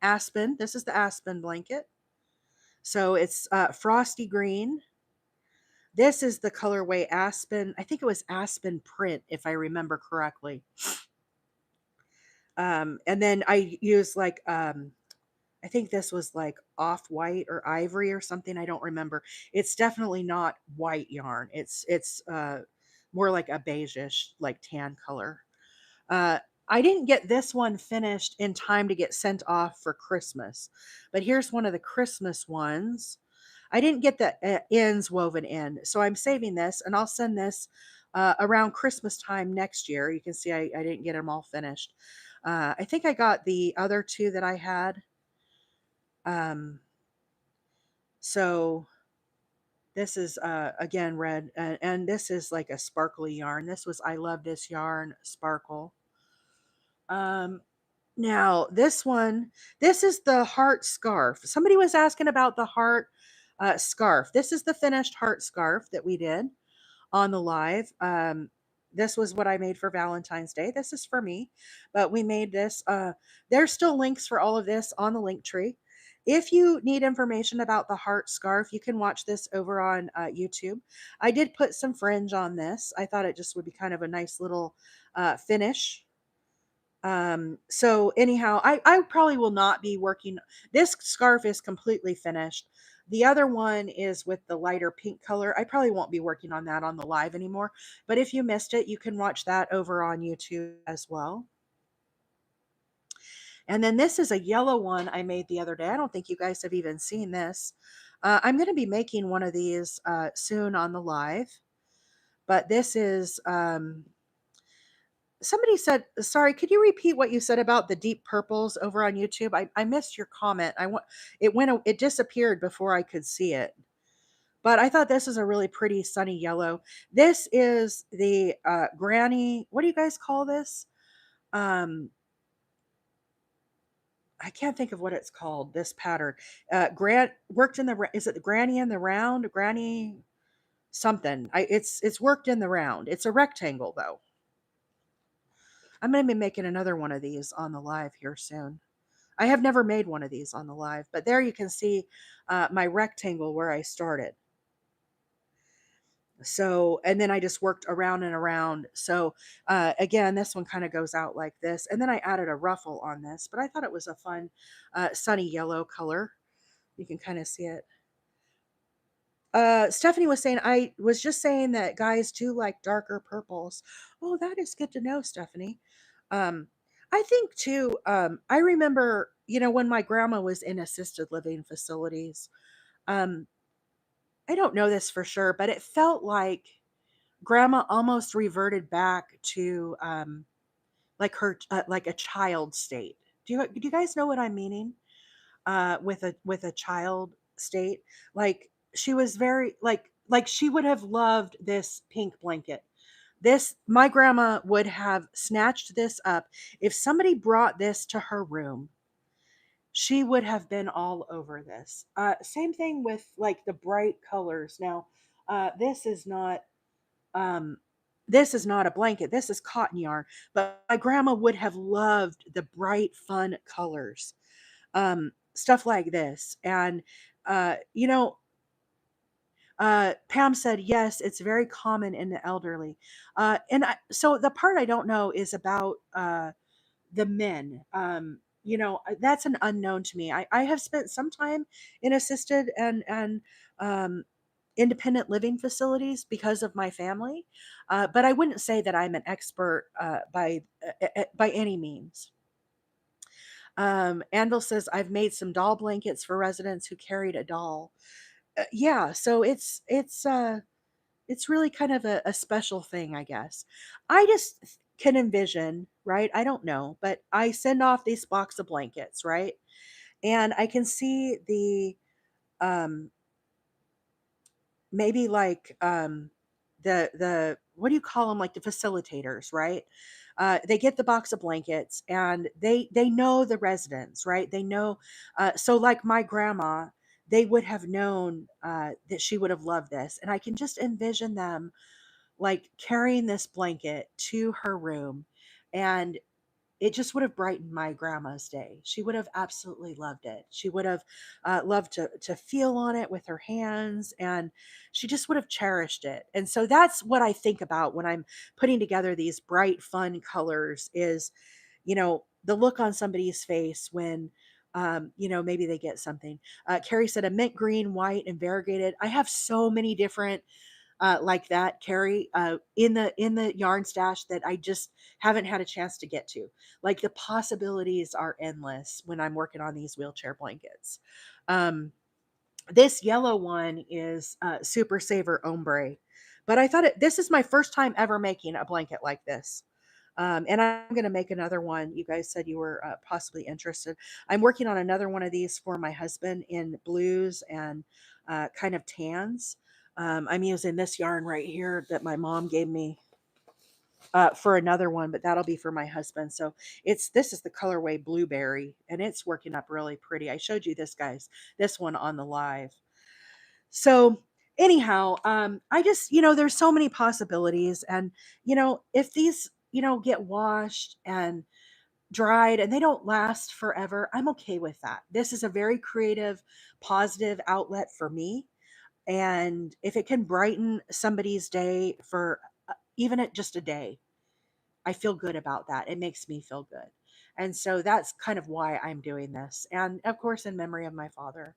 S1: aspen. This is the aspen blanket. So it's frosty green. This is the colorway Aspen. I think it was Aspen Print, if I remember correctly. And then I used like, I think this was like off-white or ivory or something. I don't remember. It's definitely not white yarn. It's more like a beigeish, like tan color. I didn't get this one finished in time to get sent off for Christmas. But here's one of the Christmas ones. I didn't get the ends woven in, so I'm saving this, and I'll send this around Christmas time next year. You can see I didn't get them all finished. I think I got the other 2 that I had. So This is again red, and this is like a sparkly yarn. This was I Love This Yarn Sparkle. Um, Now, this one, this is the heart scarf. Somebody was asking about the heart scarf. This is the finished heart scarf that we did on the live. This was what I made for Valentine's Day. This is for me, but we made this. There's still links for all of this on the link tree. If you need information about the heart scarf, you can watch this over on YouTube. I did put some fringe on this. I thought it just would be kind of a nice little finish. So anyhow, I probably will not be working. This scarf is completely finished. The other one is with the lighter pink color. I probably won't be working on that on the live anymore. But if you missed it, you can watch that over on YouTube as well. And then this is a yellow one I made the other day. I don't think you guys have even seen this. I'm going to be making one of these soon on the live. But this is somebody said, sorry, could you repeat what you said about the deep purples over on YouTube? I missed your comment. It disappeared before I could see it. But I thought this is a really pretty sunny yellow. This is the granny. What do you guys call this? Um, I can't think of what it's called. This pattern. Grant worked in the. Is it the granny in the round? Granny something. It's worked in the round. It's a rectangle though. I'm going to be making another one of these on the live here soon. I have never made one of these on the live, but there you can see my rectangle where I started. So, and then I just worked around and around. So, again, this one kind of goes out like this. And then I added a ruffle on this, but I thought it was a fun sunny yellow color. You can kind of see it. Stephanie was saying, I was just saying that guys do like darker purples. Oh, that is good to know, Stephanie. Um, I think too, I remember, when my grandma was in assisted living facilities, um, I don't know this for sure, but it felt like grandma almost reverted back to like her like a child state. Do you guys know what I'm meaning? With a child state, like she was very like she would have loved this pink blanket. This My grandma would have snatched this up if somebody brought this to her room. She would have been all over this. Same thing with like the bright colors. Now, this is not um, this is not a blanket. This is cotton yarn. But my grandma would have loved the bright, fun colors, stuff like this. And you know, Pam said, yes, it's very common in the elderly. So the part I don't know is about the men. That's an unknown to me. I have spent some time in assisted and um, independent living facilities because of my family, but I wouldn't say that I'm an expert by any means. Anvil says I've made some doll blankets for residents who carried a doll. Yeah, so it's really kind of a special thing, I guess. I just can envision, right? I don't know, but I send off these box of blankets, right? And I can see the um maybe like the what do you call them, like the facilitators, right? They get the box of blankets and they know the residents, right? They know, so like my grandma, they would have known that she would have loved this, and I can just envision them like carrying this blanket to her room, and it just would have brightened my grandma's day. She would have absolutely loved it. She would have loved to feel on it with her hands, and she just would have cherished it. And so that's what I think about when I'm putting together these bright, fun colors. Is the look on somebody's face when maybe they get something. Carrie said a mint green, white, and variegated. I have so many different like that, Carrie, in the yarn stash that I just haven't had a chance to get to. Like the possibilities are endless when I'm working on these wheelchair blankets. Um, this yellow one is Super Saver Ombre, but I thought this is my first time ever making a blanket like this. And I'm going to make another one. You guys said you were possibly interested. I'm working on another one of these for my husband in blues and kind of tans. I'm using this yarn right here that my mom gave me for another one, but that'll be for my husband. So this is the colorway Blueberry, and it's working up really pretty. I showed you this, guys, this one on the live. So anyhow, I just, there's so many possibilities. And, if these, get washed and dried and they don't last forever, I'm okay with that. This is a very creative, positive outlet for me. And if it can brighten somebody's day for even at just a day, I feel good about that. It makes me feel good. And so that's kind of why I'm doing this. And of course, in memory of my father.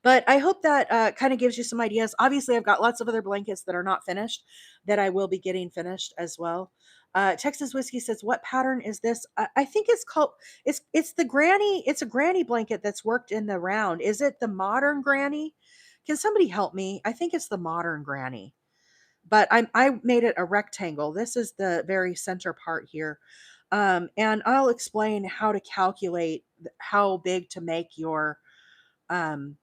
S1: But I hope that kind of gives you some ideas. Obviously, I've got lots of other blankets that are not finished that I will be getting finished as well. Texas Whiskey says, "What pattern is this?" I think it's called it's the granny. It's a granny blanket that's worked in the round. Is it the modern granny? Can somebody help me? I think it's the modern granny. But I made it a rectangle. This is the very center part here. And I'll explain how to calculate how big to make um,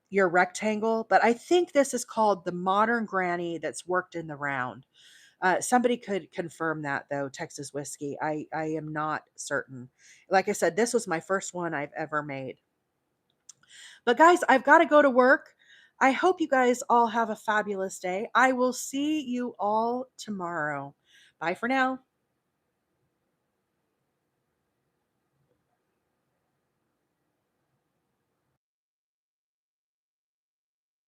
S1: your rectangle, but I think this is called the modern granny that's worked in the round. Somebody could confirm that though, Texas Whiskey. I am not certain. Like I said, this was my first one I've ever made. But guys, I've got to go to work. I hope you guys all have a fabulous day. I will see you all tomorrow. Bye for now.